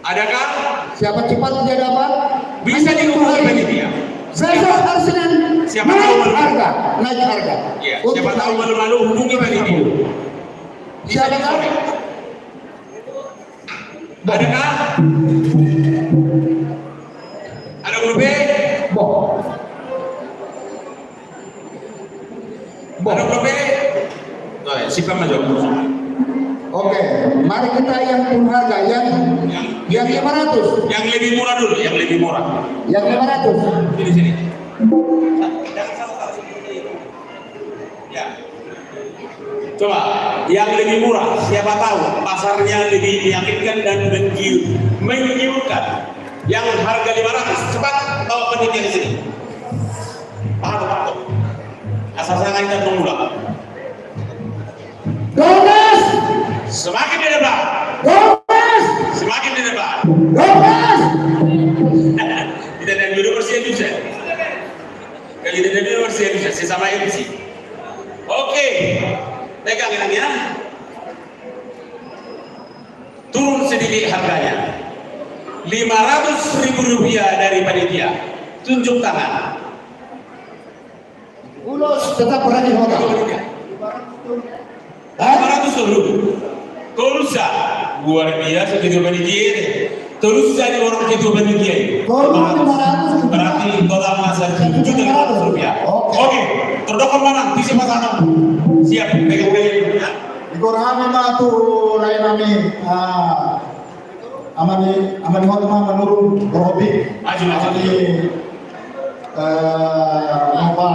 Adakah? Siapa cepat dia dapat? Bisa dihubungi panitia. Besok Arsenal Siapa tahu naik harga. Ya, siapa tahu malu-malu hubungi panitia. Siapa tahu? Adakah? Ada grup B? Ada grup B? Nah, siapa majok? Oke, mari kita yang pun harga yang 500. Yang lebih murah dulu, yang lebih murah. Yang 500. Sini. Jangan salah. Ya. Coba, yang lebih murah, siapa tahu pasarnya lebih meyakinkan dan menggiurkan. Yang harga 500, cepat bawa panitia di sini. Pak. Asal sangat dan mengulang. Domes! Semakin di depan. Domes! Semakin di depan. Domes! Tidak ada dulu bersih bisa. Kalau tidak ada dulu bersih bisa. Sesama MC. Oke. Pegang ya. Turun sedikit harganya. Rp500.000 dari panitia. Tunjuk tangan. Ulos tetap berani hotel. 500 dulu. Tolusa luar biasa ketua panitia ini. Tolusa di orang ketua panitia ini. Berarti total masa Rp7.500. Oke. Terdokong mana? Di siapa sana? Siap. Pegang-pegang. Dikurang mah tuh lain kami. Amani hotel mah menurun berhobi. Maju. Apa?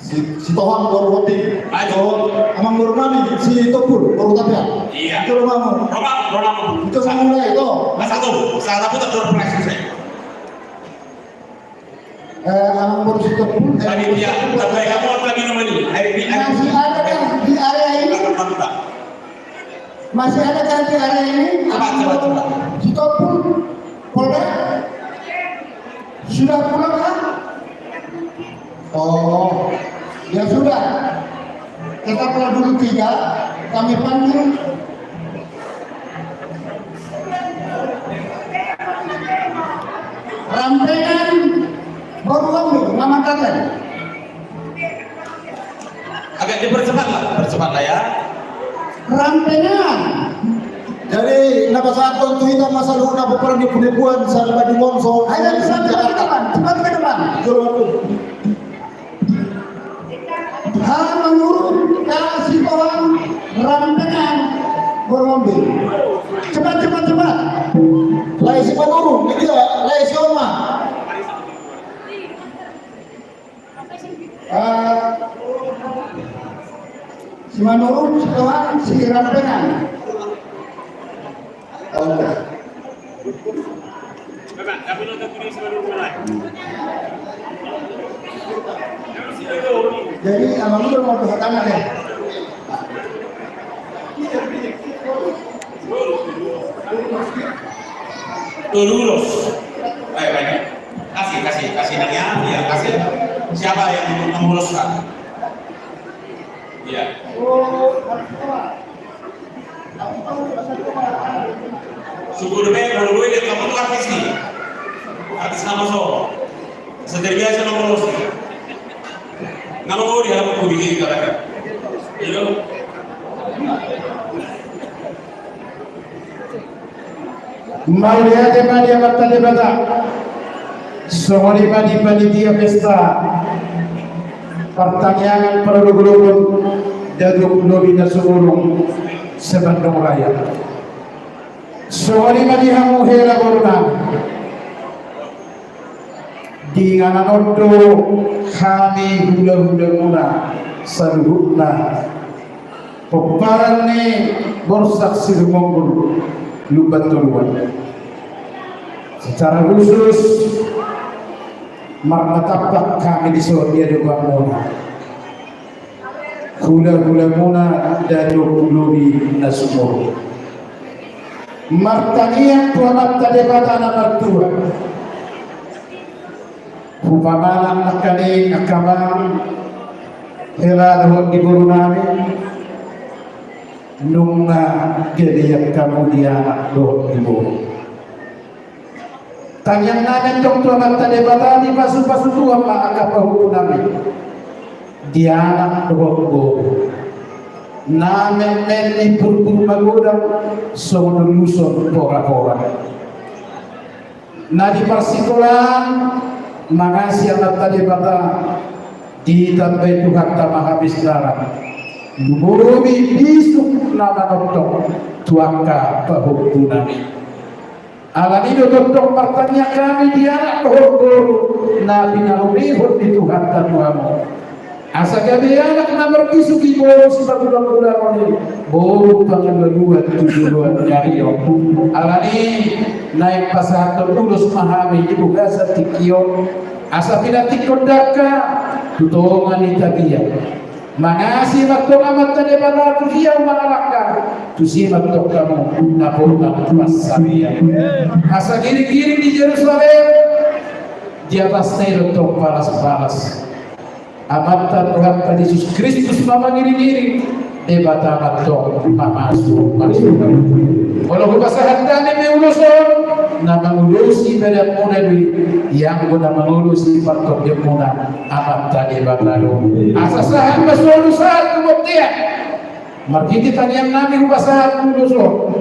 Si Tohan baru hobi. Amang baru kami si Topur baru tapi ya. Iya. Itu rumahmu. Rumah. Itu mulai itu. Satu. Salah pun terpleksi saya. Amang baru si Topur. Panitia terbaik kamu apa minum ini? Masih ada kan di area ini. Masih ada kan di area ini? Coba. Sitopul, Polda? Sudah pulang kan? Oh, ya sudah. Tetaplah dulu 3, kami panggil. Rampengan baru ambil, nama kalian. Agak dipercepat lah ya. Rampengan. Jadi napa saat untuk itu masa lu napa perang di penipuan sampai di Monso. Ayo cepat ke depan. Hal menurut kasih orang rampengan berombil. Cepat. Laisi menurun, ini dia, laisi oma. Si menurun, si Tuhan, si rampengan. Oke. Jadi abang lu mau ke tangan ya? Lurus. Baik. Kasih nanya, ya kasih. Siapa yang menguruskan? Iya. Suku debe, baru dia kamu tuh artis nih. Artis nama so. Seperti biasa mengurus. Nama mau dia aku bikin katakan. Iya. Malihat dia bertanya bata. Semua panitia pesta. Pertanyaan perlu-perlu daduk lobi na sumulong sa Bandung Raya. Semua hamu hela borna. Di nganondo kami hula-hula muna sa luhut na. Pagparan ni Borsak Sirmonggol lubat tuluan. Secara khusus marmatapak kami di Saudi Arabia hula-hula muna daduk lobi na sumulong. Martanian tuanak tadebata na martua. Upamalan na kani akamang helado di guru namin nung gediyak kemudian doon di guru. Tanyang namin doktor na tadebata di pasu-pasu tuwa maakapahu namin. Dianak doon guru. Namin ni purpur magudang sumuluson pora-pora. Na di parsikulan mangasya na talibata di tambay Tuhan tamahapis darah. Lumurumi bisuk na manotong tuangka pahuktu nami. Alanido doktor pertanya kami di anak pahuktu na pinahumihon di Tuhan tanuamu. Asa gabi anak na markisu di bawah sa bulan-bulan ini bawah pangaluan tujuan nyariyo alani naik pasahaton tulus mahami ibu gasa tikiyo asa pinatikon daka tutongan itabiya manasi maktong amat tade bala tuhiyaw manalaka tusimat to kamu napunta masabiya asa giri-giri di Jerusalem dia pasti untuk balas-balas amatan Tuhan Yesus Kristus mama diri debata mato masuk. Kalau kebasahan ini uluson nama ulusi pada muda yang guna mengulusi partok dia muda amat tadi banglalu asasahan masuk saat kemudian markiti tanyang nami kebasahan uluson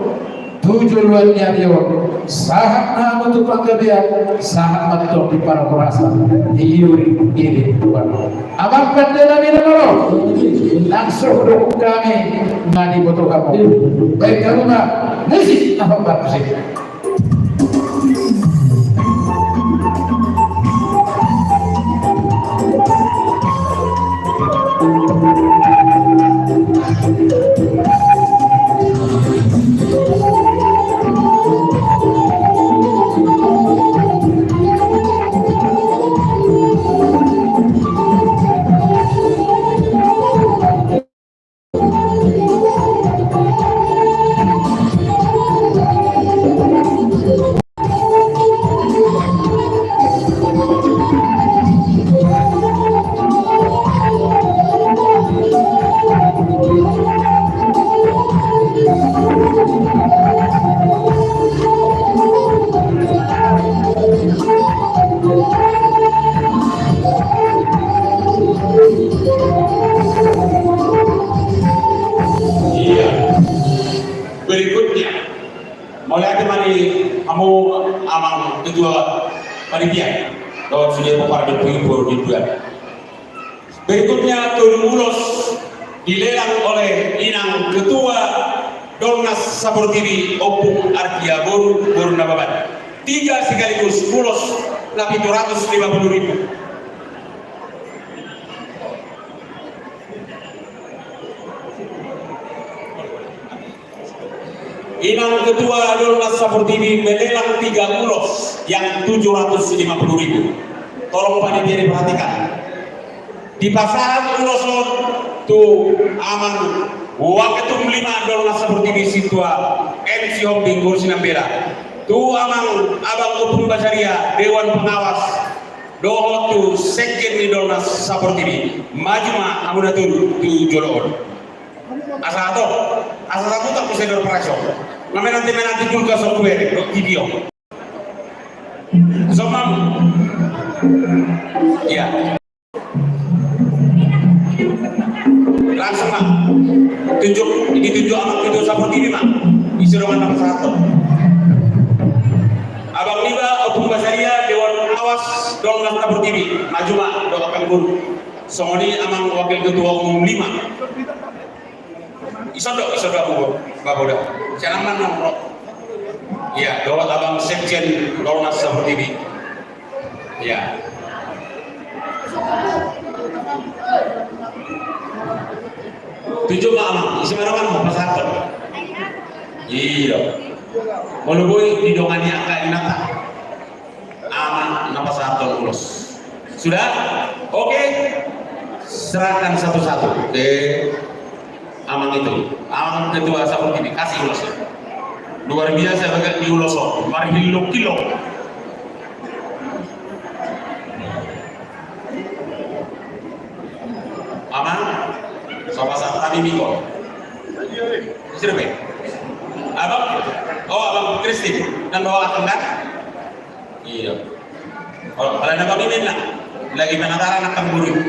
tujuannya dia sahat nama tu panggabian sahat matok di para kurasa diiuri ini Tuhan abang pandela ni nama langsung dong kami ngadi butuh kamu baik kamu nak musik apa musik mulai mari kamu amang ketua panitia dan sudah memperbaiki penghibur di bulan. Berikutnya Tunulos dilelang oleh Inang Ketua Dornas Saportivi Opung Arkia Boru Nababan. 3 sekaligus mulos lebih 250.000. Inang Ketua Dornas Saportivi melelang 3 mulos yang 750.000. Tolong panitia diperhatikan. Di pasaran uloson tu amang waketum 5 Dornas Saportivi Situa MC Holding Kursi Nambela. Tu amang abang Opung Basaria Dewan Pengawas doho tu sekjen di Dornas Saportivi Majuma Amunatur tu Jolon. Asal satu tak bisa berperasaan. Nanti juga software video. Somam, ya. Langsung mak, ditunjuk anak itu Saportivi mak, disuruh nomor 1. Abang Liba Opung Basaria Dewan Pengawas Dornas Saportivi maju mak doakan pun. Songoni amang wakil ketua umum 5. Isodok aku baboda. Jangan nomor. Ya, doa abang sekjen Dornas Saportivi. Ya. Tujuh amang, isi mana mau pasal. Iya. Kalau boy di dongani angka inata. Aman napa satu ulos. Sudah? Oke. Serahkan satu-satu. Amang itu, amang ketua Saportivi kasih ulos. Luar biasa bagai di uloso, mari kilo. Amang, sama tadi Miko. Siapa? Abang, abang Kristin dan bawa akang kan? Iya. Kalau ada nama mimin lah, lagi penataran akan buru.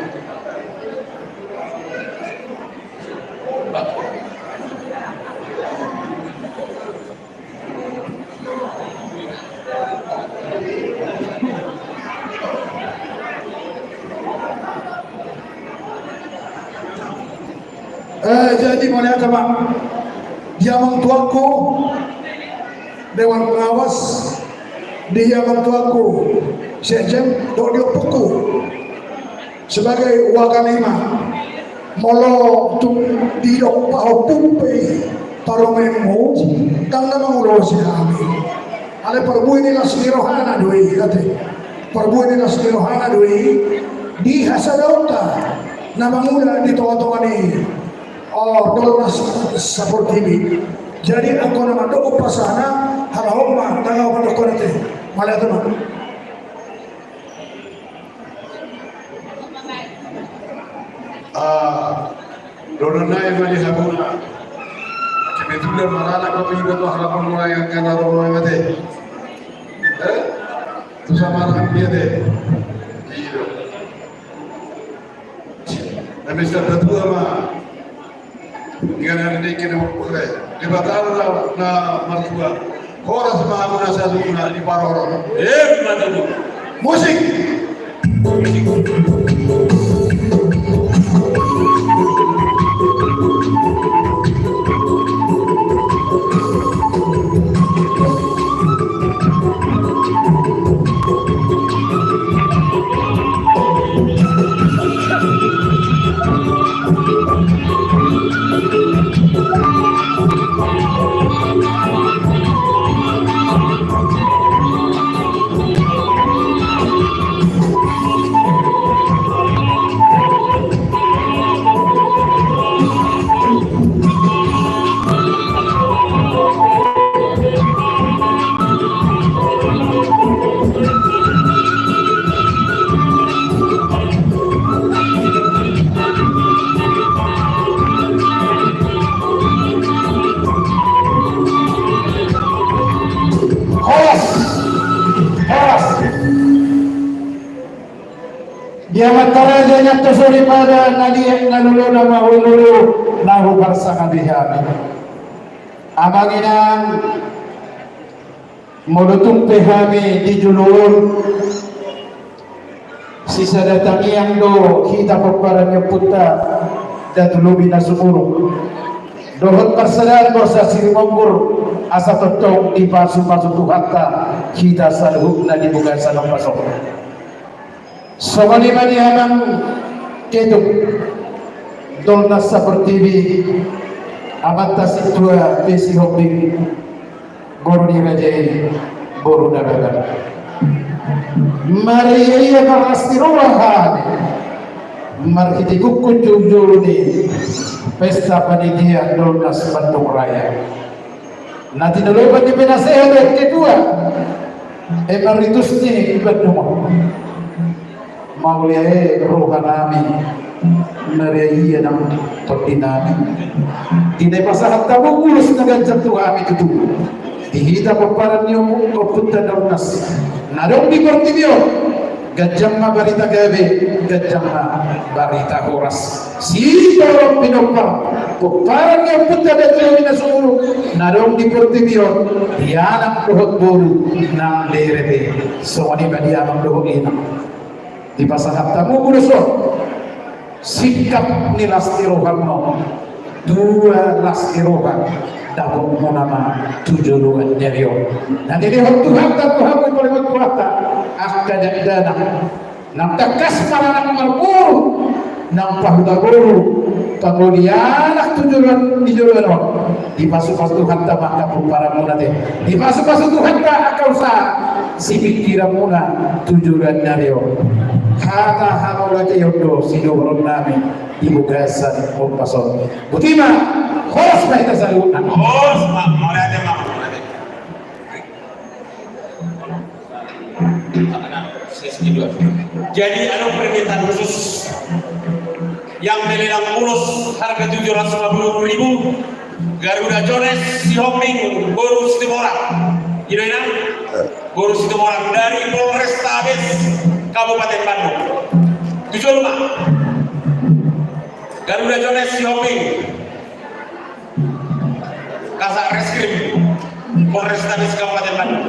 Jadi mulai Pak, dia mentuaku Dewan Pengawas, dia mentuaku Sekjen Dodio Puku sebagai wakil 5 molo tung diok pau pumpe paromemo tangga mengurusi kami. Ale perbu ini lah senirohana doi kate. Perbu ini lah senirohana doi di hasadauta nama muda di toa-toa ni. Dornas Saportivi. Jadi aku nama doa pasana harahoma tangga pada konate. Malah teman. Dononai mali habuna. Kebetulan marana kopi betul harapan mulai yang kena rumah mate. Tu sama orang dia deh. Iya. Nabi sudah tua mah. Dengan ini kena boleh. Di batal na mertua. Koras mah munasa suna di paroro. Mata tu. Musik. Dia matarajanya tersuri pada nalulu nama ululu nahu bangsa kadihami. Abang inang Mulutung pehami di julur sisa datangi yang do kita peparannya puta dan dulu bina sumuru dohot persadar borsa sirimonggur asa totong di pasu-pasu tuhata kita salhubna di bukan salam pasok somali mani hamang ketuk dolnas seperti ini amat tasik tua besi hobbing boru di rajai boru dadagan mari iya parastirohan mari kita kukun jujur ni pesta panitia Dolnas Bandung Raya nanti dulu bagi penasehat kedua emeritus ni Bandung mau lihat rohan kami mari iya nam terdinami tidak pasal tamu urus dengan jatuh kami itu dihita peparan yung kopunta Dolnas narong di Portibio gajang ma barita gabe gajang ma barita horas si orang pinopar peparan yung punta datu na sumuro narong di Portibio dianak dohot bolu na lerete so ani ba diamang dohot ina di pasahap tamu uruso sikap ni lastirohan mo dua lastirohan dapat menama tujuan nyeriok. Nanti dia Tuhan dan Tuhan boleh berkuasa. Akan dana, nang takas para nang marpur, nang pahudaguru, pengulianak tujuan di jualan. Di pasu-pasu Tuhan tak maka para muna deh. Di pasu-pasu Tuhan tak akal sah. Si pikiran muna tujuan nyeriok. Kata hamulah keyodo sidoron nami ibu gasan pasal. Butima. Horas na ita sa lunan. Horas, maulate mak. Jadi ada permintaan khusus yang melelang mulus harga 750.000 Garuda Jones si Hopping Boru Situmorang. Inoina Boru Situmorang dari Polrestabes Kabupaten Bandung. Tujuan rumah Garuda Jones si Hopping Kasar Reskrim Polrestabes Kabupaten Bandung.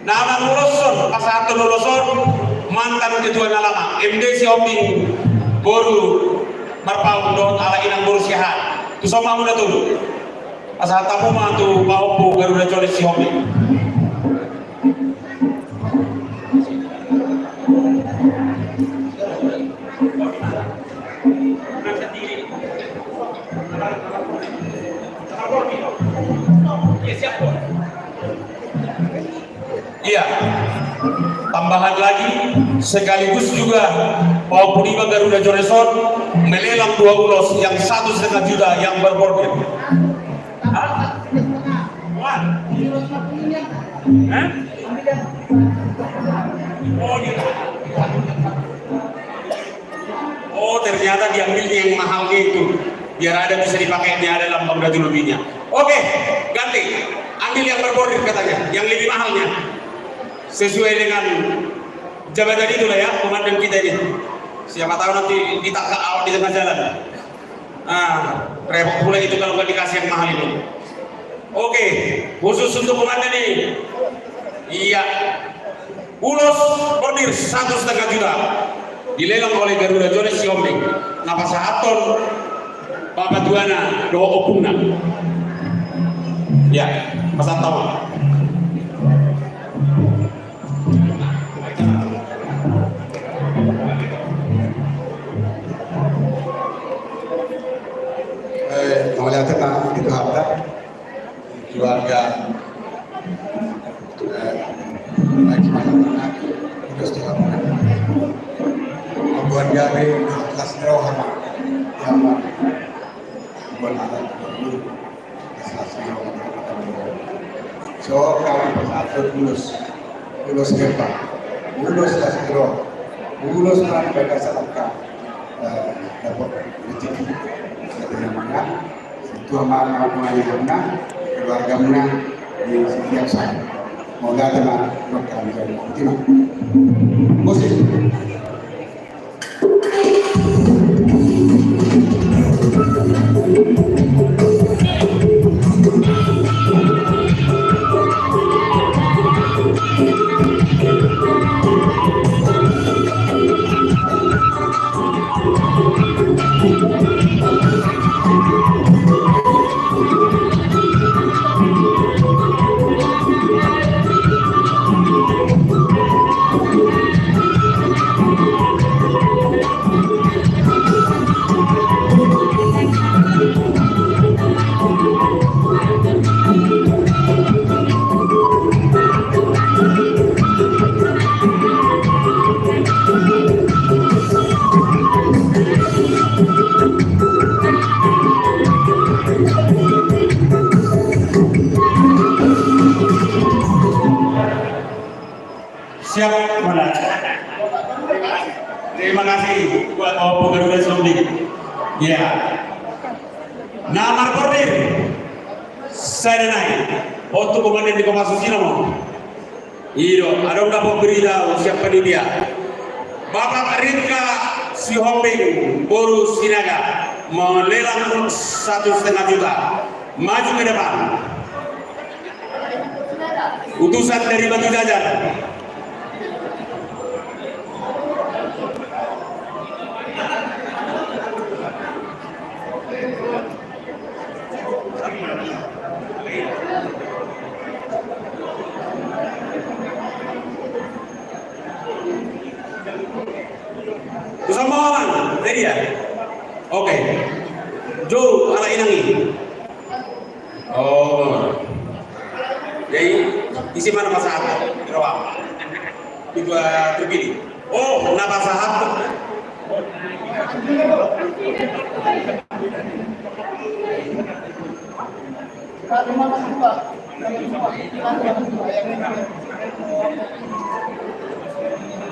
Nama Nuloson Pasar Nuloson mantan ketua Nalama MD Sioping Boru Marpau Don ala inang Boru Sihat. Tu sama muda tu. Pasar tamu mantu Paopo Garuda Jones Sioping. Iya, tambahan lagi sekaligus juga Pak Purima Garuda Joneson melelang 2 ulos yang 1,5 juta yang berbordir. Oh, ternyata diambil yang mahalnya itu biar ada bisa dipakai di ada lambang datu lebihnya. Oke, ganti ambil yang berbordir katanya yang lebih mahalnya sesuai dengan jabatan itulah ya komandan kita ini. Siapa tahu nanti ditangkap awal di tengah jalan. Repot pula itu kalau nggak dikasih yang mahal itu. Oke, khusus untuk komandan ini. Iya, ulos bordir 1,5 juta dilelang oleh Garuda Jones Siombing. Napa sahaton Bapak Tuana doa opungna. Ya, masa tahu. Melihat itu harta keluarga lagi mana terus dilakukan membuat gawe kelas rohama yang berada di kelas rohama. So kawan persatu lulus kepa lulus kelas roh lulus kan beda salahkan dapat rezeki dengan mana Tuhan maha mengajarkan keluarga menang di setiap saat. Moga tenang berkah menjadi optimal. Musik. Siap, mana? Terima kasih buat Opo Garuda Sombing. Ya. Namar Bordir. Saya naik. Untuk komandan di Kopassus Sinamo. Iyo, ada undang berita siapa dia? Bapak Rika Sihombing Boru Sinaga melelang 1,5 juta. Maju ke depan. Utusan dari Batu Jajar. Kusambawan, dari ya. Oke. Jo ala inangi. Oh. Jadi isi mana pasahat? Rawang. Itu terpilih. Oh, na pasahat.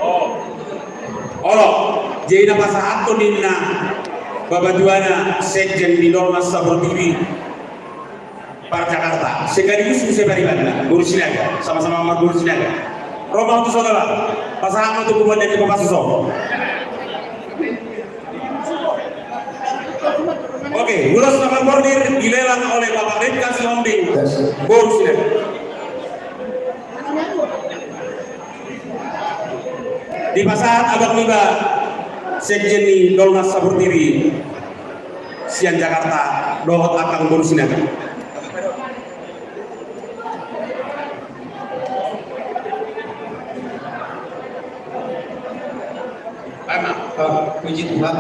Oh. Olo, jadi na pasahat to din na babajuana sekjen di Dormas Sabortibi Par Jakarta. Sekaligus bisa beribadah, Guru Sinaga, sama-sama sama Guru Sinaga. Roma untuk saudara, pasangan untuk kubuat dan Kopassus. Oke, ulas nomor bordir dilelang oleh Bapak Rika Sihombing, Guru Sinaga. Di pasahat Abang Niba, sekjen di Dormas Sabortibi, Sian Jakarta, dohot akang Guru Sinaga. Puji Tuhan,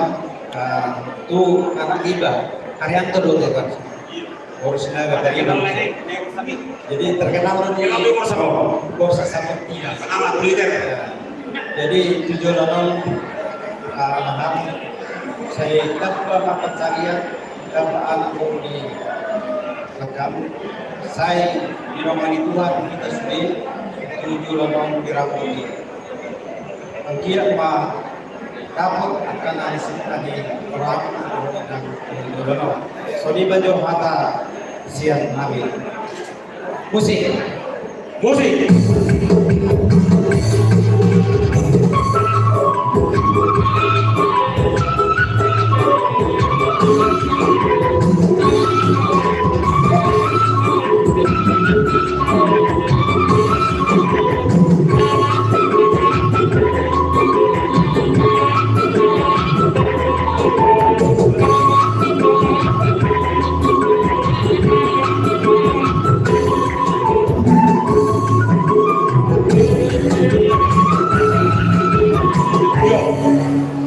itu anak iba Haryanto dulu ya kan, Guru Sinaga dari Indonesia. Jadi terkenal di Borsa Sabortibi. Amat militer. Jadi jujur saya tanpa percaya dan anak di lengkap. Saya dirahmati Tuhan kita sudah jujur dirahmati. Mungkin dapat akan ada orang dan dono. So di baju mata siang nabi. Musik.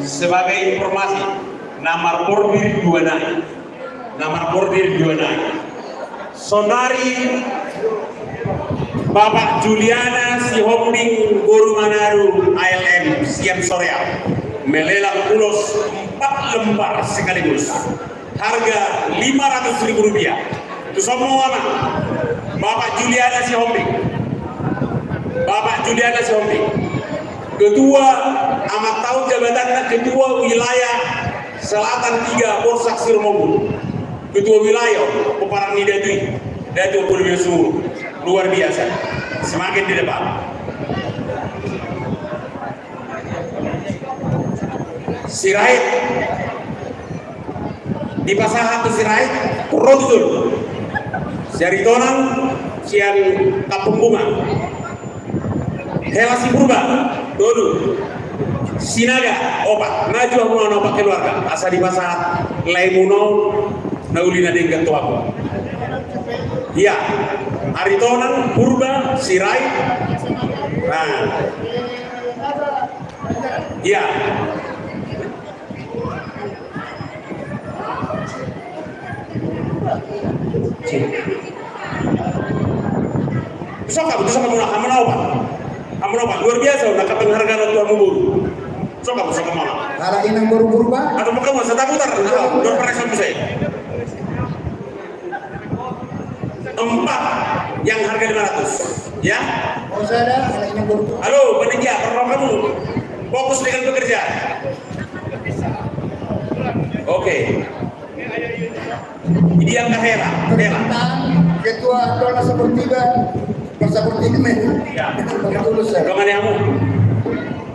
Sebagai informasi, nomor bordir 2 naik. Nomor bordir 2 naik. Saudari Bapak Juliana Sihombing Guru Manaru ALM Siam Soreal melelang ulos 4 lembar sekaligus. Harga Rp500.000. Itu semua mana? Bapak Juliana Sihombing. Ketua amat tahun jabatan Ketua Wilayah Selatan 3 Borsak Siromongul. Ketua Wilayah Peparang Nidatu Datu Purwiesu luar biasa. Semakin di depan. Sirait di pasahat Sirait Rotul Syaritonang Sian Kapung Bunga Helasi Purba Dodu Sinaga opat Najwa Muno opat keluarga asa di pasahat Laimuno Naulina Dengga Tuaku. Iya Aritonang Purba Sirait. Nah iya Soka betul sama muna amanopat luar biasa udah penghargaan Tuhan Mubur. Soka betul sama mana? Ala inang buru-buru ba? Atau muka mau saya putar, dua perekam saya. 4 yang harga 500, ya? Saudara, alainya buruk. Halo, panitia, perlu kamu fokus dengan bekerja. Oke. Ini yang Hera. Ketua Dona Sportiva Persaportivi. Ya. Lulus saya. Dongan kamu.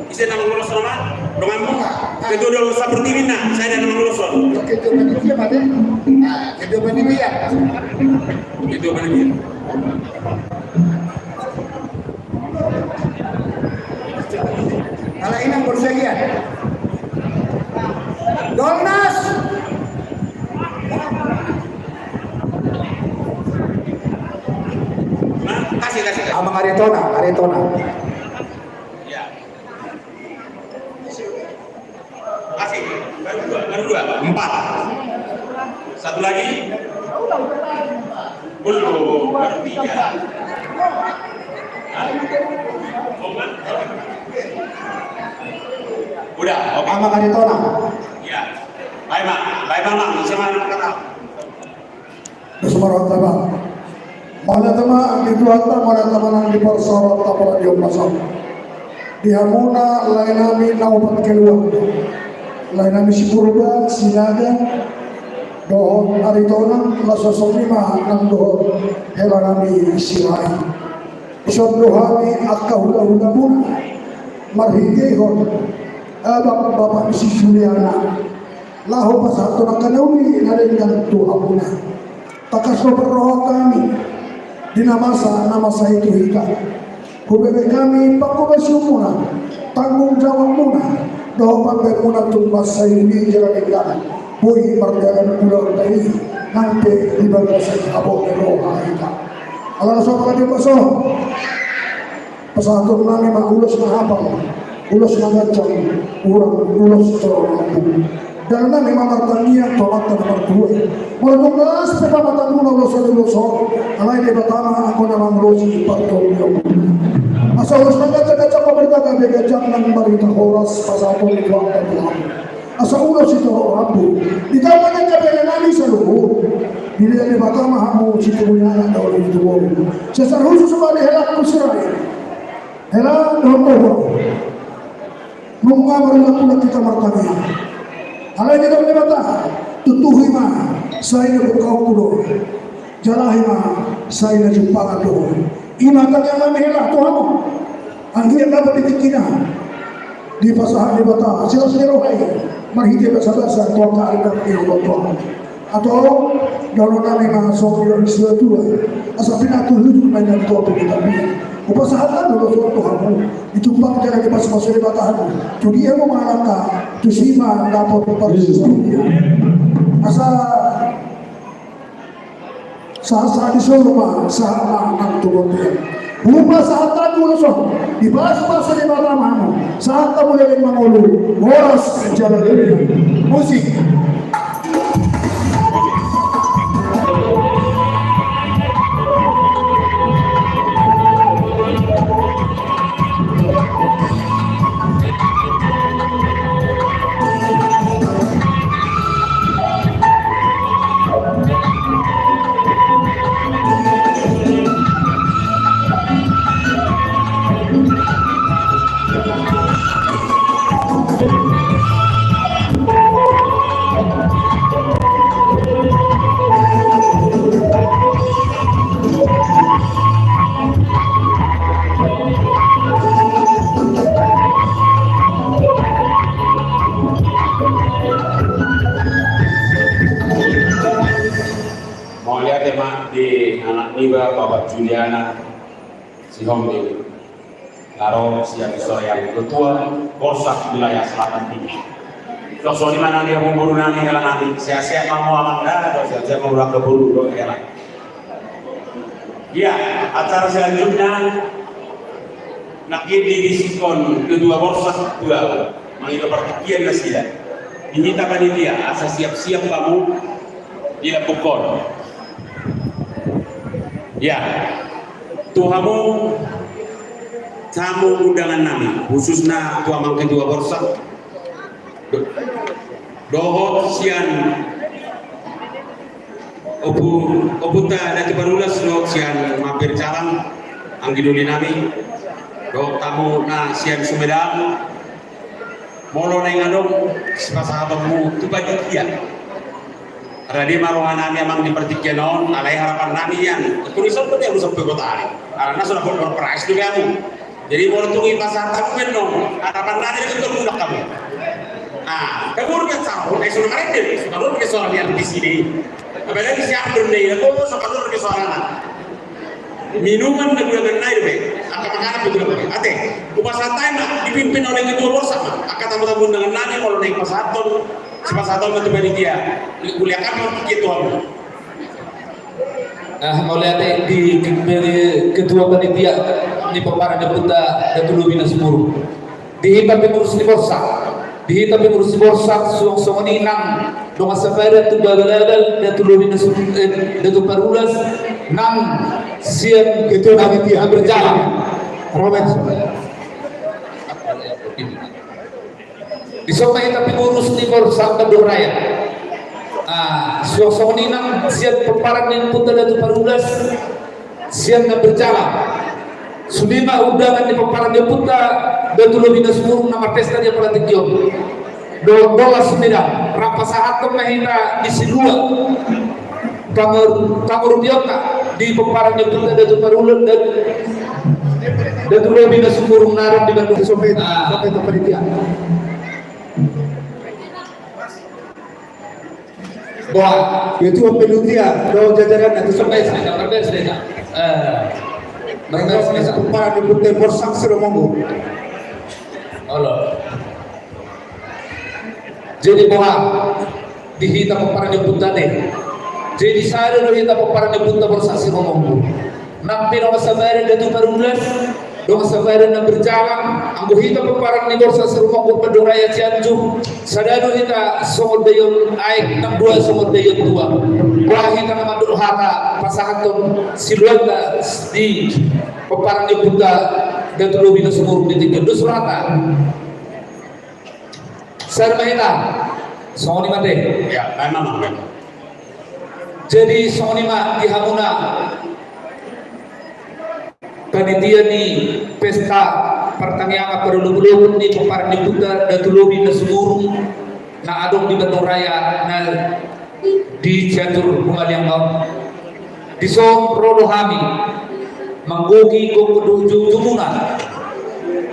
Isi nama lulus nama? Donganmu? Ketua Dona Sportivi nah, saya ada nama lulus. Ketua panitia mana? Ketua panitia. Ketua panitia. Kalau inang bersedia. Donas. Nah, kasih. Amang Aritona. Ya. Kasih. Baru dua. 4. Satu lagi. Belum. Baru 3. Udah, oke. Amang Aritona. Ya. Baik, Bang. Sama anak kata. Bismillahirrahmanirrahim. Bang. Mana teman itu hantar mana teman yang dipersorot tapal di pasal. Dihamuna lain kami naupat keluar. Lain kami si purba sinaga dohon Aritona lasosok lima nang dohon hela kami sirai. Isod dohami akka hula muna marhigehon abang bapak si Juliana lahu pasatu nakanawi naringan tuhamuna takas berroh kami dinamasa nama saya itu hika kubebe kami pakubasumuna tanggung jawab muna doh pakai muna tumbas saya ini jalan ikan bui perdagangan pulau tadi nanti di bagasan abok roha hika Allah sobat di baso pesatu nami mah ulus mahapal ulus nagancang ulus terlalu dan memang pertanian tolak dan berdua melukas pepamatan mula ulos alai di batama aku nama melusi partolio asal ulus nagancang pemerintah kabe gajang nang berita horas pasapol di kuang dan tuhan asal ulus itu rambu di kampanye kabe nami seluruh bila di batama hamu situ punya anak daun itu sesar khusus sekali helak kusirai helak dohon nunga berlaku kita martanya alai kita berkata tutuhi mah saya berkau kudo jalahi mah saya jumpa kudo imatan yang memihlah Tuhan anggi yang dapat ditikina di pasahan di bata sila rohai marhiti basa-basa Tuhan keadaan Tuhan atau dalam nami mah sokir istilah Tuhan asal pinatu hidup banyak Tuhan kita upasahan dulu suatu kamu ditumpang jangan dipas-pasuri batahan tu dia mau mengalahkan tu sima dapat partisipasi asal sah-sah disuruh mah sama nang turun dia saat tahu langsung dibahas-bahas di batahan saat tahu dari mangulu boros jalan ini musik di anak Niba, Bapak Juliana, si Homdi, Karo, siap sore yang ketua, Polsak wilayah Selatan Tinggi. Dokso di mana dia memburu nanti helan nanti, saya mau amanda, saya mau ulang keburu do helan. Ya, acara selanjutnya nak di disikon kedua Polsak dua, mengikat pertikian nasinya. Dinyatakan dia, asal siap-siap kamu dilakukan. Ya, tuhamu tamu undangan nami, khususnya tua mangke dua borsa, dohot sian, oputa dan ceparulas dohot sian mampir calang, anggiduli nami, do tamu na siang Sumedang molo na ngadong sepasahabatmu tu bagi kian Radi maruhan nami amang dipertikian non alai harapan nami yan tulisan ko yang usap kota ali karena sudah buat price juga kamu jadi mau tunggu pasar tamu menong harapan nami itu termudah kamu kamu udah tahu sudah kemarin kalau ke soal yang di sini apalagi siap bernei aku sekarang ke soal minuman dengan naik be akan makanan betul betul ate upas santai nak dipimpin oleh ketua bersama akan tamu-tamu dengan nani kalau naik pasaton sepasatol itu panitia kuliah kamu gitu mulai di ketua panitia di peparan deputa dan tulu bina semuru dihitam pengurus di borsa dihitam pengurus di borsa suang inang donga sabada tu bagalal dan tulu bina dan tu parulas nang siap ketua panitia berjalan Robert disomai tapi ngurus di borsa Bandung Raya suasana nang siap peparan yang putar dan parulas siap na berjalan sudima undangan di peparan yang putar dan tulubina semurung nama pesta dia pelantikion dola semida rampas saat kemahina di silua kamur biota di peparan yang putar dan parulas dan tulubina semurung narang di Bandung sampai panitia bahwa itu penutia do jajaran itu sampai mereka para deputi borsak Siromongo. Allah. Jadi bahwa dihitam para deputi jadi saya dihitam para deputi borsak Siromongo. Nampi nama sabari datu parulas dong sabari na berjalan anggo hita peparan ni borsa Siromongo Bandung Raya Cianjur sadado hita sumod dayon ay nang dua sumod dayon dua wah hita na madul hata pasahaton siluanda di peparan ni buta dan tulubina sumurung di tiga dus rata sarma hita songoni mate ya memang jadi songoni ma di hamuna panitia ni pesta pertanian perlu-perlu ni peparan di putar dan tulubi na sumurung na adong di Bandung Raya na di Cianjur Bungaliang di song rodo kami manggugi kong kuduju jumuna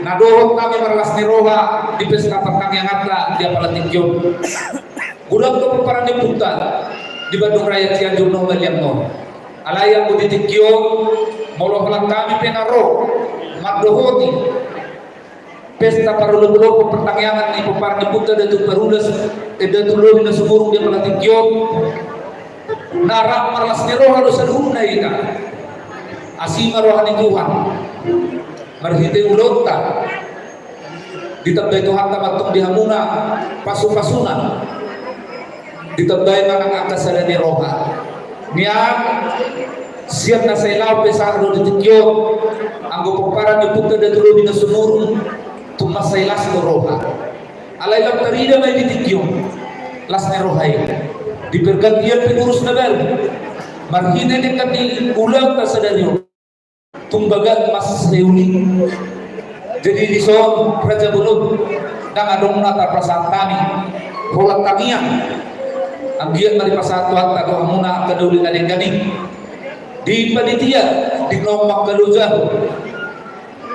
na dohong kami meralas ni roha di pesta pertanian ata di apalatikyo gulang ke peparan di putar di Bandung Raya Cianjur Bungaliang alayang kuditikyo molo kami penaro magdohoti pesta parululo pertangyangan ni peparan puta dan parulas dan tulung na sumurung dia palatikyo narang marlas ni roh harus aduna ita asima rohani Tuhan marhite ulota ditabay Tuhan tamatung dihamuna pasu-pasuna ditabay manang atas ada ni roha niang siap na sa ilaw pesar do ditikyo anggo peparan ni puta dan tulung na sumurung tumasay las do roha alay lang tarida may ditikyo las ni rohay di pergantian pengurus na bel marhina ni kati ulang ta sa danyo tumbagan mas sayuli jadi di son Raja Bulog nang adong nata prasat kami hulang tangian ang giyan maripasatu at tago muna kaduli na gani di panitia di nomok kalujah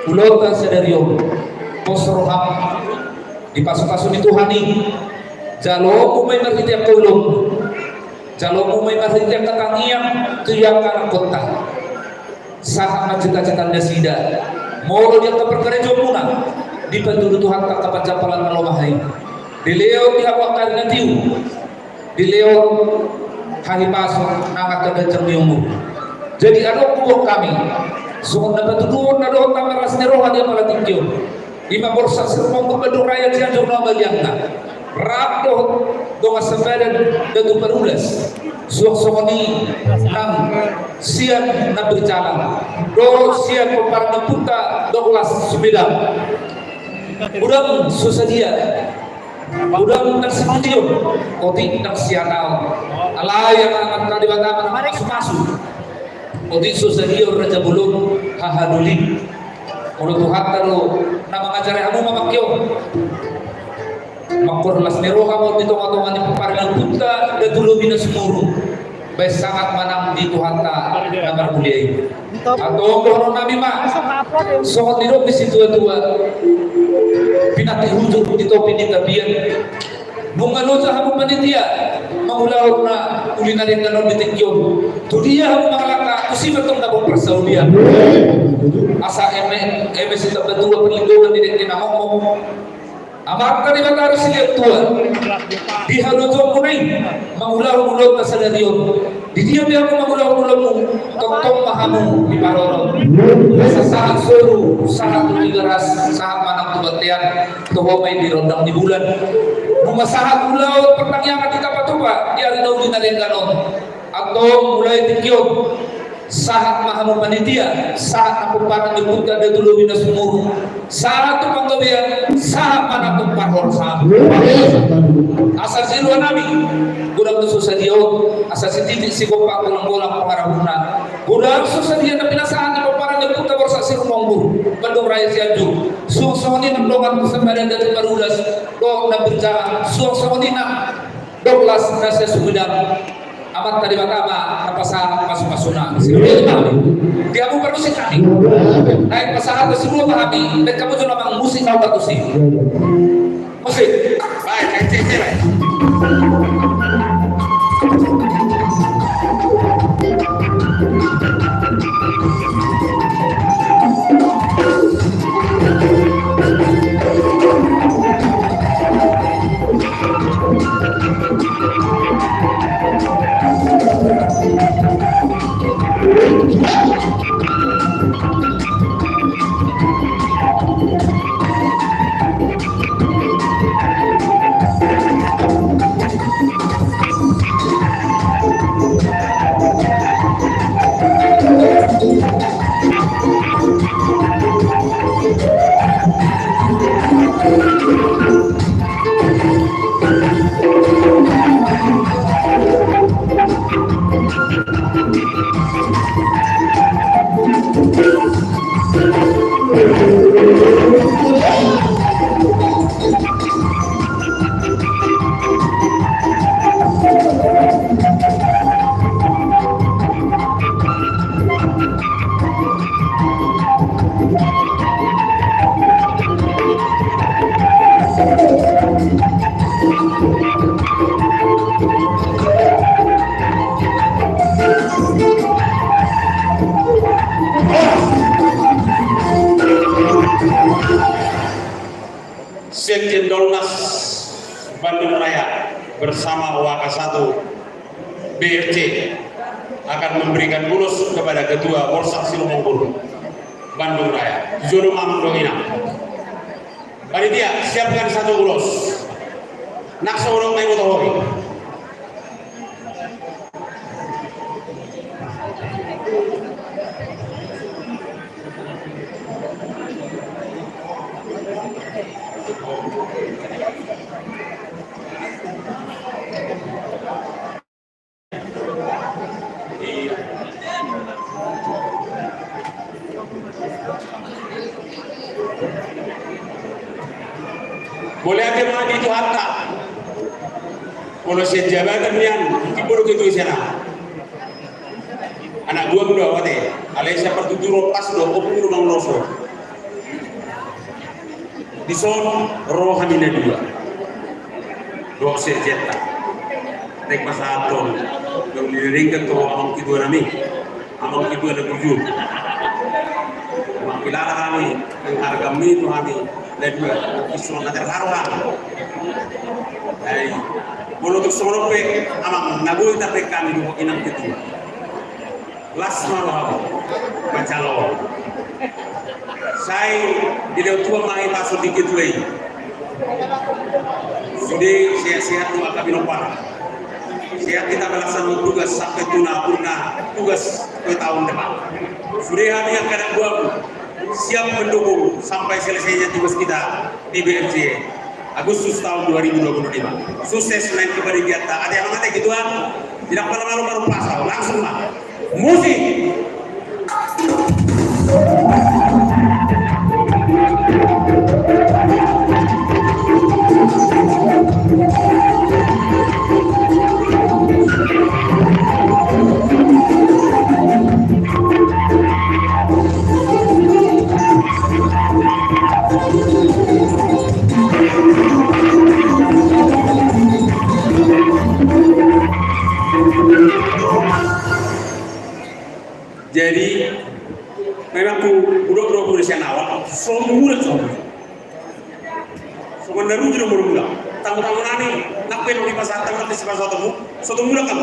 ulotan sa daryo posroham di pasu-pasu ni Tuhani jalo mo may marhitiak tulong jalo mo may marhitiak katangiang tuyang karang kota sahat macita-cita nasida moro dia keperkerejo muna di penduduk Tuhan tak kapan japalan malomahai di leo dihawak karena tiu di leo hari pasok nangat kedancang diumur jadi ada kuah kami sungun dapat tudun ada otak maras neroha dia malah tinggi lima borsa Siromongo Bandung Raya Cianjur nama liangna rato donga sembadan datu parulas suasoni nang siap na berjalan do siap peparna puta dolas Sumedang udang susadia udang tersedia kotik tak sianau alaya anak tadi bagaimana masuk-masuk kotik susadia Raja Bulog hahaduli Mulut Tuhan taruh nama ngajari kamu mamakyo. Makurlas nero kamu di tonga-tonga di peparingan punta dan dulu bina semuru. Baik sangat manang di Tuhan ta namar kuliah. Atau orang nabi mak soal di di situ tua pinati hujur di topi di tabian. Mungalo sa hamu panitia mangulaw na kulinarin na di tikyo. Tudiya hamu mangalaka kusibatong na kong persaulian. Asa eme sita berdua perlindungan di kinamong amar kali bakar sila tua di halojo munay mangulaw na sa dadiyon di dia mo mangulaw totong mahamu di paroro sa saat suru saat tuligaras saat manang tubatian tuho may dirondang di bulan masahat ulaw pertanyaan kita patupa di arinaw dinalin ganon atau mulai tikyo saat mahamu panitia saat aku parang dipunta de dulu bina sumuru saat tu panggabian saat mana tu parhor saat asal silwa nami gudang tu susah dia asal si titik si gopak bolang-bolang pengarahuna gudang susah dia tapi nasaan di parang dipunta borsa si rumonggur Bandung Raya Cianjur suang-suang ini nablokan kesembaran dari Parudas dok dan berjalan suang-suang ini nak doklas nasi sumedang amat tadi makama napasa masuk-masuna dia mau bermusik kami naik pasahan ke sebelum kami dan kamu juga memang musik kau batu sih musik baik baik Sekjen Dolmas Bandung Raya bersama Waka 1 BRC akan memberikan bulus kepada Ketua Borsak Silumonggur Bandung Raya Jono Mamdongina. Panitia siapkan 1 bulus. Naksa orang may motohobi. Boleh ada mana itu harta. Kalau saya jabatan yang diburu ke sana. Anak gua udah wate. Alisa pertujuh pas lo opung rumah loso. Di son rohamina dua. Dua sejeta. Tek pasaton. Dong diringkan tuh amang kidu nami. Amang kidu ada tujuh. Amang pilara kami. Harga mie itu kami. Dan isu nanti haruan. Dari mulut sorope amang nabu tapi kami dulu inang itu. Las malam macalo. Saya tidak tua main masuk dikit lagi. Sudah sehat-sehat dua kami lupa. Sehat kita melaksanakan tugas sampai tuna tugas ke tahun depan. Sudah kami yang kadang dua siap mendukung sampai selesainya tugas kita di BMC Agustus tahun 2025. Sukses naik kepada Giata. Ada yang mati gituan? Tidak pernah malu-malu pasal, langsung lah. Musik. Jadi memang ku udah Indonesia awal semua mulai semua. Semua dari udah mulai. Tamu-tamu nani nak di pasar tamu di pasar satu mulai kan.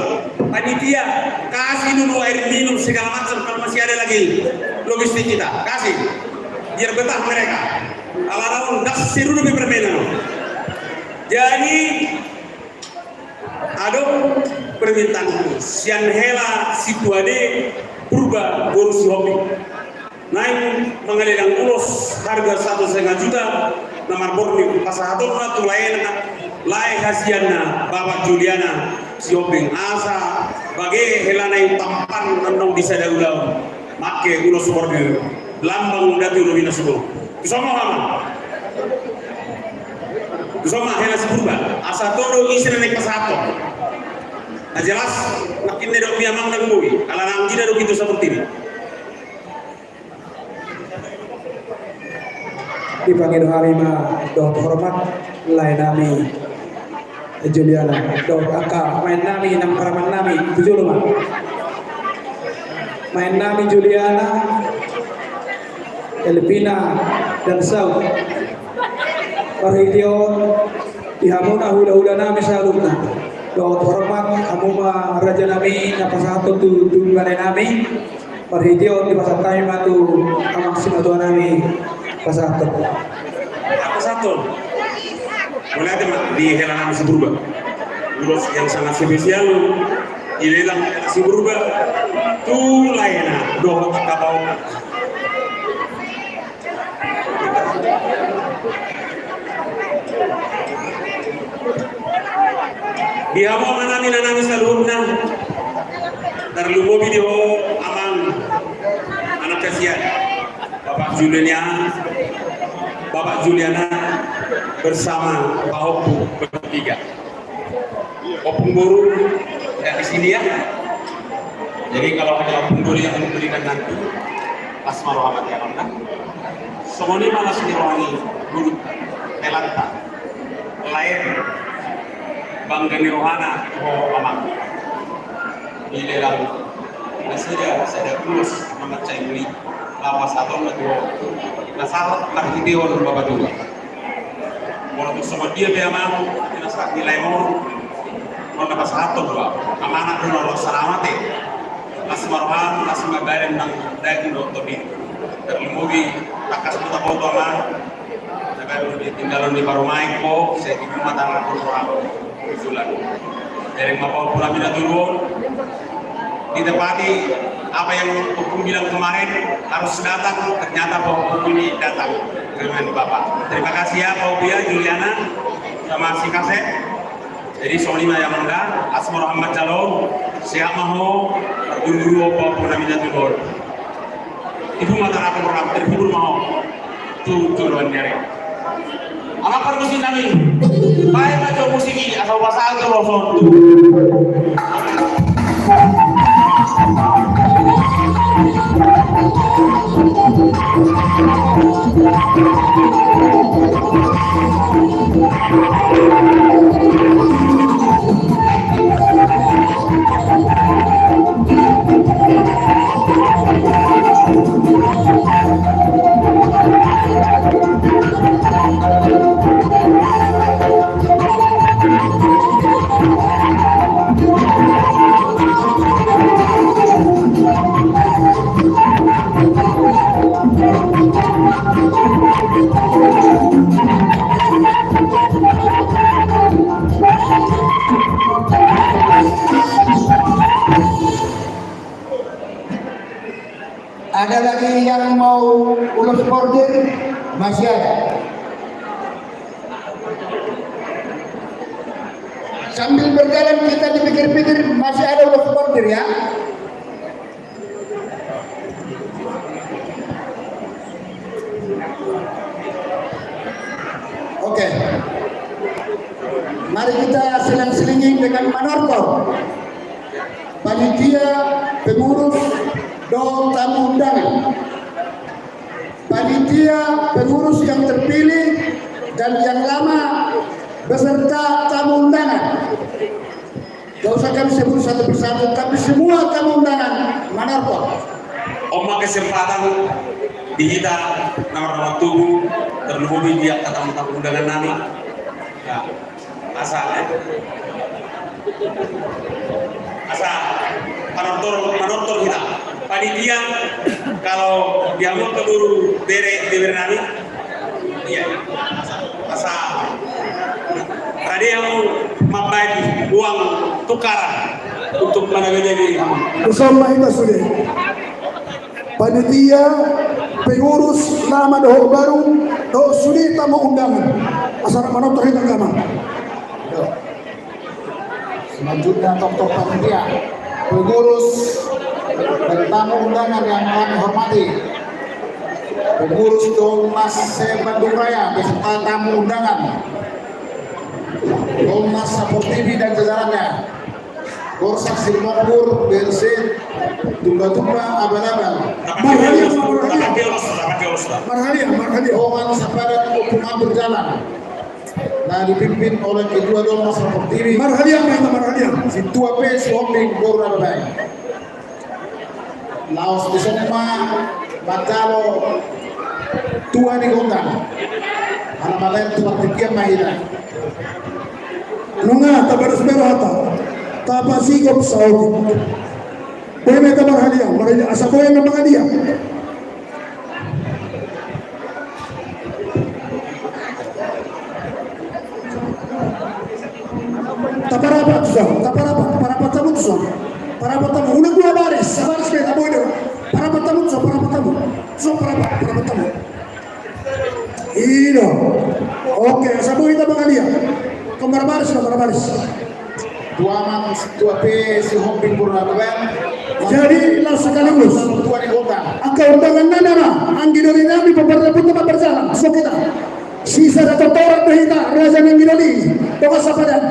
Panitia kasih dulu air minum segala macam kalau masih ada lagi logistik kita kasih biar betah mereka. Alarm nak seru lebih permainan. Jadi ada permintaan sian hela situade purba boru si hobi naik mengalirkan ulos harga 1,5 juta nomor borni pasahaton na tulayan lain hasianna Bapak Juliana si hobi asa bagai hela naik tampan nandong bisa daulau make ulos borni lambang datu lebih nasubo kisoma mama kisoma hela si purba asa todo isra naik pasahaton. Nah jelas, makin nedok biamang dan bui. Kalau nang tidak dok itu seperti ini. Dipanggil harima doh hormat lain nami Juliana doh angka main nami nang paraman nami tujuh rumah main nami Juliana Elvina dan Saud Parhidion dihamuna hula-hula nami salutna doa hormat kamu mah raja nami napa satu tu tunggane nami perhijau di pasar kami matu amak simatuan nami pasar satu boleh ada di helanan si berubah ulos yang sangat spesial ilelang si berubah tu lainnya doa kabau di hawa manami nanami salurna terlubo video amang anak kasihan Bapak Juliana bersama Pak Opung bertiga. Opung Boru tidak di sini ya. Jadi kalau ada Opung Boru yang memberikan nanti Asma Rohamat ya Allah. Semoni malas dirohani guru telanta lain Bangga Nirohana Amang di dalam saya tulus memecah ini lawas atau kedua nasar marhidion bapak dua walaupun sama dia mau nasar nilai mau dapat satu dua amanah dulu Allah salamate asmarohan asma bareng nang daging dokter ini terlumugi takas kita foto aman saya tinggalan di Parumai kok saya di rumah tangga orang usulan dari Bapak Pura Bina Turun ditepati apa yang hukum bilang kemarin harus datang ternyata Pak Hukum ini datang dengan Bapak. Terima kasih ya Pak Bia Juliana sama si Kasep jadi Sonima yang muda Asma Muhammad Jalon siap maho dulu Pak Pura Bina Turun ibu mata aku orang terhibur mau tujuan dari apa permisi kami baik macam musik ini asal pasal ke losong Ada lagi yang mau ulos bordir? Masih ada. Sambil berjalan kita dipikir-pikir masih ada ulos bordir ya. Oke. Mari kita selang-selingin dengan Manortor. Panitia, pengurus, dan tamu undangan. Panitia, pengurus yang terpilih dan yang lama beserta tamu undangan. Gak usah kami sebut satu persatu, tapi semua tamu undangan Manortor. Oma kesempatan digital nama tubuh terlebih dia kata undangan nami. Ya, asal penonton kita panitia kalau dia mau keburu bere nami. Iya, asal tadi yang membagi uang tukaran untuk menangani bersama kita sudah panitia pengurus nama doh baru doh sudah tamu undangan asal menonton kita kama. Selanjutnya tokoh panitia, pengurus dan tamu undangan yang kami hormati. Pengurus Thomas Bandung Raya beserta tamu undangan. Thomas Saportivi dan jajarannya. Borsak Silmokpur, Bersin, Tumba-tumba, Abal-abal. Marhalia. Oman Saparat Hukuman berjalan. Nah dipimpin oleh Ketua Thomas Saportivi. Marhalia. Ketua PS Hombing Bora Babai. Laos di Sonema, Batalo, Tua di Gondang. Alam-alam Tua Tikian Mahina. Nunga tabaras berata. Tapasikop Saudi. Boleh mereka marhalia asa boleh memang dia. Taparapat tamu tuh. Parapat tamu. Ulang dua baris mereka boleh. Parapat tamu. Parapat tamu. Iya. Oke, asa boleh kita marhalia. Kamar baris. Tua PS Hombing Bora Babai. Jadi lah sekaligus Tua di Gondang. angka undangan nana anggi dari nabi beberapa tempat berjalan so kita sisa atau torat kita raja anggi dari bawa sapadan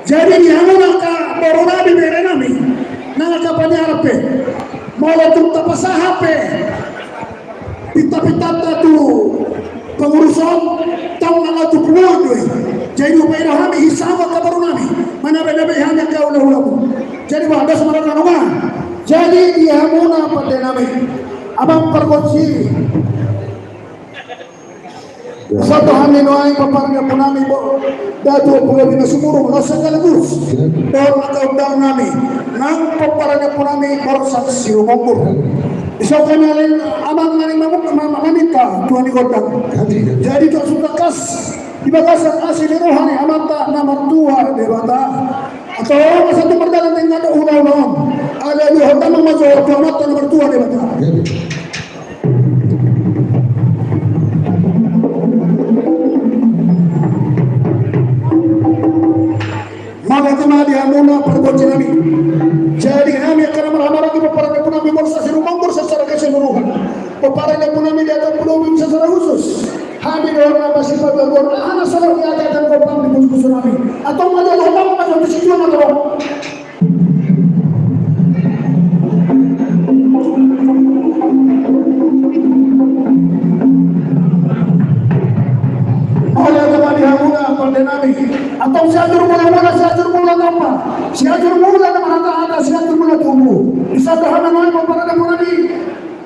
jadi di hamuna ka baru nabi bere nami nana kapanya arape malah tu tapasa hape pita tu pengurusan tahu nana tu keluar jadi upaya kami hisaba ka baru nabi mana benda hanya kau lahu jadi wadah semarang rumah jadi dia muna pada nami abang perkoci satu hari noai paparnya punami datu pulau bina sumurung nasa kalagus dan atau undang nami nang paparnya punami barusan siu mongkur isau kenalin abang maning manita tuan ikotang jadi tu sudah kas di bagasan asli rohani amanta nama tua dewata atau satu perjalanan dengan ada ulang-ulang ada di hotel masuk amanta nomor tua dewata maka teman dia muna perbuatan kami jadi kami akan merahmati peperangan punami bursa sirumanggur secara keseluruhan peperangan punami di atas pulau secara khusus kami orang masih pada orang anak salah kita dan korban di musuh tsunami atau ada orang macam di situ atau oleh teman dihamuna kondenami atau siatur mula apa siatur mula nama siatur mula tumbuh bisa berhadapan peperangan punami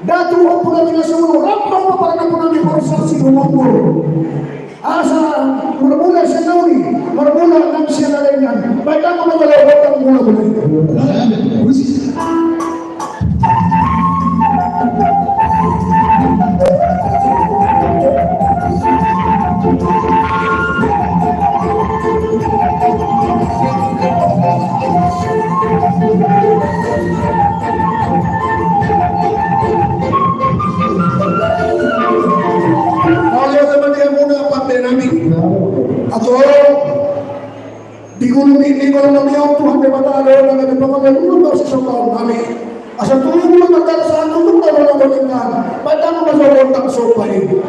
datu pulau bina seluruh rampang peperangan punami proses umur asa bermula senawi bermula enam siapa dengan baiklah mengalir hotel mula atau di gunung ini kalau nabi Tuhan debata ada orang yang berpengaruh belum harus sesuatu kami asal turun belum berkata saat turun kalau orang berdengar baca masuk otak sopan ini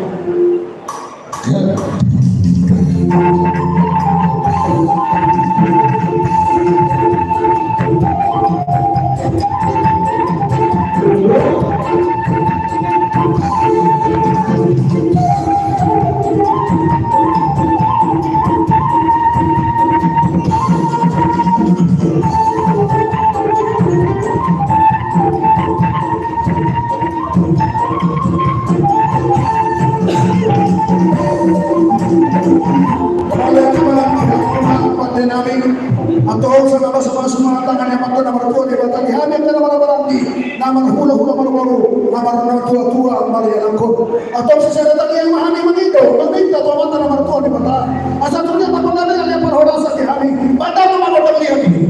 namar hula-hula baru-baru, namar tua-tua Maria Langkot. Atau seseorang yang mahani begitu, meminta tuan namar tua di mata. Asal ternyata pengadaan yang perhodasa di hari, padahal nama berlihat ini.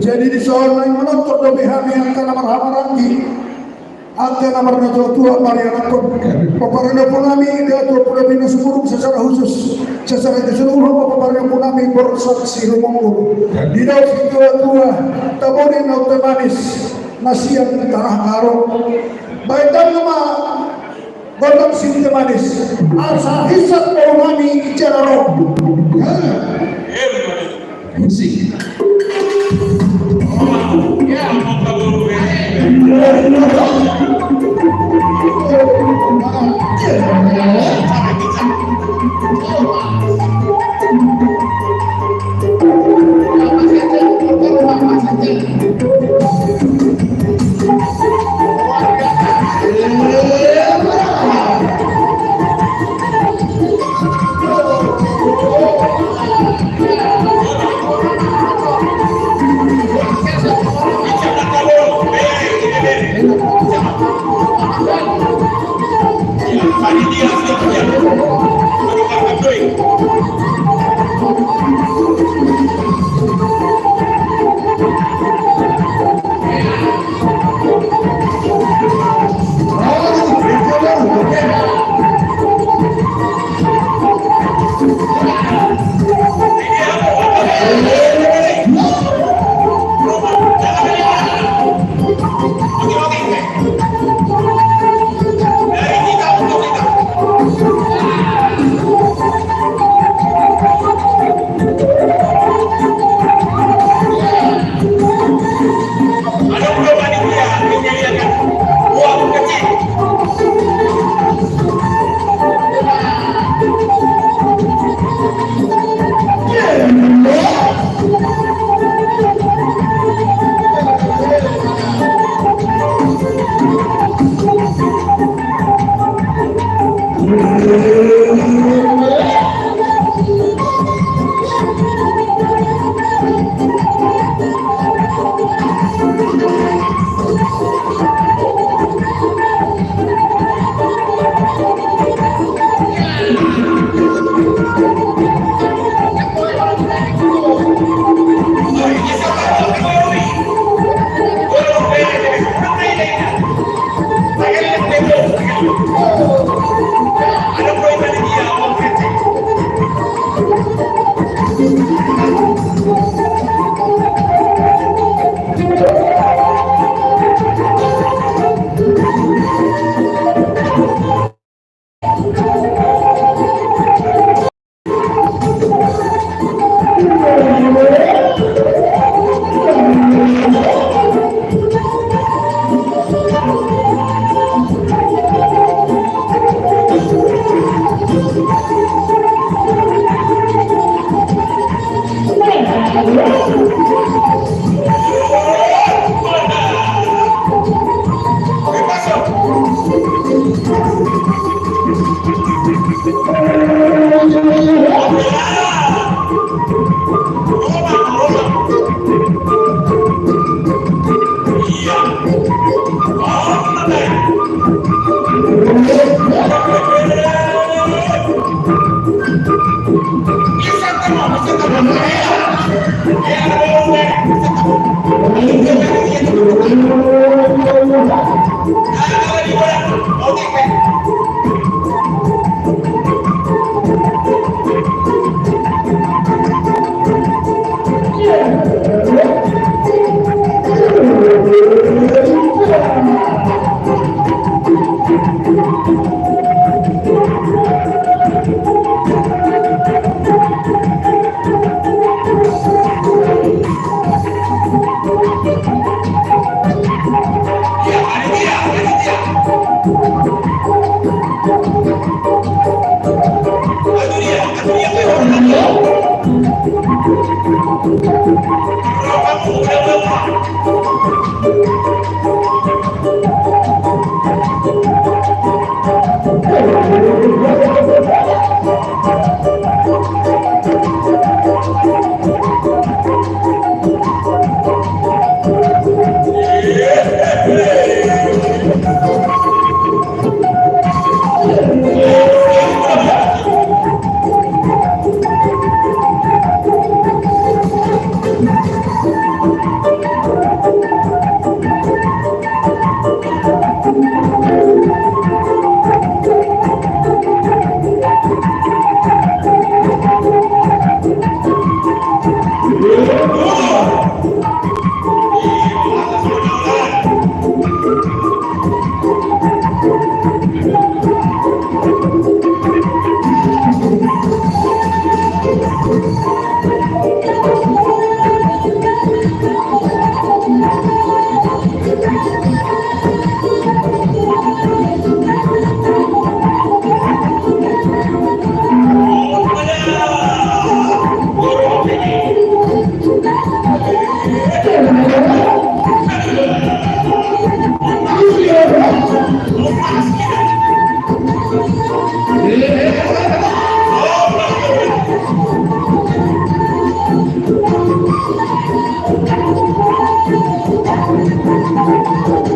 Jadi di soal yang menuntut lebih kami akan marhamarati akan nomor tua Maria Langkot peparana punami dia tua punami nasburuk secara khusus secara keseluruhan peparana punami bersaksi rumonggo di dalam tua tabonin atau manis nasian tanah karo baik dan nama Bapak Sinti Manis asal hisap punami cara roh musik.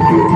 Thank you.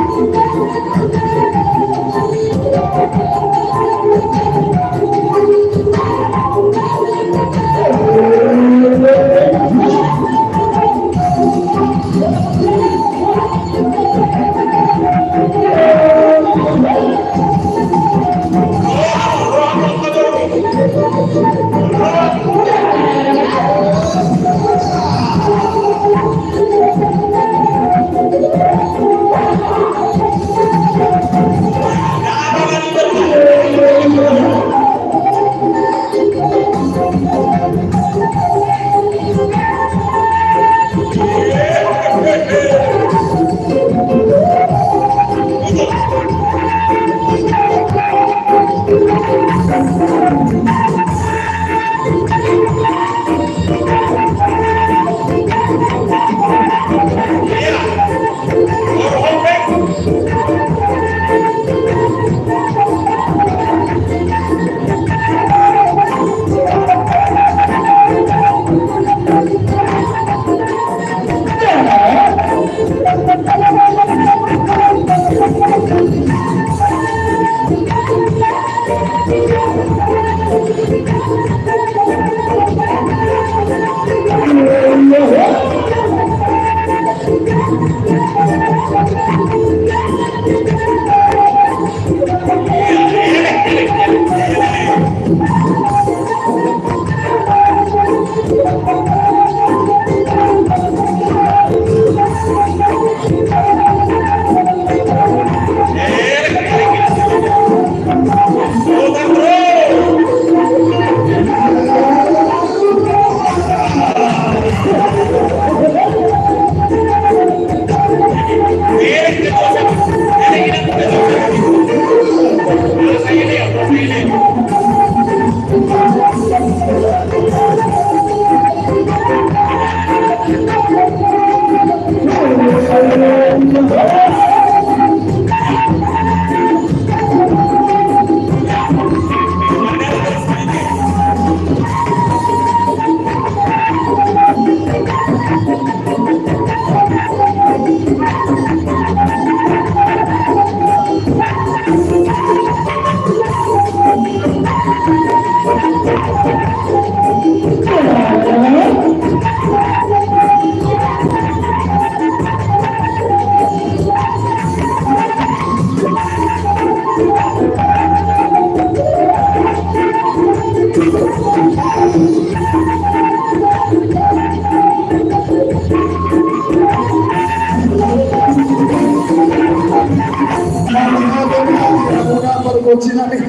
coach nih.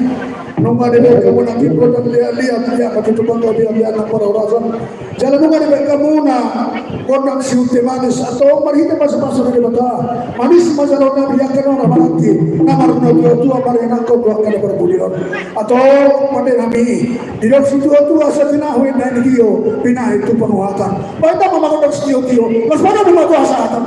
Nunggu ada kamu nanti kau dah lihat dia kau coba kau dia nak para orang. Jalan nunggu ada kamu nak kau nak siute manis atau mari kita pasal lagi bata. Manis masalah nabi yang kena orang nanti. Namar nabi tu apa yang nak kau buat kalau berbulion. Atau pada nabi di dalam situ tu asal tina huin dan dia pina itu penuhatan. Baik tak memakai situ dia. Mas mana memang kuasa atas.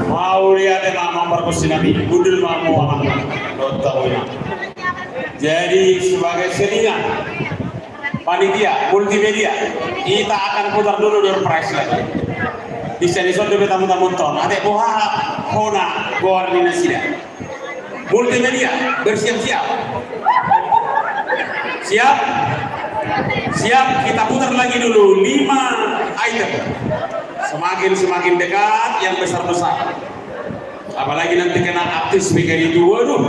Mau lihat nama berkusinami, budul mau aman, tahu ya. Jadi sebagai selingan panitia multimedia, kita akan putar dulu door prize lagi. Di sini sudah tamu-tamu ton, ada boha hona koordinasi dah. Multimedia bersiap-siap. Siap? Siap, kita putar lagi dulu 5 item. Semakin dekat yang besar-besar. Apalagi nanti kena aktif speaker itu, waduh,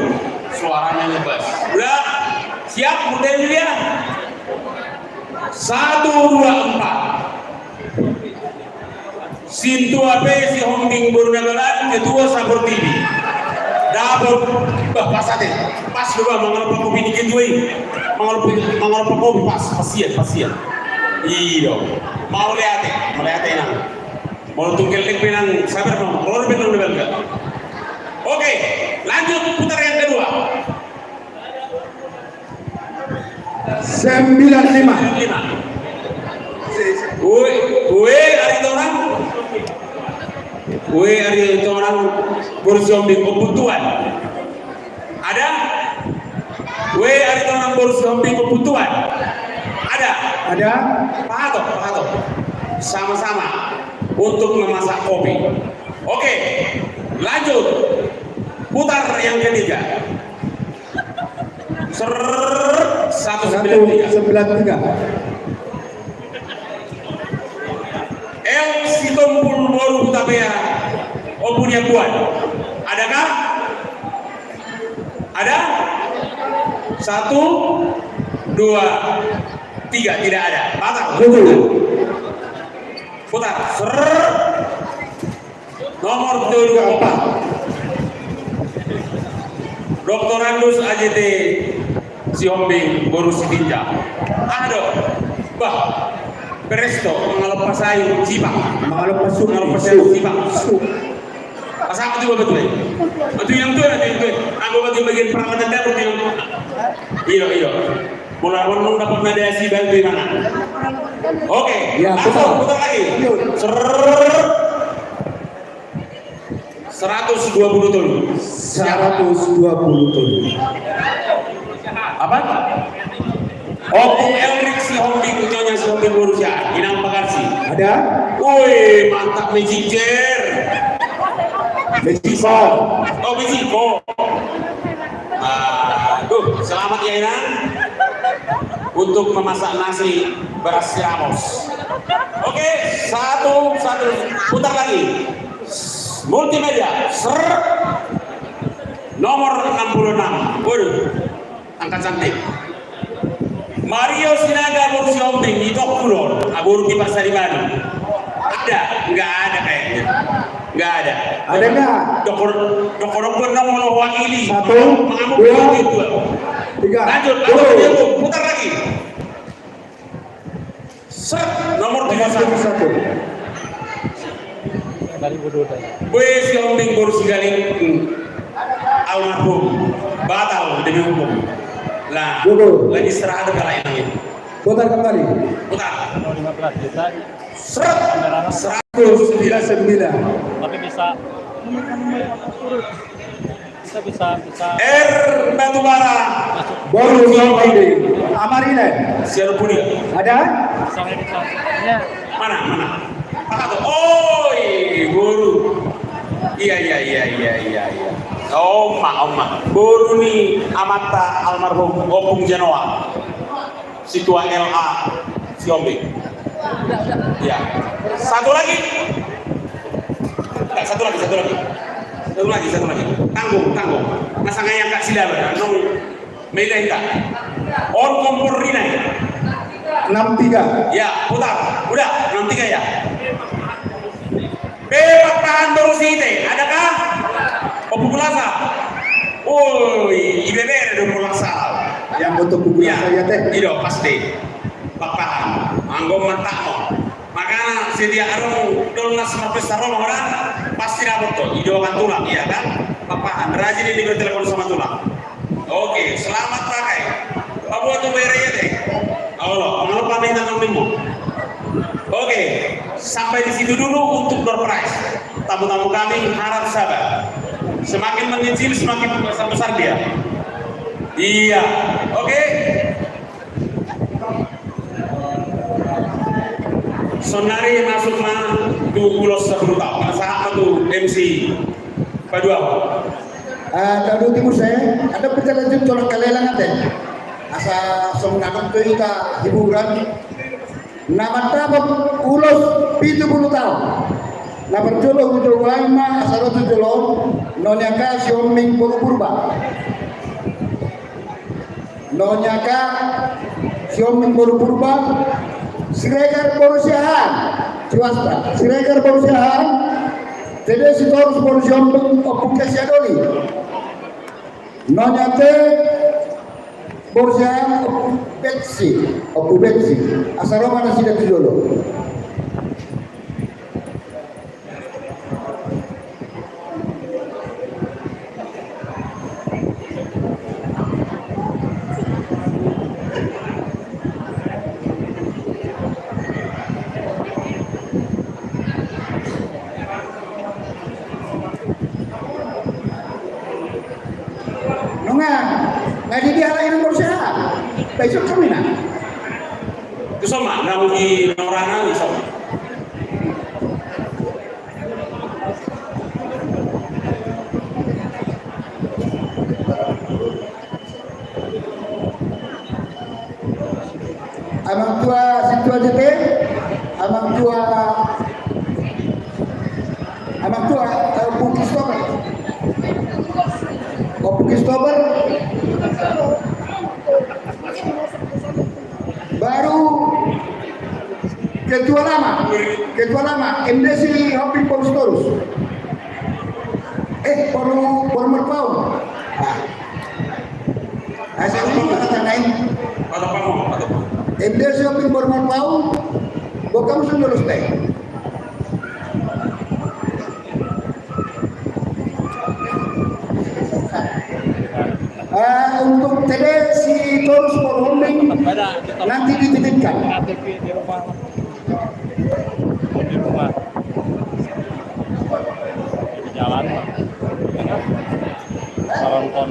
suaranya ngebas. Udah, siap multimedia? 1, 2, 4. Sintua si Hombing Bornagalan, ketua Sabor TV. Dapat pas ate, pas juga mengalami kopi dikit gue, mengalami kopi pasien. Iyo, mau lihat nang, mau tungkel link pinang sabar dong, mau pinang debel enggak? Oke, lanjut putar yang kedua. 95. Gue hari itu orang berzombing kebutuhan. Ada? Gue hari itu orang berzombing kebutuhan. Ada? Pahato. Sama-sama untuk memasak kopi. Oke, lanjut. Putar yang ketiga. 193. El Sitompul Boru Tapea Opunya Buat. Adakah? Ada? 1, 2, 3. Tidak ada. Batal. Putar. Nomor 24. Dr. Andus AJT Sihombing Boru Sitinja. Aduh. Bah. Presto, mengalap pasayu, jibak, mengalap pasayu, jibak. Pasang itu betul. Itu yang tu, aku bagi bagian perawatan dapur yang. Iyo. Mulai dapat mediasi bantu mana? Oke, ya, putar lagi. 120 dulu. 120 dulu. Apa? Opung Elrik Sihombing, nyonya Sihombing Borussia, Inang Pagarsi. Ada? Woi, mantap Magic Chair. Meksiko. Oh, Meksiko. Selamat ya Inang untuk memasak nasi beras Ramos. Oke, satu putar lagi. Multimedia, nomor 66. Waduh, angkat cantik. Mario Sinaga Boru Sihombing di Tokulon, Abur di Pasar Baru. Ada? Enggak ada kayaknya. Enggak ada. Ada enggak? Dokter nomor wakili. 1, 2, 3. Lanjut, putar lagi. Nomor 31. Boy Sihombing Boru Sigaling almarhum batal demi hukum. Lah, lagi serah ada kala ini. Putar kembali. Putar. 15 juta. 199. Tapi bisa Batubara. Boru Sihombing. Amarine. Siarpuni. Ada? Mana? Oi, Boru. Iya. Oma. Boru nih amata almarhum Opung Janoa. Situa LA Sihombing. Ya. Satu lagi. Satu lagi. Tanggung. Masa nggak yang kak sila nong milih kak. On kompor rinai. 63. Ya, putar. Udah, 63 ya. Bebas tahan baru sih adakah? Populasa. Oi, IBB ada populasa. Yang untuk buku Ya, saya teh. iya pasti. Papahan, anggom mantak. Makanya sedia arung dolnas profesor orang pasti dapat tuh. Ido akan tulang, iya kan? Papahan, rajin ini telepon sama tulang. Oke, selamat pakai. Apa tuh bayarnya deh? Allah, mengelupa nih tanganmu. Oke, sampai di situ dulu untuk door prize. Tamu-tamu kami harap sabar. Semakin mengecil semakin besar dia. Iya, oke. Sonari masuk mah tu ulos 10 tahun. Saat tu MC Padua. Tadu timur saya ada perjalanan tolak kalelang ate. Asa semenangan tu ita hiburan. Nama tabak ulos 70 tahun. Na berjolo ujo waima asaro tu jolo nonyaka sioming purba. Nonyaka sioming purba. Siregar Borusiahan, swasta. Siregar Borusiahan, jadi si Torus Borusiahan opukas yadoli. Nonyate Borusiahan opubetsi. Asaroma nasi datu jolo. Ngaji dia lain berusaha. Besok kami nak. Kesoma, nggak mungkin orang nangis. Amang tua situa jete, amang tua Oktober baru ketua lama MDC Hopi Polstorus baru merpau asal ini kata lain MDC Hopi baru merpau bukan musuh lulus teh. Untuk TD si Torus Polholding nanti dititipkan. Di rumah. Di jalan. Saronton.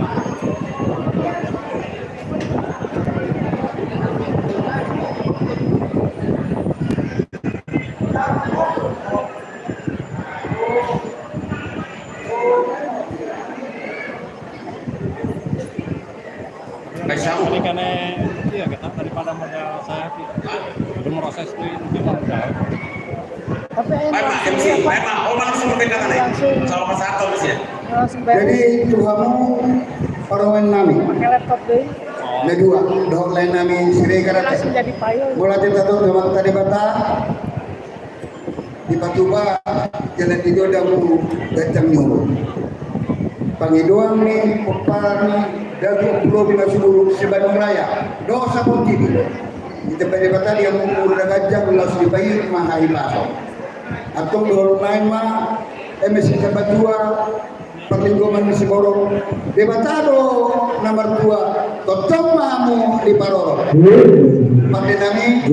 Ini karena iya kita daripada modal saya itu proses itu udah. Baik MC, langsung berdekat nih. Soal pasar atau ya. Jadi tuhamu orang nami. Pakai laptop deh. Kedua, dong lain nami Siregar. Langsung jadi file. Mulai kita tahu dalam tadi bata di Patuba jalan itu ada mu gacang nyuruh. Pangidoang nih, Popar nih, Dagu Pulau Bina Suburu, Sebandung Raya, dosa pun tidak. Di tempat di bata dia mau udah gajah langsung dibayar mahal pasok. Atau dorong lain mah MSC Tempat 2 perlingkungan misi borong debatado nomor 2 totong mamu di Paroro pandenami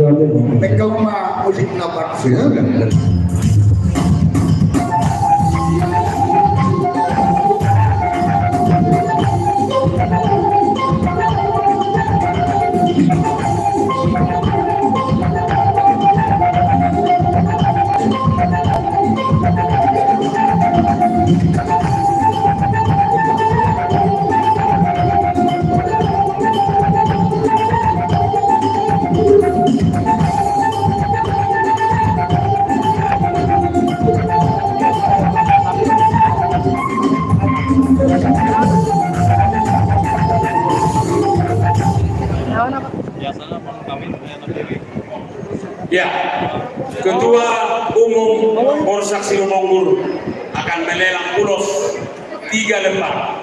mekoma musik napak silakan. lelang ulos 3 lembar.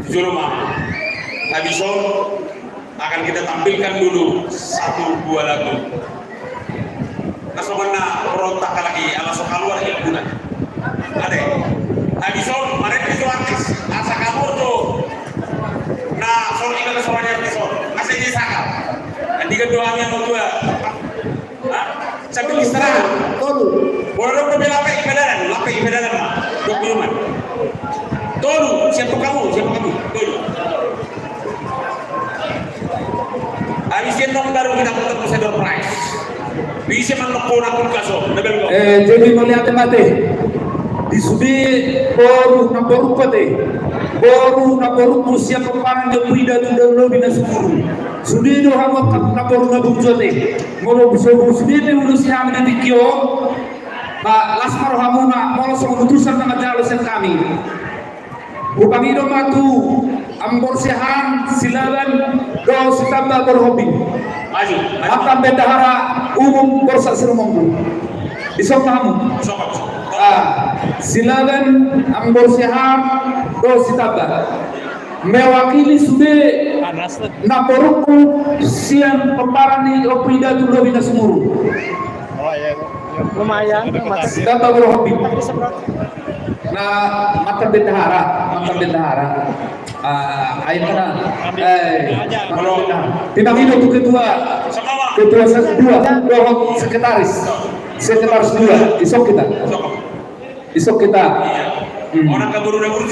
Julma Habison akan kita tampilkan dulu 1-2 lagu. Kasomana berontak lagi ala sokaluar ilmunan. Ade, Habison mereka itu artis. Asa kamu tuh. Nah, soal ini kan soalnya Habison. Masih di sakal. Nanti kedua yang kedua. Sambil istirahat. Boleh dong bela lapik ibadah mah. 20 man. Tolu, siapa kamu? Tolu. Habis itu baru kita ketemu Sedor Price. Bisa menekun akun kaso. Jadi melihat mati. Di sudi baru naboru pate. Baru naboru musia keparang jepida tu dulu bina sumuru. Sudi do hawa naboru nabung jote. Molo sudi te urus yang ada di kio. Lasmar hamuna molo sama utusan nama jalosen kami. Bukangido matu ambor sehan silaban do sitamba berhobi. Maju. Akan bendahara umum borsa serumonggu. Isok kamu. Silaban ambor sehan do sitamba. Mewakili sude naporuku siang peparani opida tu lebih sumuru. Oh iya, lumayan. Sitamba berhobi. Nah, mata bendahara. Ayo kana. Tidak hidup tuh ketua sekretaris 2 isok kita. Orang kaburu loh.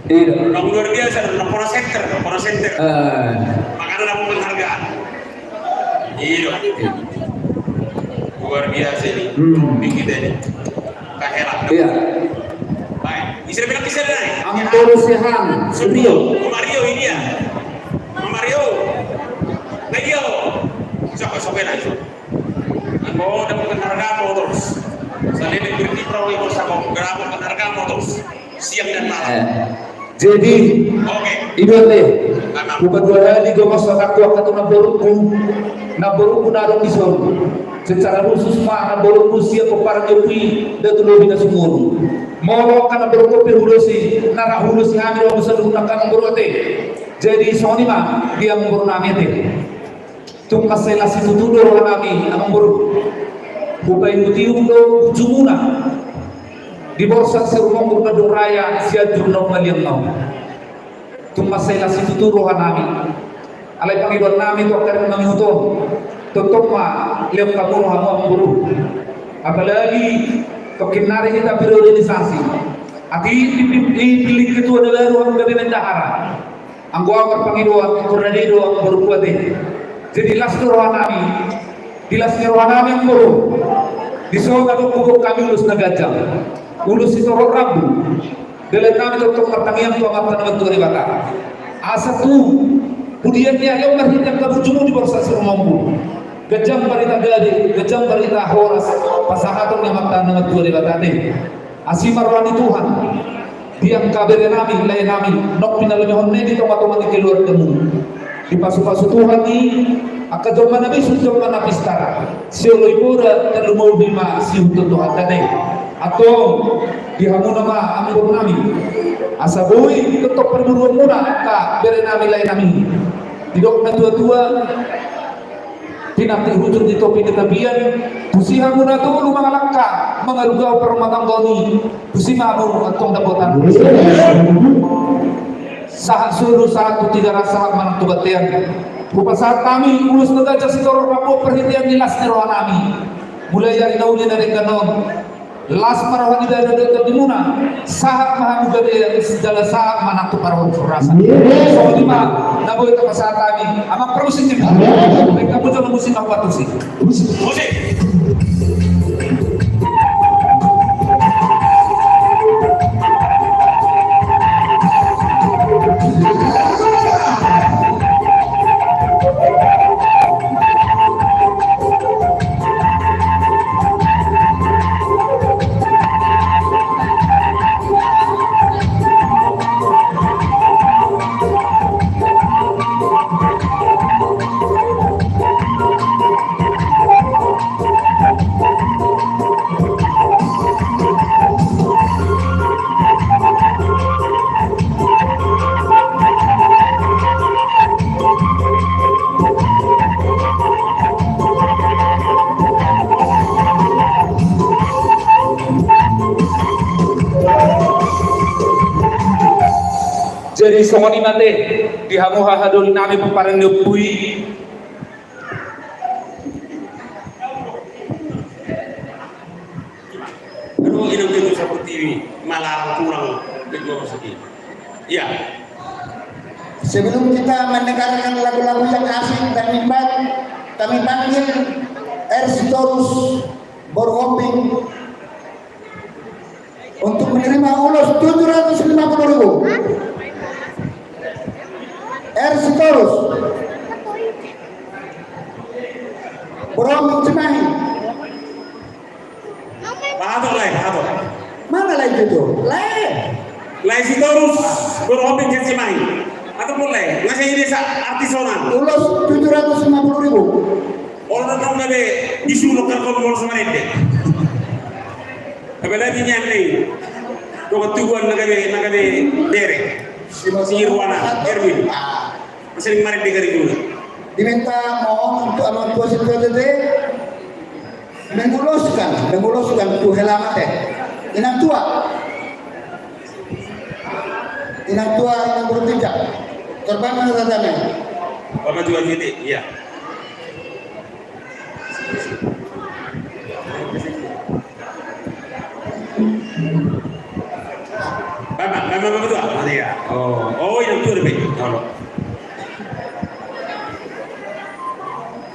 Iya. Orang luar biasa, orang center. Makanya dapat penghargaan. Iya. Luar biasa ini. Kita ini. Kahela. Iya. Baik. Bisa bilang kisah nih. Amporo sehan. Mario ini ya. Mario. Lagio. Sok enak itu. Anggo dapat penghargaan terus. Selain diberi pro itu sama berapa penghargaan terus. Siang dan malam. Jadi, idote, bukan 2 hari gue masuk aku waktu naboruku narong isor. Secara khusus mah naboruku siap keparang Jokowi dan tuh bina sumur. Mau karena naboruku perhulusi, narah hulusi hamil bisa gunakan naborute. Jadi soni mah dia membornami te. Tung kasih lasi tutudo nami amang boru. Bukan mutiung do jumuna. Di borsa serumong gurna dong raya siya jurnong maliang nau. Tumasay lasi tuturo hanami. Alay Panginoon namin to karon nami hutom. Tutok ma liyang kamuro hamo ang buru. Apalagi pagkinari kita priorisasi. At ipilih ketua na laro ang gabi bendahara. Ang guwang Panginoon koronado ang buru kuwate. Jadi las rohanami. Dilas rohanami ang buru. Disuong ako kubok kami ulus na gajang. Ulus itu rabu. Dalam kami doktor pertanian tua mata nama tua ribata. Asa tu budiannya yang berhitam kabujumu di borsa serumambu. Gajang barita gade, gajang barita horas. Pasahatong yang mata nama tua ribata ni. Asimarwani Tuhan. Diam kabere nami, lain nami. Nok pinalumihon ni dito matuman di keluar temu. Di pasu-pasu Tuhan ni. Aka jomba nabi sujomba nabi stara. Sioloy pura dan lumau bima siuntun Tuhan tadi. Atau dihamu nama ambur nami asabui tetap perburuan muna ka bere nami lain nami didok na tua-tua tinati hujur di topi ketabian pusihan muna tu lu mangalaka mangarugao permatang goni pusimamu atong dapotan sahat suruh sahat tu tiga rasa manang tubatian rupa saat kami ulus negajah sitorong rapo perhitian nilas nerohan nami mulai dari naulnya dari kanon las marawan ida ada di muna sahat mahamu dari segala saat manatu parawan surasa so lima naboy ka saat kami ama perusin din mereka pun jangan musim apa tuh sih Jadi songoni mate di hamu hahadol nami peparan nepui. Aduh, inang itu seperti ini malah pulang ke Gorosaki. Iya. Sebelum kita mendengarkan lagu-lagu yang asik dan nikmat, kami panggil Ersitorus Borwombing untuk menerima ulos 750.000. Ersitorus Borwombing Cimahi. Atau lain, atau Mana lagi itu? Lain. lain si terus berhubung ke Cimahi. Atau mulai ngasih ini artisonan. Ulos 750.000. Orang tahu nggak be disuruh kalau mau sama ini. Tapi lagi nyampe. Kau tujuan naga be derek. Si Irwana, Erwin. Masih kemarin dengar itu. Diminta mohon untuk amal tua CPTD menguluskan tuh helamat inang tua inang bertiga terbang mana tatanya Bapak juga gini, iya. Bapak tua, mana ya? Oh yang tua lebih.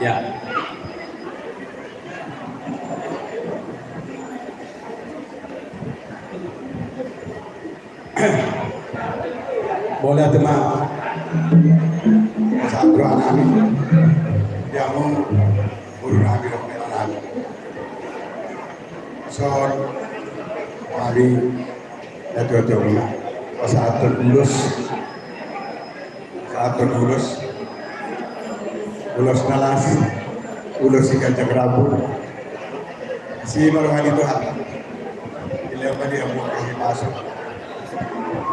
Ya. Boleh teman satu anak yang mau berulang hidup so hari itu saat ulus nalas ulus ikan cakrabu si maruhani Tuhan dilakukan dia mau kasih masuk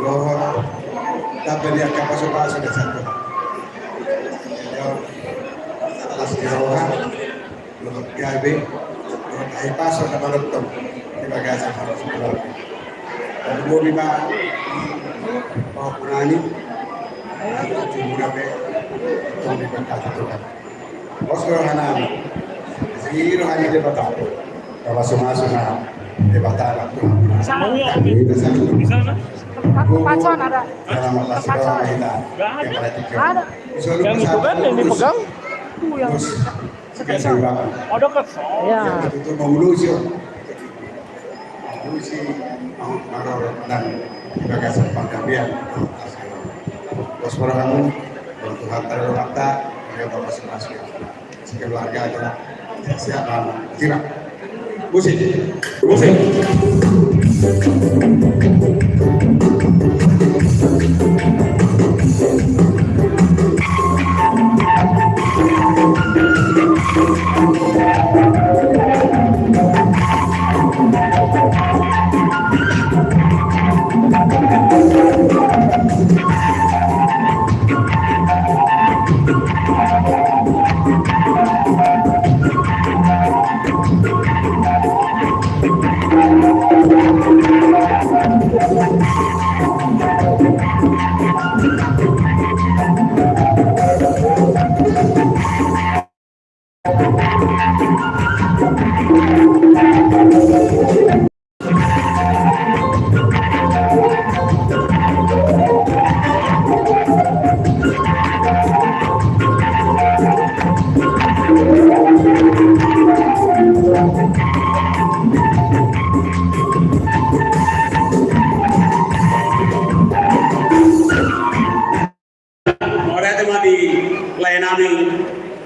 loh tapi dia akan masuk dan satu atas dirawat loh gabe loh kahit pasok na marutong di bagasan harus berlalu dan mo lima pangpunani muna be itong di pagkatatukan bos rohanan si rohani de bata kapag sumaso na de bata na Bisa na? Pacuan ada. Pacuan ada. Yang itu kan yang dipegang itu yang Oh dekat. Ya. Itu mengulus ya. Mengulusi maror dan bagasan pangkabian. Bos kamu untuk hantar fakta dia bapak semasuk sekeluarga adalah siapa tidak musik.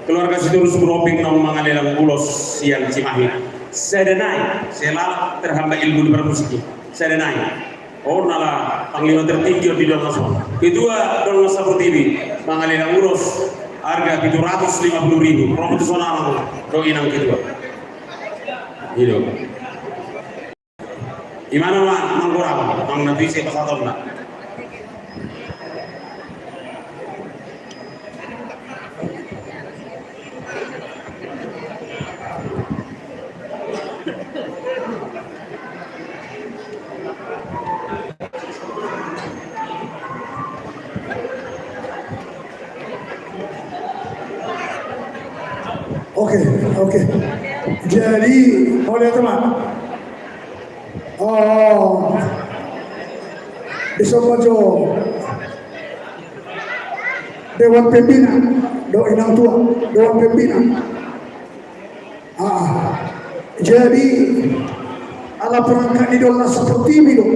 Keluarga Sitorus Borwombing nang mangalelang ulos siang Cimahi. Sedenai, selalu terhamba ilmu di bermusik. Sedenai. Oh nala panglima tertinggi di dalam nasional. Kedua dalam Sabur TV mangalelang ulos harga 750.000. Promosional do inang kedua. Hidup. Imana manggurang mang nanti saya pasaton na. Oke. Jadi, oleh teman, bisa maju Dewan Pembina, Dewan Inang Tua, Dewan Pembina. Jadi, ala perangkat idola seperti ini dong.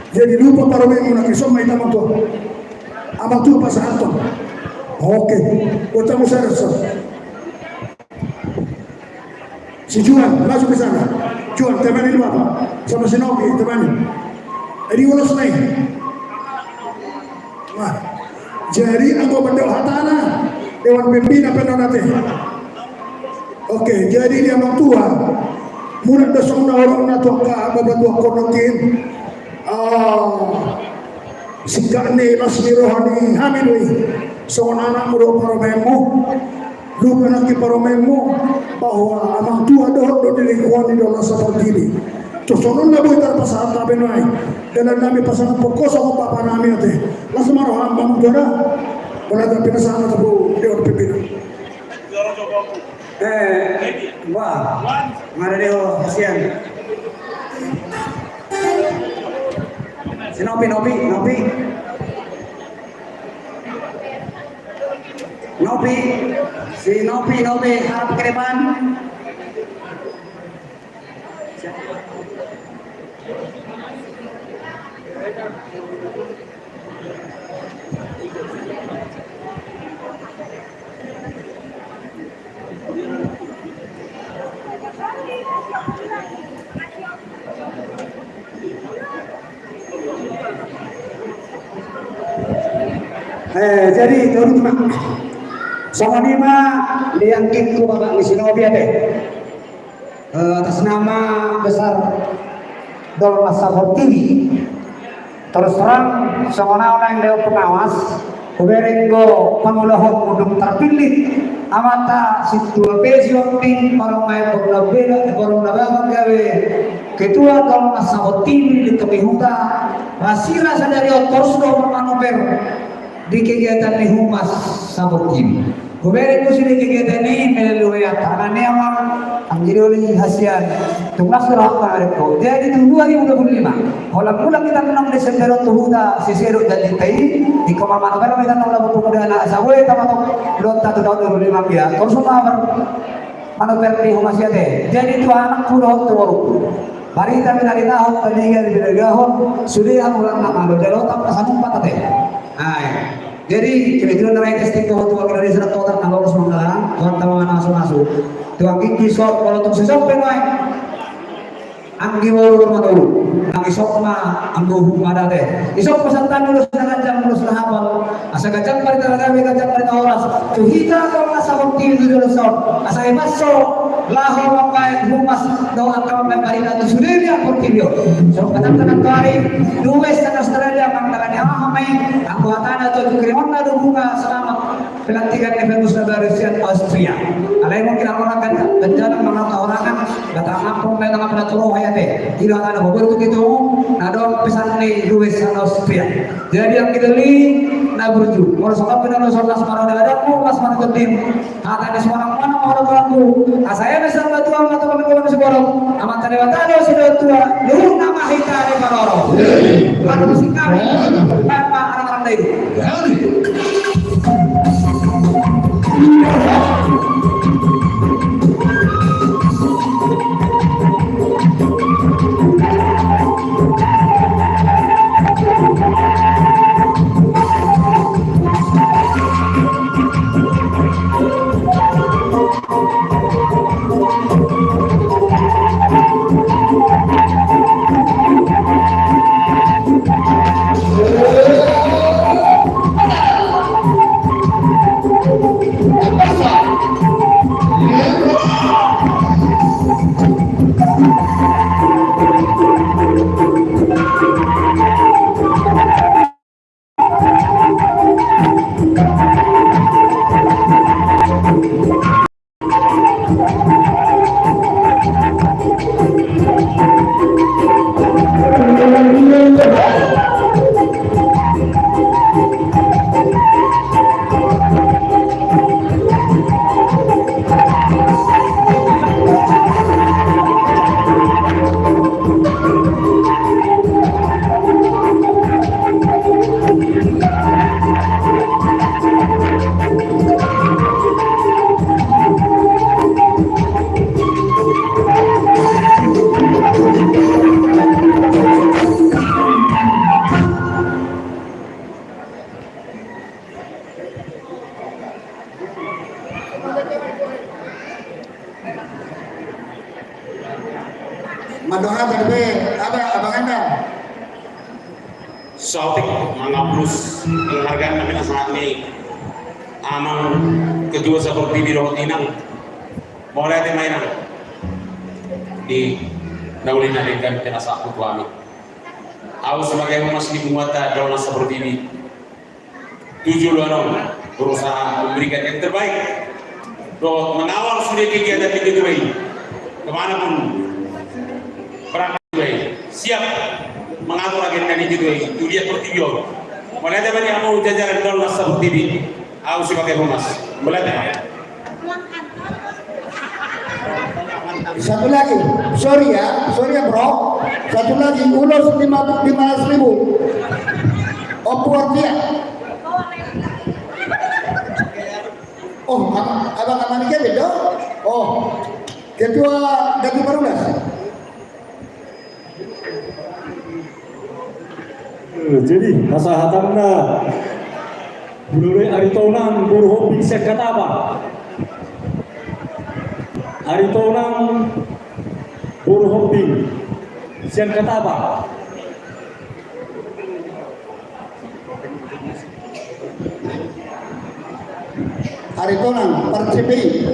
Jadi lupa para memang nak kisah main amang tua pasal itu. Oke, kita musyawarah. Si Juan masuk ke sana. Juan temani dulu apa? Sama si Nopi temani. Jadi ulas naik. Wah, jadi aku berdoa tanah Dewan Pembina penonate. Oke, jadi dia orang tua. Mula dasar orang nato ka babatua konokin. Sikane lasmi rohani hamilui. Seorang anak muda paromemu. Lupa nanti paromemu bahwa amang tua doh di lingkungan idola seperti ini. Cosonon na buitar pasahan tabi nai. Dan nami pasangan pokok sama papa nami ate. Langsung marah ambang tua. Wala pinasahan tabu Dewan Pembina. Wah, mana dia kasihan. Si Nopi. Si Nopi harap ke depan. Jadi turun mak. Sama ni mah diangkit ku bapak di Sinobi ada. Atas nama besar Dolmas Sabor TV. Terus terang sama orang yang pengawas, kuberenggo pangulahon mudum terpilih. Amata situa pesio ting paromai porlabela porlabela gawe ketua Dolmas Sabor TV di Tepihuta. Rasira sadari otorso bermanuver di kegiatan di Humas Sabor TV. Kubereng ko sini kegiatan ini melalui tangannya amang ang jiroli hasian tunas berapa hari ko. Jadi itu 2025. Ulang kita 6 Desember tuhuda sisero dan ditai di Komando Barat kita ulang pemuda anak sawe tamatok belum 1 tahun 2005 ya. Terus mabar manuver di Humas ya deh. Jadi itu anak pulau tuwaru. Mari kami dari tahu peninggal di Bedagahon sudah ulang nama lo jalo tak sambung patah teh. Jadi kebetulan naik testing tuh wakil dari serat total nama harus mengalang tuan taman masuk tuan gigi sok kalau tuh sesok pengai anggi mau dulu anggi sok mah anggu mana deh isok pesantan dulu setengah jam dulu setengah hafal asa gajang parita lagi gajang parita oras tuh hita kalau nggak sabuk TV dulu sok asa hebat sok laho mapai humas doa kau mapai parita tuh sudah dia pun video sok katakan hari dua setengah Australia mangkalanya amai aku hatana tuh kiriman ada bunga selamat pelantikan Eventus Nabarisian Austria alai mungkin orang kan bencana mengenal orang kan datang kampung lain dengan pada turun hayate tidak ada bobor itu gitu ada pesan nih dua setengah Austria jadi yang kita li naburju mau sobat benar sobat semarang ada aku mas mana ketim kata di semarang mana mau ada pelaku saya besar batu amat kami kalau seborong amat tadi ada sudah tua lu nama kita di Maroro lalu musik kami apa orang-orang dari Pasal Sautik mengaplus penghargaan kami saat ini amang kedua seperti di Rotinang boleh mainan di daulina dengan jenazah aku kami. Aku sebagai umat di muata dalam seperti ini tujuh orang berusaha memberikan yang terbaik. Doa mengawal sudah kegiatan begitu baik kemanapun berangkat baik siap mengatur agenda ini juga itu dia pertimbang. Mulai dari kamu jajaran dalam seperti ini, aku sebagai humas. Mulai dari satu lagi, sorry ya bro, satu lagi ulos 15.000 Opuartia. Oh, abang Amanika beda? Oh, ketua Datu Barulas. Jadi masa hatamna bulure aritonan buruh bisa kata apa? Aritonan buruh hobi sian kata apa? Aritonan percipi.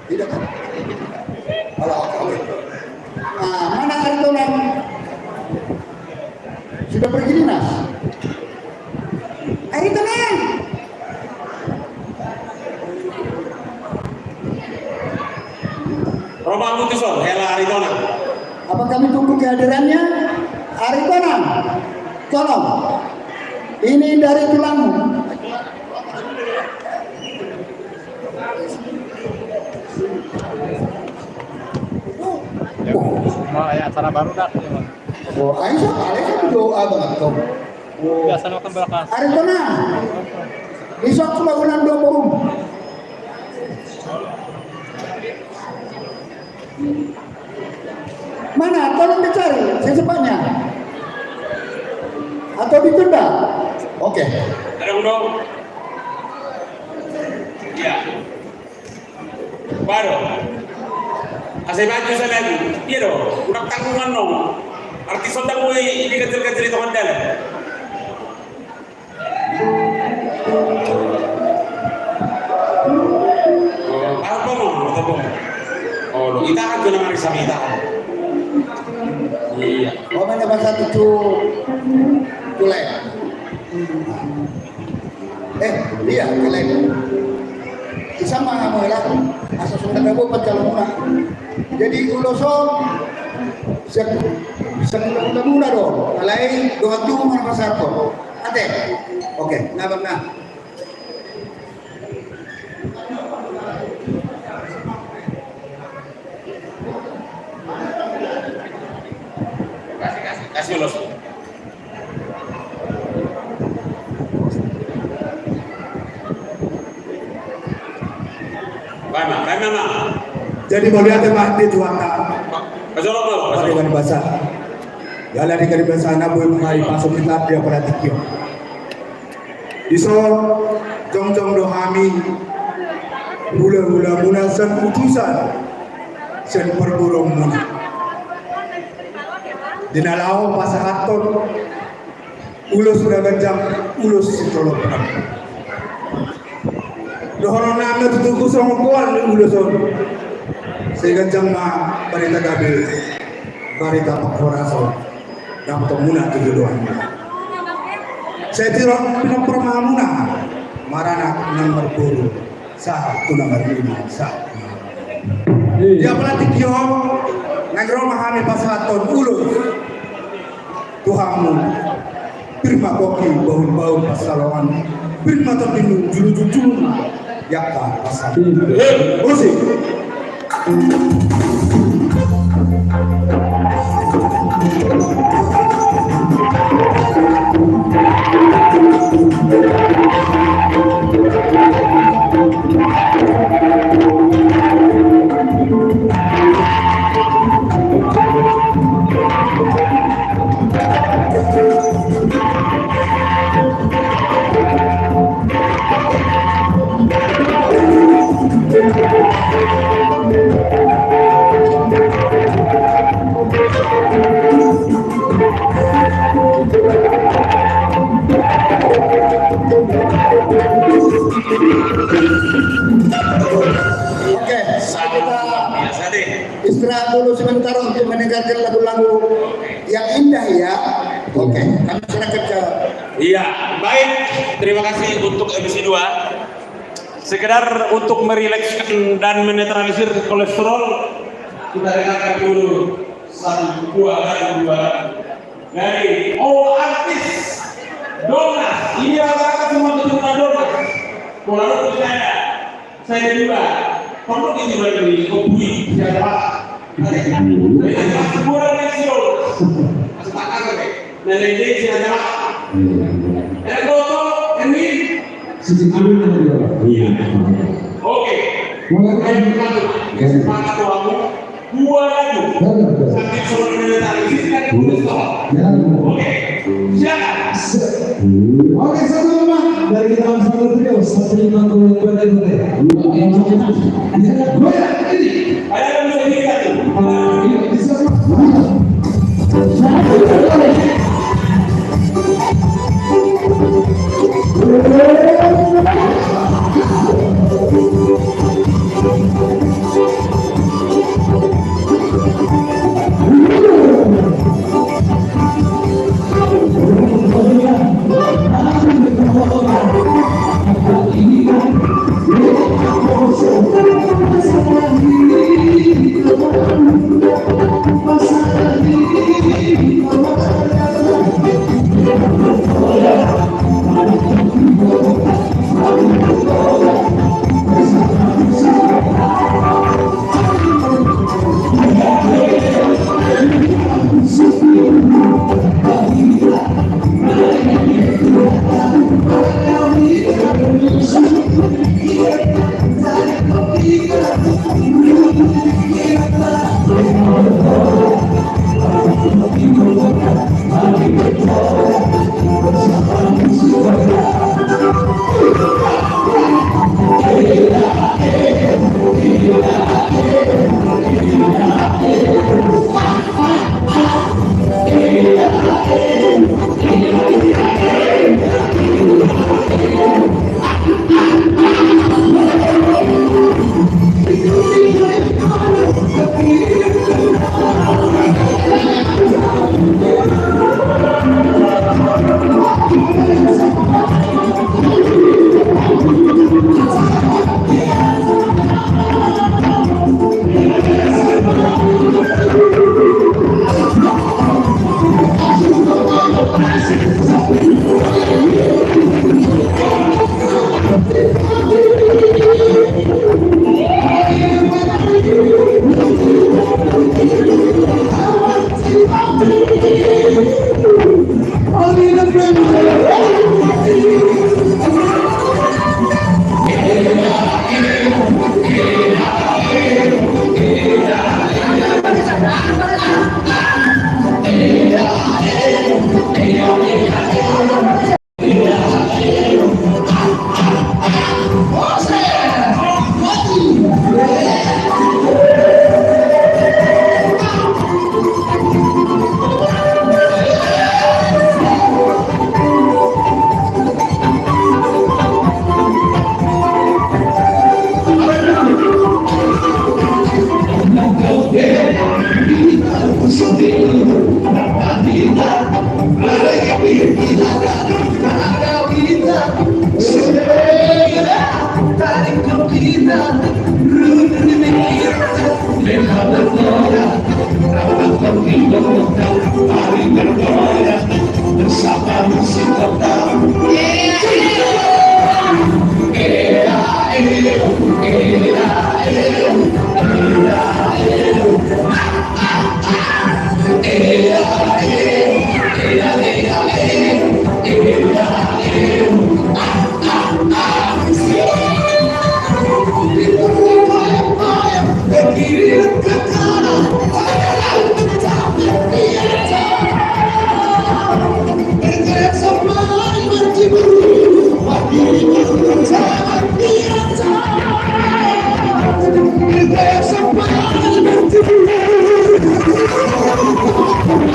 Tidak kan? Nah, mana Aritonan? Sudah pergi dinas? Aritonan! Roma Mutuson, Hela Aritonan. Apa kami tunggu kehadirannya? Aritonan, tolong. Ini dari tulangmu. Mau ya acara baru dah. Oh, Aisyah doa banget kau. Biasa nonton belakang. Aritonan, besok pembangunan 2 forum. Mana? Tolong dicari secepatnya. Atau ditunda? Oke. Ada dong. Ya. Baru. Asal baju saya lagi. Iya dong. Udah tanggungan dong. Artis sontak gue ini kecil-kecil itu mandala. Oh, apa mau? Oh, lo kita kan kena mari sama kita. Iya. Oh, mana bahasa itu tulai. Iya, tulai. Sama kamu lah. Asal sudah kamu pencalon. Jadi uloso sekitar muna dong. Alai doa tuh mana pasar kok. Ate. Oke, nah bang. Kasih ulos. Mana? Jadi mau lihat Pak di tuanga. Kasih bahasa. Gala di kari bahasa na boy mengai pasok kita dia pada tikyo. Iso jong dohami hula muna san utusan san perburung muna. Dinalaw pasahaton ulos na ganjang ulos sitolong. Dohono namin tutugo sa mga kuwan ng uloson. Sa ganjang barita gabi, barita pagkorason. Dapat muna tujuan mo. Saya tidak pinagpramahan muna. Maranak ng marpuro sa tulang arima sa. Dia palatik yung nagromahami pasahaton ulos. Tuhanmu firma koki baun pasalongan firma terpindu julu yakka pasal musik Oke, kita istirahat dulu sebentar untuk mendengarkan lagu-lagu yang indah ya. Oke, kami serahkan ke. Iya, baik. Terima kasih untuk MC 2. Sekedar untuk merilekskan dan menetralisir kolesterol, kita dengarkan dulu satu dua lagu dari All Artis Donas. Ini rata-rata semua keturunan Donas. Kalau saya juga perlu ini bagi kopi siapa? Ada semua nasional. Sepakat kan? Dari ini siapa? Ada foto ini. Sisi kami ada. Iya. Oke. Mulai sepakat kamu. Dua lagu. Sampai sore menetapkan kan kolesterol. Oke. Silakan. Oke, satu rumah dari kita satu trio 150 buat itu deh. Ada yang bisa dikatakan.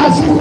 Asik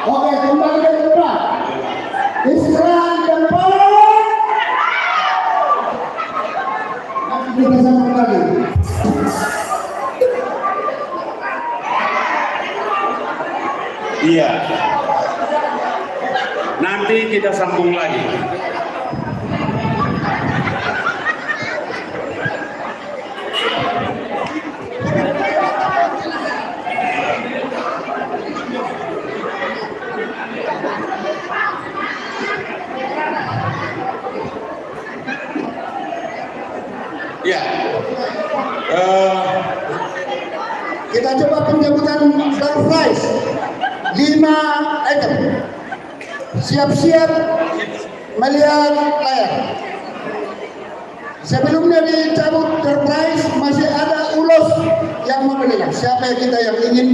Oke, kembali ke depan. Israel dan Paul. Nanti kita sambung lagi. Iya. Nanti kita sambung lagi. Ya. Kita coba penjemputan surprise 5 item. Siap-siap melihat layar. Sebelumnya dicabut surprise masih ada ulos yang membelikan. Siapa kita yang ingin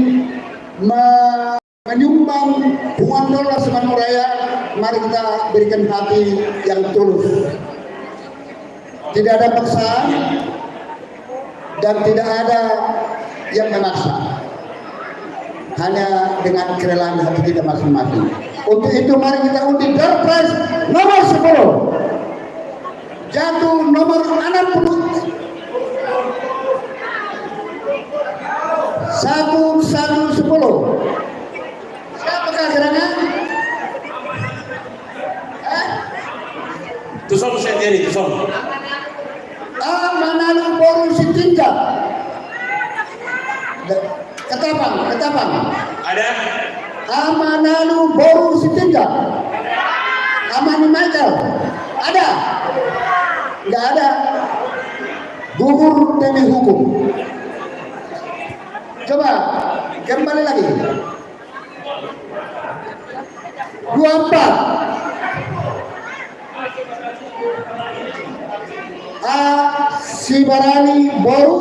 menyumbang puluhan dolar Semanur Raya, mari kita berikan hati yang tulus. Tidak ada paksaan dan tidak ada yang memaksa, hanya dengan kerelaan hati kita masing-masing. Untuk itu mari kita undi door prize nomor 10, jatuh nomor 60. Wagub 110. Siapakah gerangan? Tuson sendiri, tuson. Amanalu Boru Sitinja. Ketapang. Ada? Amanalu Boru Sitinja. Amani Michael. Ada? Enggak ada. Gugur demi hukum. Coba kembali lagi. 24. Sibarani Boru.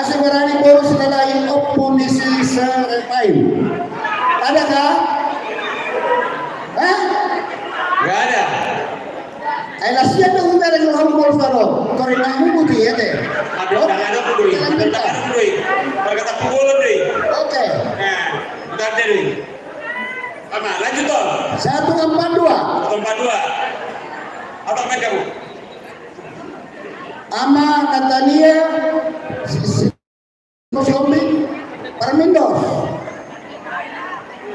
Sibarani Boru setelah oponisi Serepaim. Adakah? Enggak ada. Ayolah siapa yang udah dengan Boru Saro? Korina Mubuti ya deh. Ada pukul. Berkata pukul deh. Oke. Nah, bentar deh. Sama, lanjut toh. 142. 142. Apa main kamu? Ama Natania Musombing Parmindos.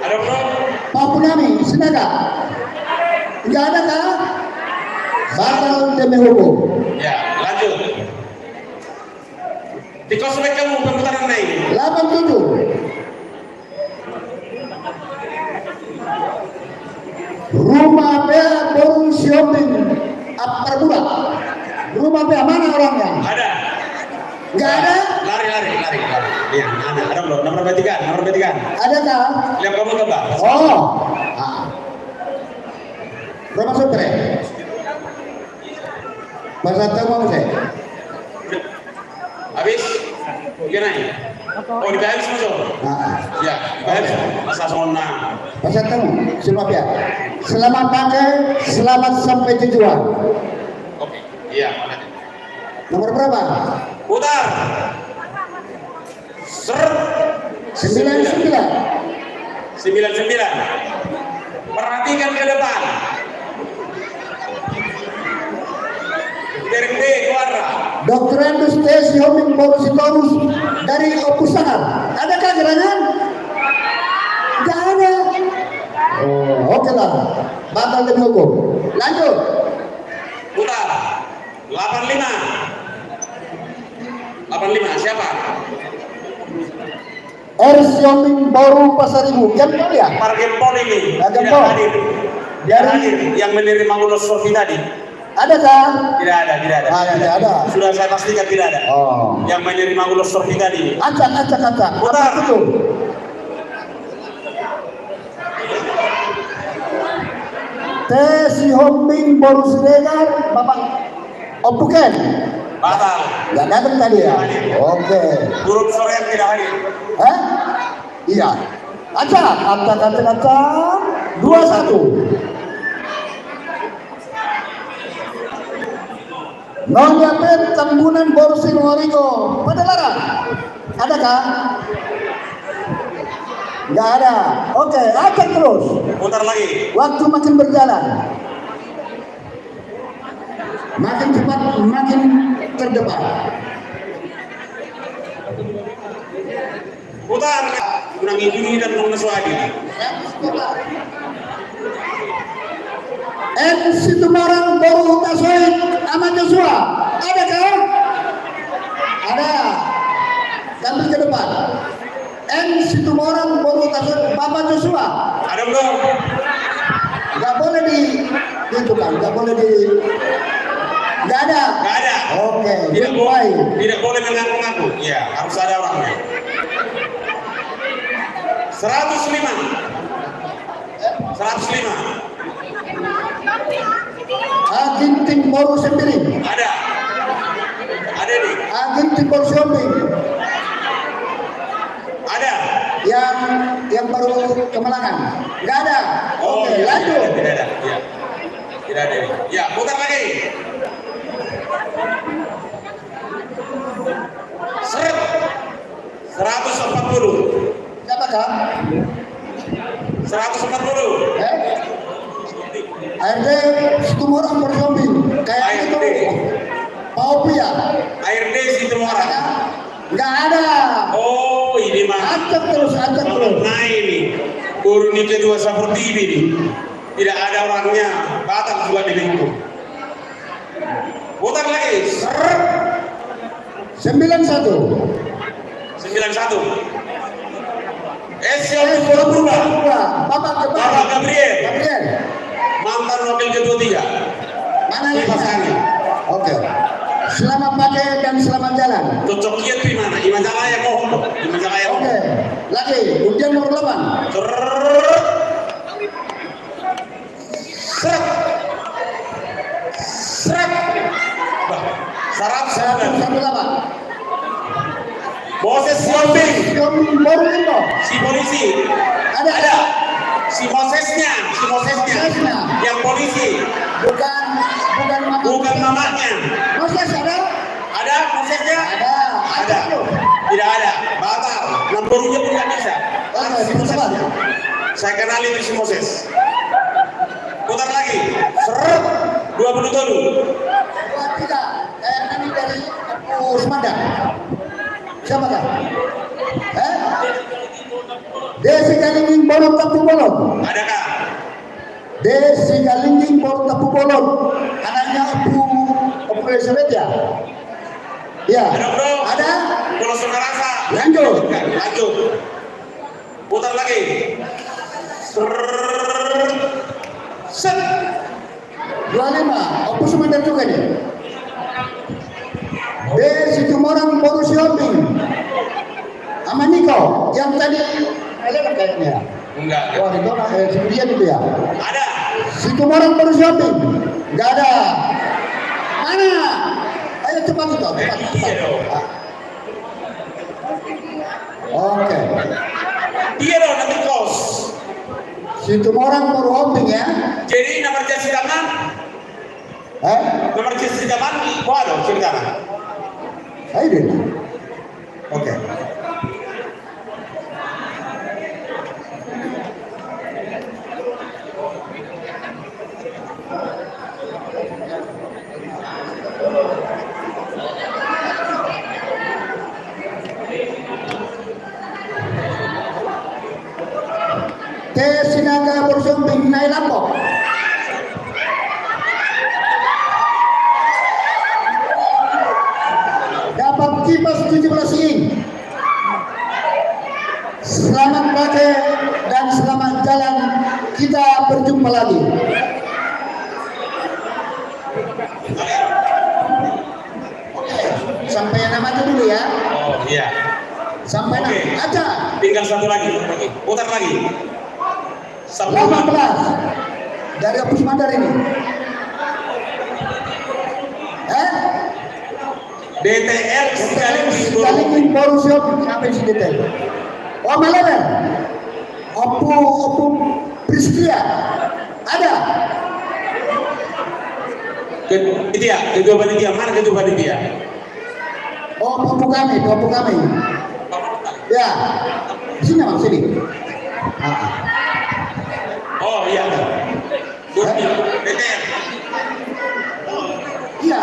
Ada bro? Papunami Sinaga. Enggak ada kah? Batal demi hukum. Ya, lanjut. Di kosmek kamu pemutaran naik. 87. Rumah Bea Boru Siombing Apar Budak. Rumah Bea mana orangnya? Ada. Enggak ada? Lari. Iya, ada bro. Nomor betikan. Ada kah? Lihat kamu coba. Oh. Rumah Sutre. Bahasa tahu saya. Habis? Gimana? Oh, dibahas semua. Ya, dibahas. Masa sona. Bahasa tahu. Semua pihak. Selamat pakai, selamat sampai tujuan. Oke. Iya. Nomor berapa? Putar. 99. Perhatikan ke depan. Derek B keluar. Dr. Andus Tesi Homing Boru Sitorus dari Opusangar. Adakah gerangan? Tidak ada. Oh, oke lah. Batal demi hukum. Lanjut. Putar. 85. Siapa? Homing Boru Pasaribu. Gempol ya? Par Gempol ini. Gempol. Tidak hadir. Yang menerima lulus survei tadi. Adakah? Tidak ada. Tidak ada. Sudah saya pastikan tidak ada. Oh. Yang menerima lulus survei tadi. Acak. Putar. Apa itu? Tesi Homing Boru Siregar, Bapak. Oh bukan. Batal. Nggak datang tadi ya? Oke. Guru sore yang tidak hadir. Iya. Acak. 21. Nonya Pet Tambunan Boru Sinuarigo. Pada larang. Adakah? Nggak ada. Oke, acak terus. Putar lagi. Waktu makin berjalan. Makin cepat, makin terdepan. Putar. Kurang ini dan kurang suadi. Situmarang Boru Tasoid Ahmad Joshua. Adakah? Ada. Kami ke depan. Situmarang Boru Tasoid Bapak Joshua. Ada belum? Nggak boleh itu kan, nggak boleh nggak ada. Oke. Tidak boleh mengaku-ngaku. Iya, harus ada orangnya. 105. Ginting Boru Sembiring. Ada nih. Ginting Boru Sembiring. Ada. Yang baru Kemalangan. Nggak ada. Oke, lanjut. Tidak ada. Ya. Tidak ada. Ya, putar lagi. 140. Siapakah? 140. ARD Situmarang Boru Sembiring. Kayak itu. Acak terus. Nah ini, urun ini kedua seperti ini nih. Tidak ada orangnya, batal juga di lingkup. Putar lagi. 91. Esion berubah. Bapak Gabriel. Gabriel. Mantan wakil ketua 3. Mana Ini lagi? pasangan. Oke. Selamat pakai dan selamat jalan. Cocoknya di mana? Di Majalaya mohon. Di Majalaya. Oke. Lagi undian nomor 8. Seret. Sarap 118. Moses Siombing. Baru itu. Si polisi. Ada. Si Mosesnya. Yang polisi. Bukan mamanya. Moses ada? Ada Mosesnya? Ada. Tidak ada. Batal. Nomornya pun tidak bisa. Oke, Si Moses. Saya kenal itu si Moses. Putar lagi. 20 dulu. 23. Ini dari Usmanda. Siapa kah? Desi Galinging Bolong Tapu Bolong. Adakah? Desi Galinging Bolong Tapu Bolong. Anaknya Abu Elizabeth ya? Ya. Ada bro. Ada. Pulau Sukarasa. Lanjut. Putar lagi. Set. 25. Abu Sumandar juga nih. Desi Tumorang Boru Siombing. Sama Niko yang tadi elemen kayaknya. Enggak. Wah, itu kemudian itu ya. Ada. Si Tumorang Boru Siombing. Enggak ada. Mana? Ayo cepat itu. Iya dong. Oke. Iya dong nanti kos. Si Tumorang Boru Siombing ya. Jadi nomor jersey zaman. Nomor jersey zaman. Waduh, ceritakan. Ayo deh. Oke. Sinaga Borsombing naik lampok. Dapat kipas 17 inch. Selamat pakai dan selamat jalan. Kita berjumpa lagi. Sampai namanya dulu ya. Oh iya. Sampai nama aja. Tinggal satu lagi. Putar lagi. 18 dari Opus Mandar ini. DTL sekaligus Borussia sampai si DTL. Oh Malever. Oppu Pristia ada. Kedua panitia mana kedua panitia? Oh Oppu kami. Ya, sini mas sini. Oh iya. DTL. Iya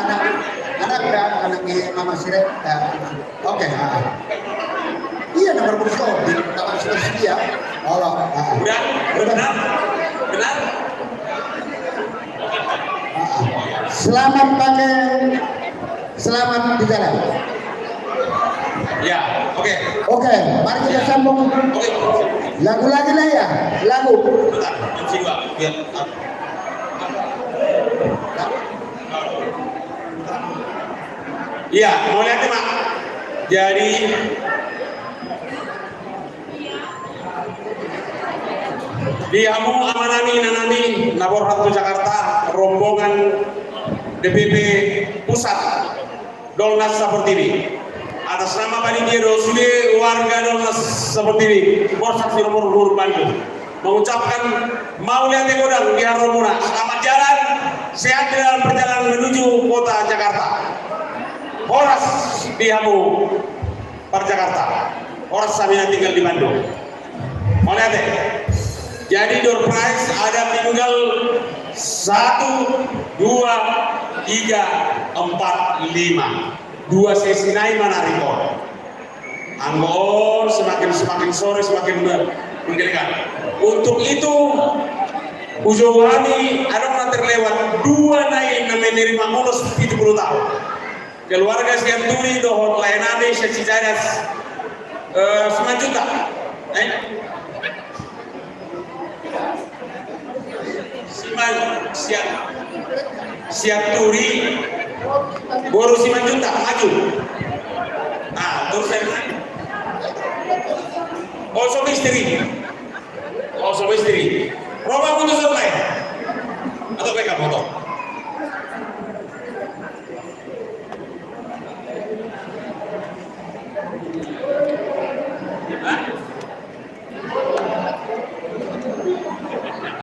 anaknya Mama Sirek. Oke. Iya nomor Borussia di Taman Pristia. Allah. Benar. Selamat pakai, selamat di jalan. Ya, oke. Oke, mari kita sambung. Oke. Lagu lagi lah ya, lagu. Bentar, MC Mbak. Biar. Iya, mau lihat ya, Mak. Jadi di Hamu Amanani Nanani Nabor Ratu Jakarta rombongan DPP Pusat Dolnas seperti ini atas nama panitia Dosule warga Dolnas seperti ini Borsak Sirumur Guru Bandung mengucapkan Mauliat Godang di Haromuna selamat jalan sehat dalam perjalanan menuju kota Jakarta. Horas di Hamu Jakarta. Horas Samina tinggal di Bandung. Mau lihat deh. Jadi door prize ada tinggal 1, 2, 3, 4, 5. 2 sesi naik mana rekor. Anggoon semakin sore semakin menggelikan. Untuk itu Ujowani ada terlewat 2 naik menerima bonus 70 tahun. Keluarga Sianturi dohon layanan sejadas 9 juta. Sianturi baru 9 juta maju. Nah, terus also istri. Roba putus selesai. Atau mereka foto.